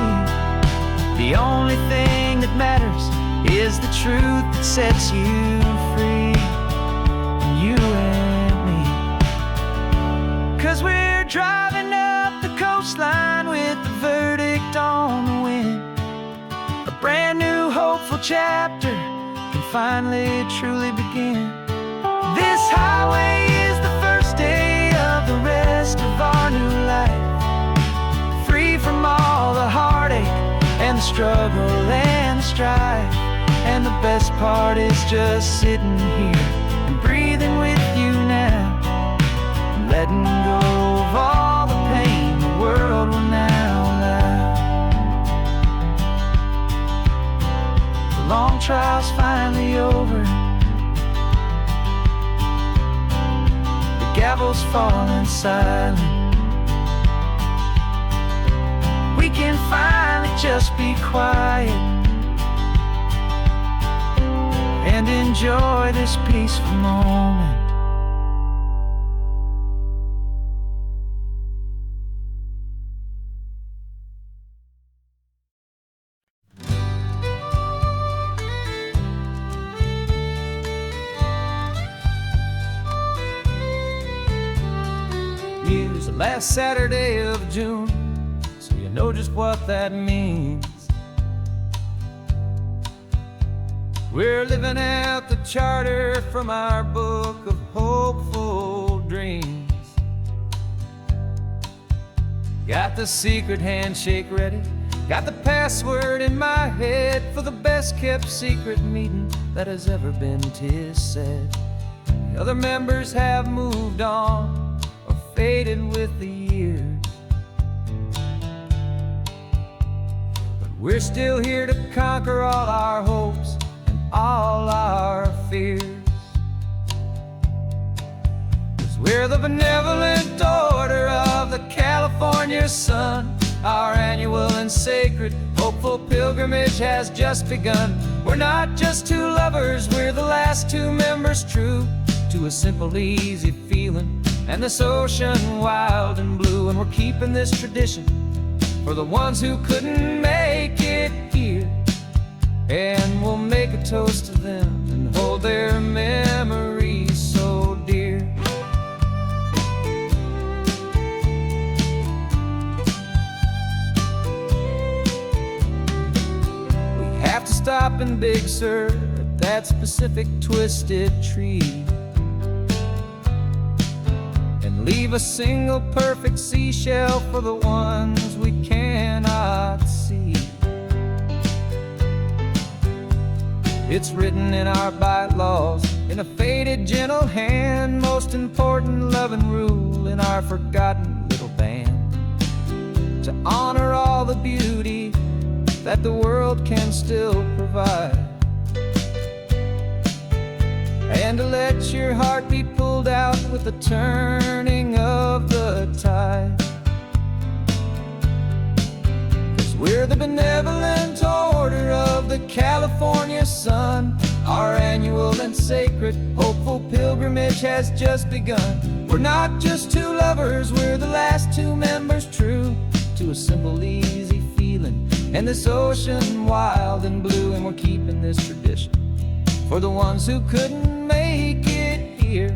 the only thing that matters is the truth that sets you free, you and me. 'Cause we're driving up the coastline with the verdict on the wind, a brand new hopeful chapter can finally truly begin. This highway is the first day of the rest of our new life, free from all the heartache and the struggle and the strife. And the best part is just sitting here and breathing with you now, and letting go of all the pain the world will now allow. The long trial's finally over, gavels falling silent. We can finally just be quiet and enjoy this peaceful moment. Use the last Saturday of June, so you know just what that means. We're living out the charter from our book of hopeful dreams. Got the secret handshake ready, got the password in my head for the best kept secret meeting that has ever been, 'tis said. The other members have moved on or faded with the years, but we're still here to conquer all our hopes and all our fears. 'Cause we're the benevolent order of the California sun. Our annual and sacred hopeful pilgrimage has just begun. We're not just two lovers, we're the last two members true to a simple, easy feeling and this ocean wild and blue. And we're keeping this tradition for the ones who couldn't make it here, and we'll make a toast to them and hold their memories so dear. We have to stop in Big Sur at that specific twisted tree and leave a single perfect seashell for the ones we cannot see. It's written in our bylaws in a faded gentle hand, most important loving rule in our forgotten little band, to honor all the beauty that the world can still provide, and to let your heart be pulled out with the turning of the tide. 'Cause we're the benevolent order of the California sun. Our annual and sacred hopeful pilgrimage has just begun. We're not just two lovers, we're the last two members true to a simple, easy feeling and this ocean wild and blue. And we're keeping this tradition for the ones who couldn't make it here,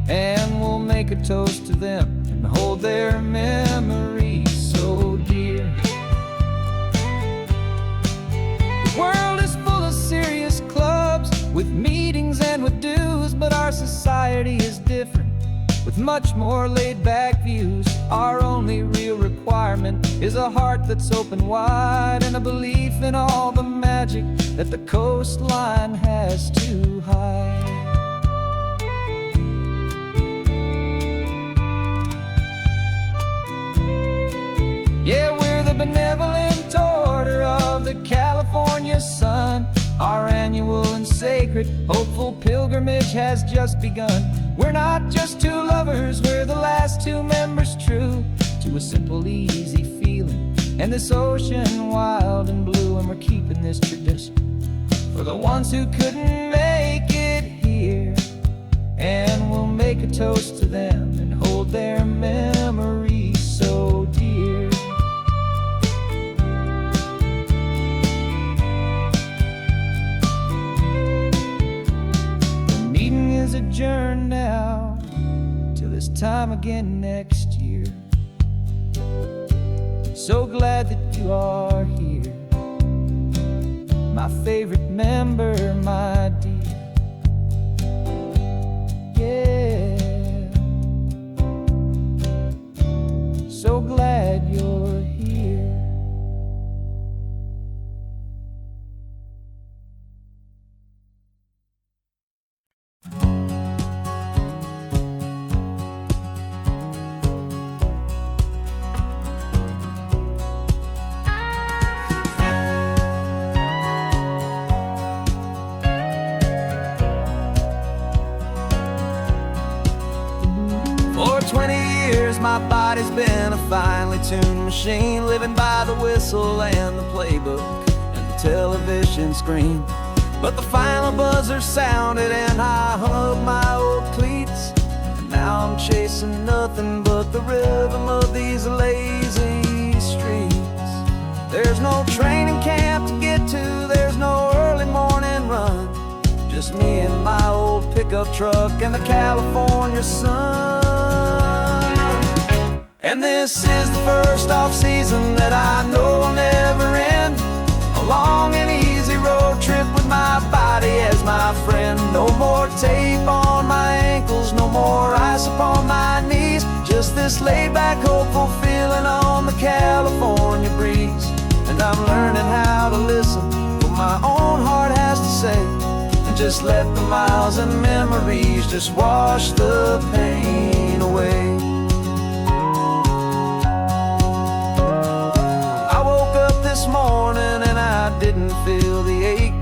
and we'll make a toast to them and hold their memories so dear. The world is full of serious clubs with meetings and with dues, but our society is different with much more laid-back views. Our only real requirement is a heart that's open wide and a belief in all the magic that the coastline has to hide. Yeah, we're the benevolent order of the California sun. Our annual and sacred hopeful pilgrimage has just begun. We're not just two lovers, we're the last two members true to a simple, easy feeling and this ocean wild and blue. And we're keeping this tradition for the ones who couldn't make it here, and we'll make a toast to them and hold their memories so dear. The meeting is adjourned now till this time again next year. So glad that you are here, my favorite member, my dear. Yeah, so glad you're here. years my body's been a finely tuned machine, living by the whistle and the playbook and the television screen. But the final buzzer sounded and I hung up my old cleats, and now I'm chasing nothing but the rhythm of these lazy streets. There's no training camp to get to, there's no early morning run, just me and my old pickup truck and the California sun. And this is the first off-season that I know will never end, a long and easy road trip with my body as my friend. No more tape on my ankles, no more ice upon my knees, just this laid-back, hopeful feeling on the California breeze. And I'm learning how to listen to what my own heart has to say, and just let the miles and memories just wash the pain away. I woke up this morning and I didn't feel the ache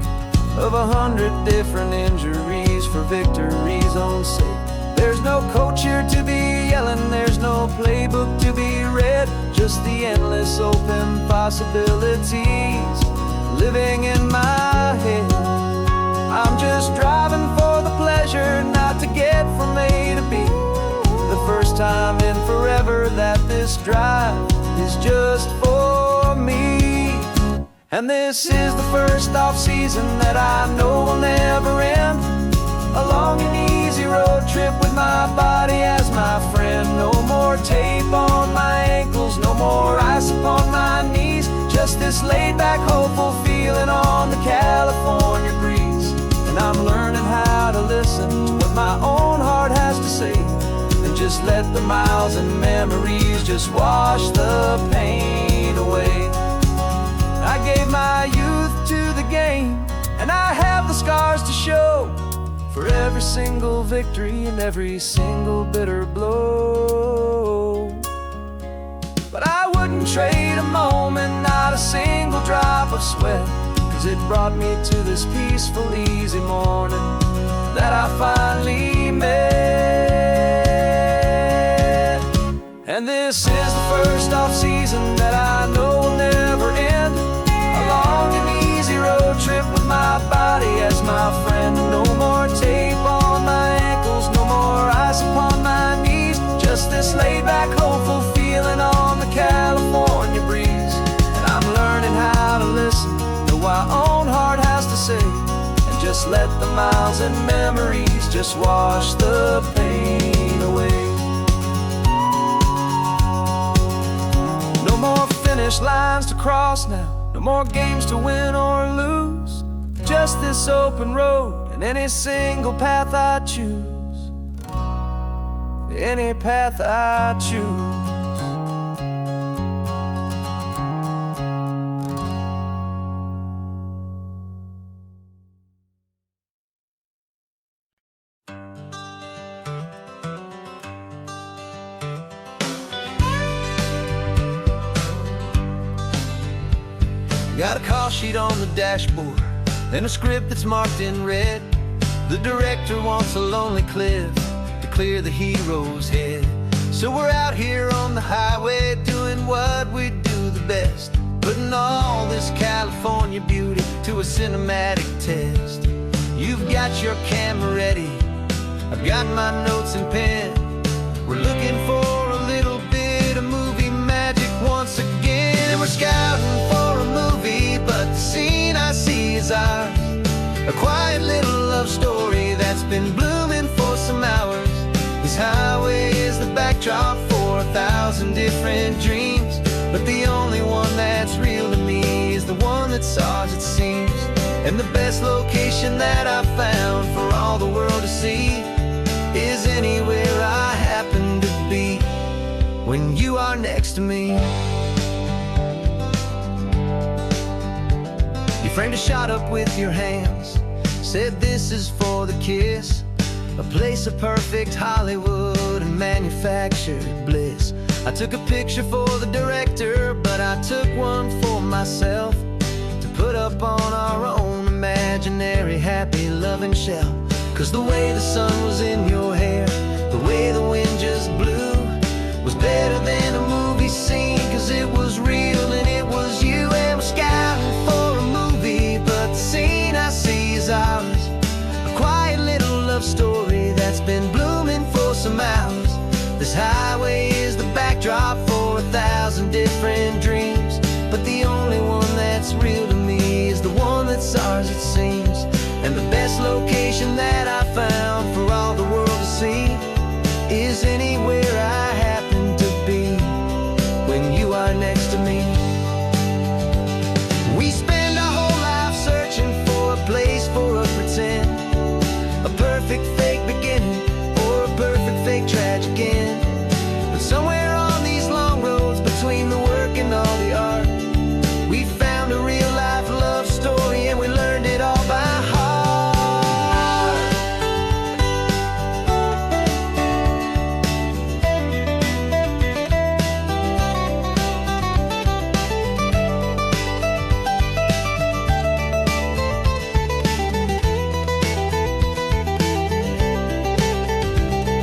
of 100 different injuries for victory's own sake. There's no coach here to be yelling, there's no playbook to be read, just the endless open possibilities living in my head. I'm just driving for the pleasure, not to get from A to B. The first time in forever that this drive is just for me. And this is the first off-season that I know will never end, a long and easy road trip with my body as my friend. No more tape on my ankles, no more ice upon my knees, just this laid-back, hopeful feeling on the California breeze. And I'm learning how to listen to what my own heart has to say, and just let the miles and memories just wash the pain away. I gave my youth to the game, and I have the scars to show for every single victory and every single bitter blow. But I wouldn't trade a moment, not a single drop of sweat, 'cause it brought me to this peaceful, easy morning that I finally met. And this is the first off-season that I know will never end, a long and easy road trip with my body as my friend. No more tape on my ankles, no more ice upon my knees, just this laid-back, hopeful feeling on the California breeze. And I'm learning how to listen to what my own heart has to say, and just let the miles and memories just wash the pain away. No more finish lines to cross now, no more games to win or lose, just this open road and any single path I choose, any path I choose. Got a call sheet on the dashboard and a script that's marked in red. The director wants a lonely cliff to clear the hero's head. So we're out here on the highway doing what we do the best, putting all this California beauty to a cinematic test. You've got your camera ready, I've got my notes and pen. We're looking for a little bit of movie magic once again. And we're scouting for a movie, but the scene I see is ours, a quiet little love story that's been blooming for some hours. This highway is the backdrop for 1,000 different dreams, but the only one that's real to me is the one that's ours, it seems. And the best location that I've found for all the world to see is anywhere I happen to be when you are next to me. You framed a shot up with your hands, said this is for the kiss, a place of perfect Hollywood and manufactured bliss. I took a picture for the director, but I took one for myself to put up on our own imaginary happy loving shelf. 'Cause the way the sun was in your hair, the way the wind just blew, was better than a movie scene, 'cause it was real and it was you, and we're scouting for a movie, but the scene I see is ours. A quiet little love story that's been blooming for some hours. This highway is the backdrop for 1,000 different dreams, but the only one that's real to me is the one that's ours, it seems. And the best location that I found for all the world to see is anywhere I happen to be when you are next to me. We spend our whole life searching for a place for a pretend, a perfect fake beginning or a perfect fake tragic end. But somewhere on these long roads between the work and all the art, we found a real life love story, and we learned it all by heart.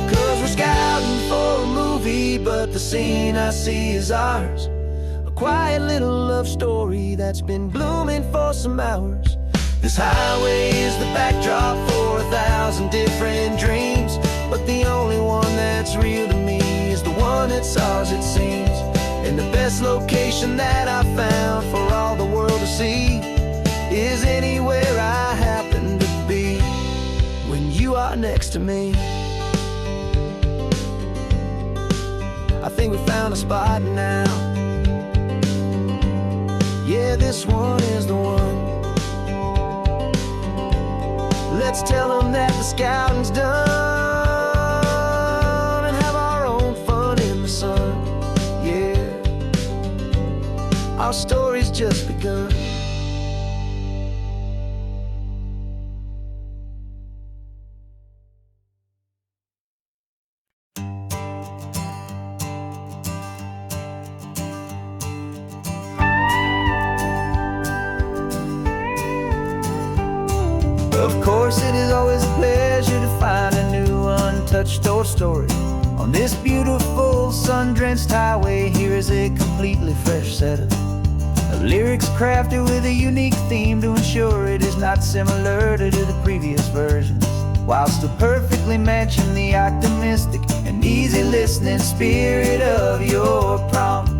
'Cause we're scouting for a movie, but the scene I see is ours. A quiet little love story that's been blooming for some hours. This highway is the backdrop for 1,000 different dreams, but the only one that's real to me is the one that's ours, it seems. And the best location that I found for all the world to see is anywhere I happen to be when you are next to me. I think we found a spot now. Yeah, this one is the one. Let's tell them that the scouting's done and have our own fun in the sun. Yeah, our story's just begun. Of course, it is always a pleasure to find a new untouched old story. On this beautiful sun-drenched highway, here is a completely fresh set of lyrics crafted with a unique theme to ensure it is not similar to the previous versions, while still perfectly matching the optimistic and easy listening spirit of your prompt.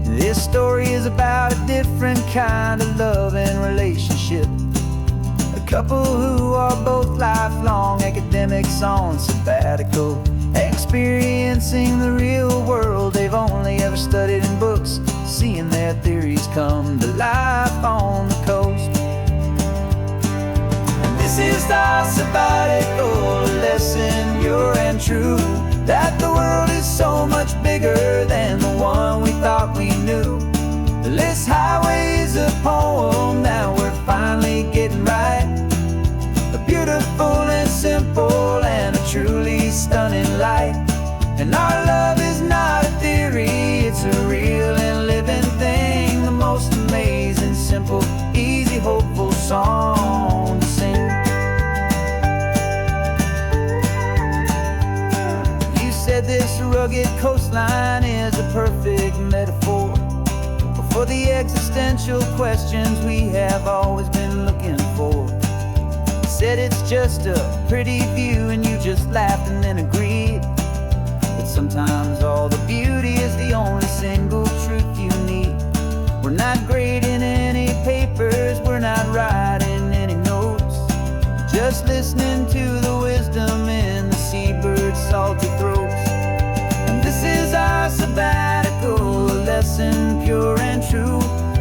This story is about a different kind of love and relationship. A couple who are both lifelong academics on sabbatical, experiencing the real world they've only ever studied in books, seeing their theories come to life on the coast. And this is our sabbatical lesson, pure and true, that the world is so much bigger than the one we thought we knew. This highway is a poem that we're finally getting right. A beautiful and simple and a truly stunning light. And our love is not a theory, it's a real and living thing. The most amazing, simple, easy, hopeful song to sing. You said this rugged coastline is a perfect metaphor for the existential questions we have always been looking for. Said it's just a pretty view, and you just laughed and then agreed that sometimes all the beauty is the only single truth you need. We're not grading any papers, we're not writing any notes, just listening to the wisdom in the seabird's salty throats. And this is our sabbatical lesson, pure and true,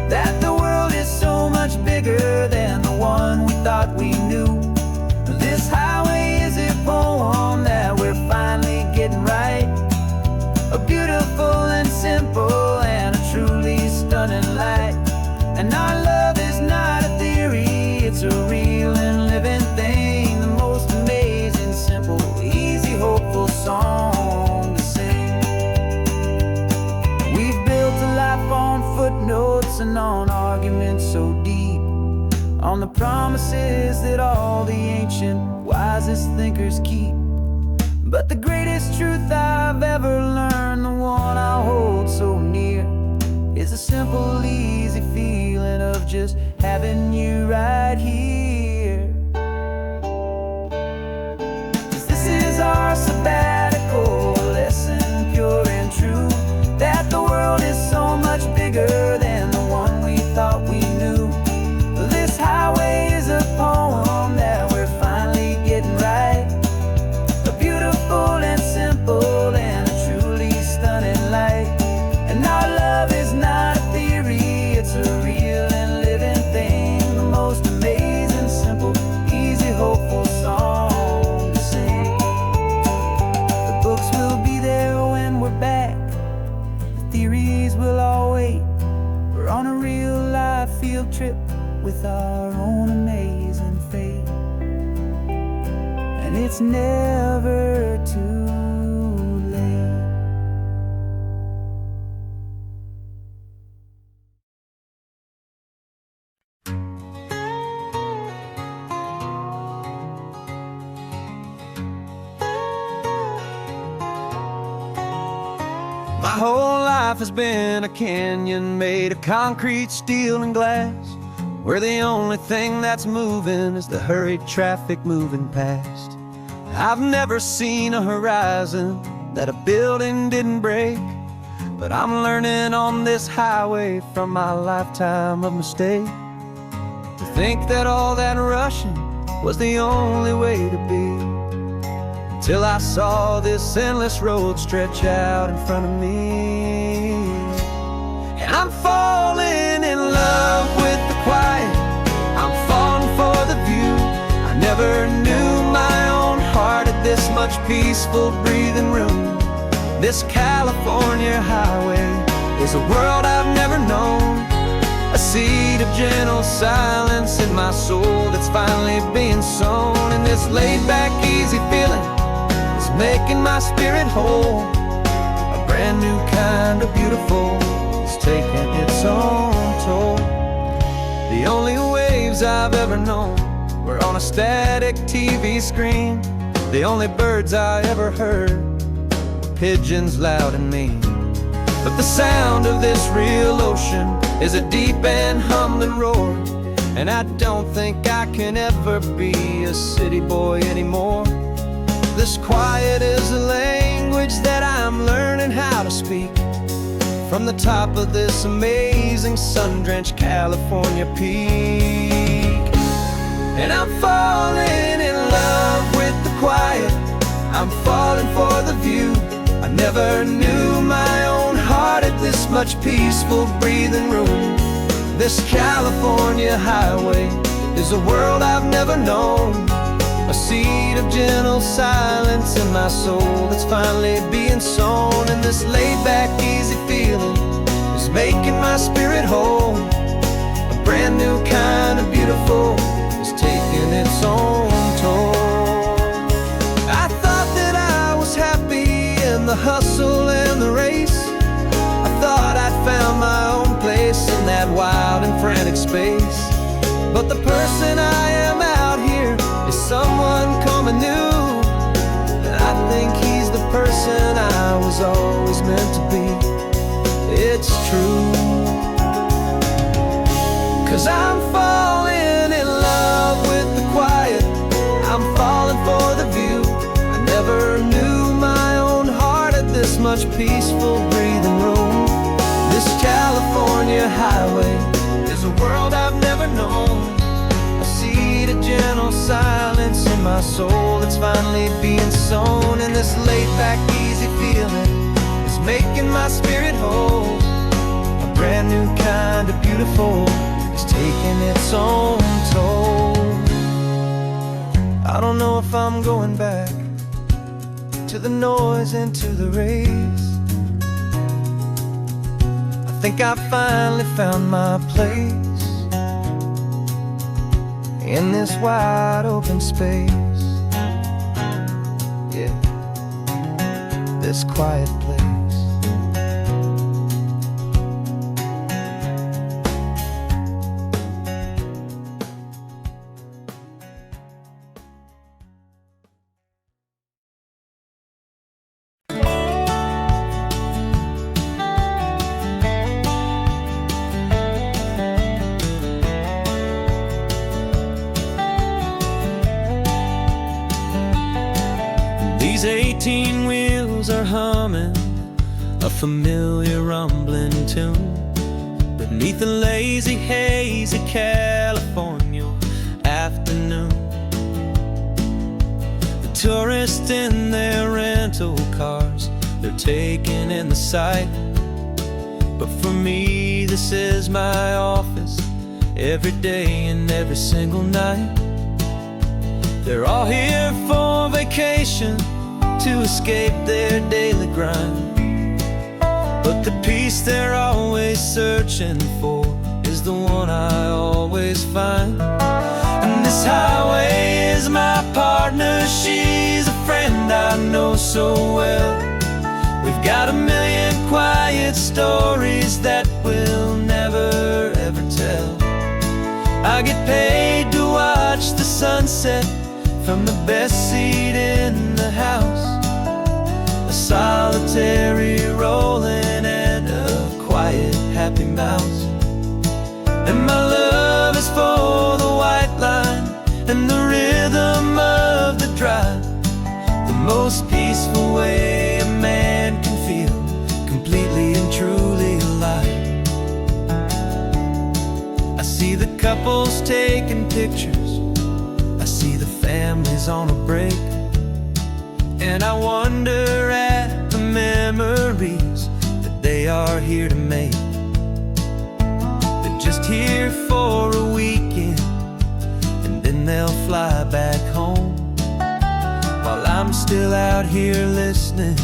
that the world is so much bigger than the one we thought we knew. This highway is a poem that we're finally getting right. A beautiful and simple and a truly stunning light. And our love is not a theory, it's a real and living thing. The most amazing, simple, easy, hopeful song to sing. We've built a life on footnotes and on arguments so deep, on the promises that all the ancient, wisest thinkers keep. But the greatest truth I've ever learned find the one I hold so near. It's a simple, easy feeling of just having you right here. 'Cause this is our sabbatical lesson, pure and true, that the world is so much bigger than the one we thought we knew. This highway is a poem that we're finally getting right. A beautiful and simple and a truly stunning light. And our love is not a theory, it's a real and living thing. The most amazing, simple, easy, hopeful song to sing. The books will be there when we're back. The theories will all wait. We're on a real life field trip with our own amazing fate. And it's never too late. My whole life has been a canyon made of concrete, steel, and glass, where the only thing that's moving is the hurried traffic moving past. I've never seen a horizon that a building didn't break, but I'm learning on this highway from my lifetime of mistake, to think that all that rushing was the only way to be. Till I saw this endless road stretch out in front of me. And I'm falling in love with the quiet, I'm falling for the view. I never knew my own heart had this much peaceful breathing room. This California highway is a world I've never known, a seed of gentle silence in my soul that's finally being sown. And this laid-back, easy feeling is making my spirit whole. A brand new kind of beautiful is taking its own toll. The only waves I've ever known were on a static TV screen. The only birds I ever heard were pigeons loud and mean. But the sound of this real ocean is a deep and humbling roar, and I don't think I can ever be a city boy anymore. This quiet is a language that I'm learning how to speak, from the top of this amazing sun-drenched California peak. And I'm falling in love with the quiet, I'm falling for the view. I never knew my own heart had this much peaceful breathing room. This California highway is a world I've never known, a seed of gentle silence in my soul that's finally being sown. And this laid-back, easy feeling is making my spirit whole. A brand new kind of beautiful is taking its own toll. I thought that I was happy in the hustle and the race. I thought I'd found my own place in that wild and frantic space. But the person I am out here is someone coming new, and I think he's the person I was always meant to be. It's true, 'cause I'm falling in love with the quiet, I'm falling for the view. I never knew my own heart had this much peaceful breathing room. This California highway is a world I've never known, a seed of gentle silence in my soul that's finally being sown. And this laid-back, easy feeling is making my spirit whole. A brand new kind of beautiful is taking its own toll. I don't know if I'm going back to the noise and to the race. I think I finally found my place in this wide open space. Yeah, this quiet place. These 18 wheels are humming a familiar rumbling tune beneath the lazy haze of California afternoon. The tourists in their rental cars, they're taking in the sight. But for me, this is my office, every day and every single night. They're all here for vacation, to escape their daily grind. But the peace they're always searching for is the one I always find. And this highway is my partner, she's a friend I know so well. We've got a million quiet stories that we'll never ever tell. I get paid to watch the sunset from the best seat in the house. A solitary rolling and a quiet happy mouse. And my love is for the white line and the rhythm of the drive. The most peaceful way a man can feel completely and truly alive. I see the couples taking pictures, I see the families on a break, and I wonder at the memories that they are here to make. They're just here for a weekend, and then they'll fly back home, while I'm still out here listening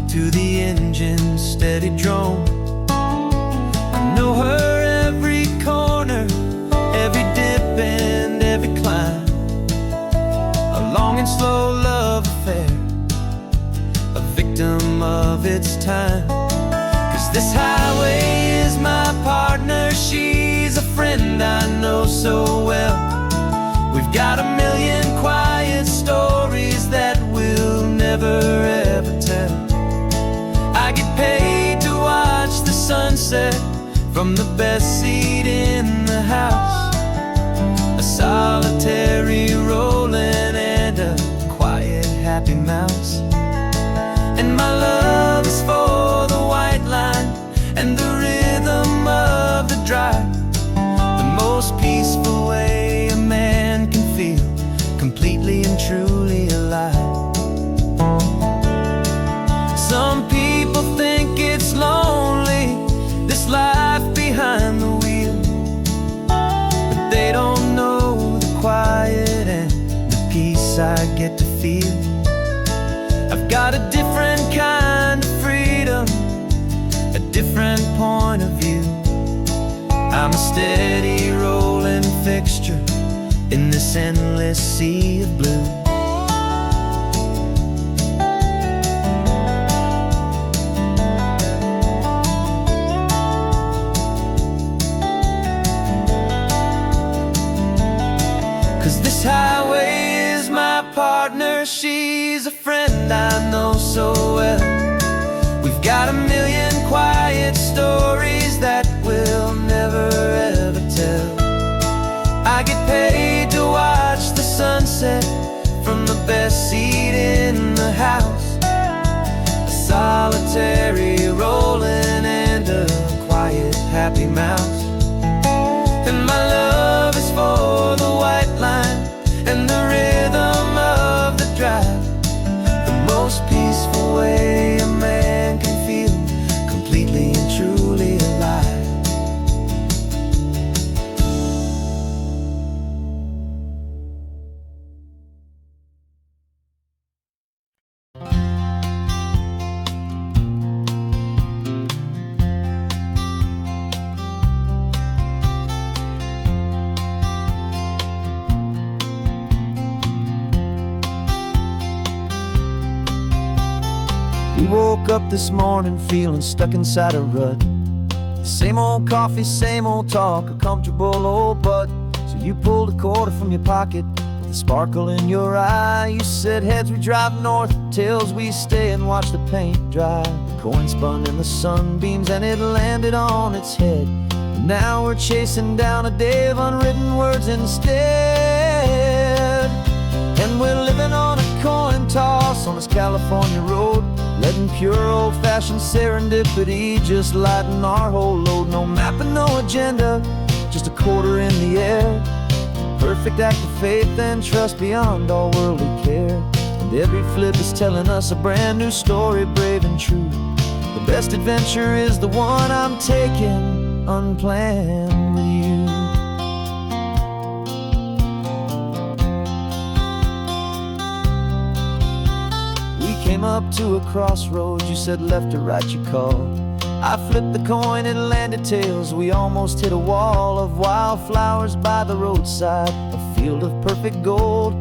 to the engine's steady drone. I know her every corner, every dip and every climb. A long and slow love affair, a victim of its time. 'Cause this highway is my partner, she's a friend I know so well. We've got a million quiet stories that we'll never ever tell. I get paid to watch the sunset from the best seat in the house. A solitary rolling and a quiet happy mouse. And my love is for the white line and the rhythm of the drive. The most peaceful way a man can feel completely and truly alive. Some people think it's lonely, this life behind the wheel, but they don't know the quiet and the peace I get to feel. I've got a different kind of freedom, a different point of view. I'm a steady rolling fixture in this endless sea of blue. This highway is my partner, she's a friend I know so well. We've got a million quiet stories that we'll never ever tell. I get paid to watch the sunset from the best seat in the house. A solitary rolling and a quiet happy mouse. And my love is for the white line and the rhythm of the drive. The most peaceful way a man can feel completely and truly alive. We woke up this morning feeling stuck inside a rut. Same old coffee, same old talk, a comfortable old butt. So you pulled a quarter from your pocket with a sparkle in your eye. You said, heads we drive north, tails we stay and watch the paint dry. The coin spun in the sunbeams and it landed on its head. And now we're chasing down a day of unwritten words instead. And we're living on a coin toss on a this California road, letting pure old-fashioned serendipity just lighten our whole load. No map and no agenda, just a quarter in the air. Perfect act of faith and trust beyond all worldly care. And every flip is telling us a brand new story, brave and true. The best adventure is the one I'm taking, unplanned with you. We came up to a crossroads, you said left or right you called. I flipped the coin, it landed tails. We almost hit a wall of wildflowers by the roadside, a field of perfect gold,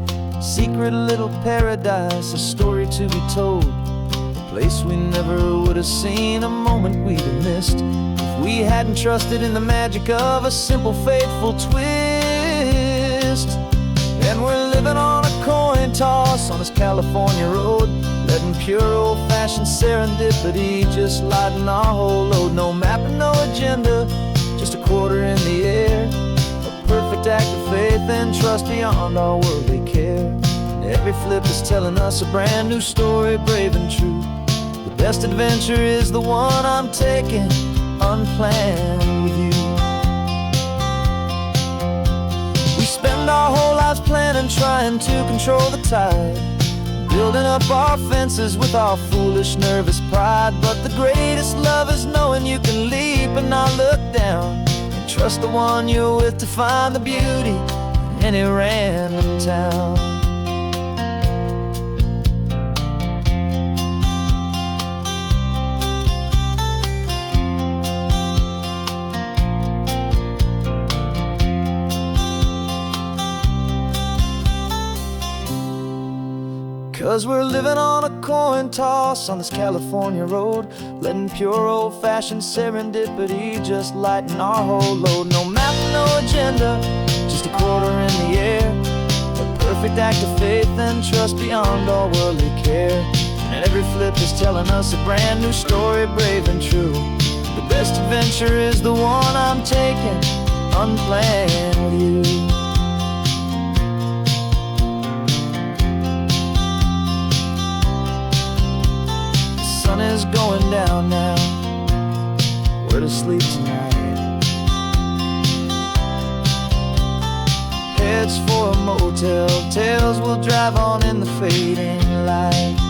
secret little paradise, a story to be told. A place we never would have seen, a moment we'd have missed if we hadn't trusted in the magic of a simple, faithful twist. And we're living on a coin toss on this California road, letting pure old-fashioned serendipity just lighten our whole load. No map and no agenda, just a quarter in the air. A perfect act of faith and trust beyond our worldly care. And every flip is telling us a brand new story, brave and true. The best adventure is the one I'm taking, unplanned with you. We spend our whole lives planning, trying to control the tide, building up our fences with our foolish, nervous pride. But the greatest love is knowing you can leap and not look down, and trust the one you're with to find the beauty in any random town. 'Cause we're living on a coin toss on this California road, letting pure old-fashioned serendipity just lighten our whole load. No map, no agenda, just a quarter in the air. A perfect act of faith and trust beyond all worldly care. And every flip is telling us a brand new story, brave and true. The best adventure is the one I'm taking, unplanned with you. Is going down now, where to sleep tonight? Heads for a motel, tails will drive on in the fading light.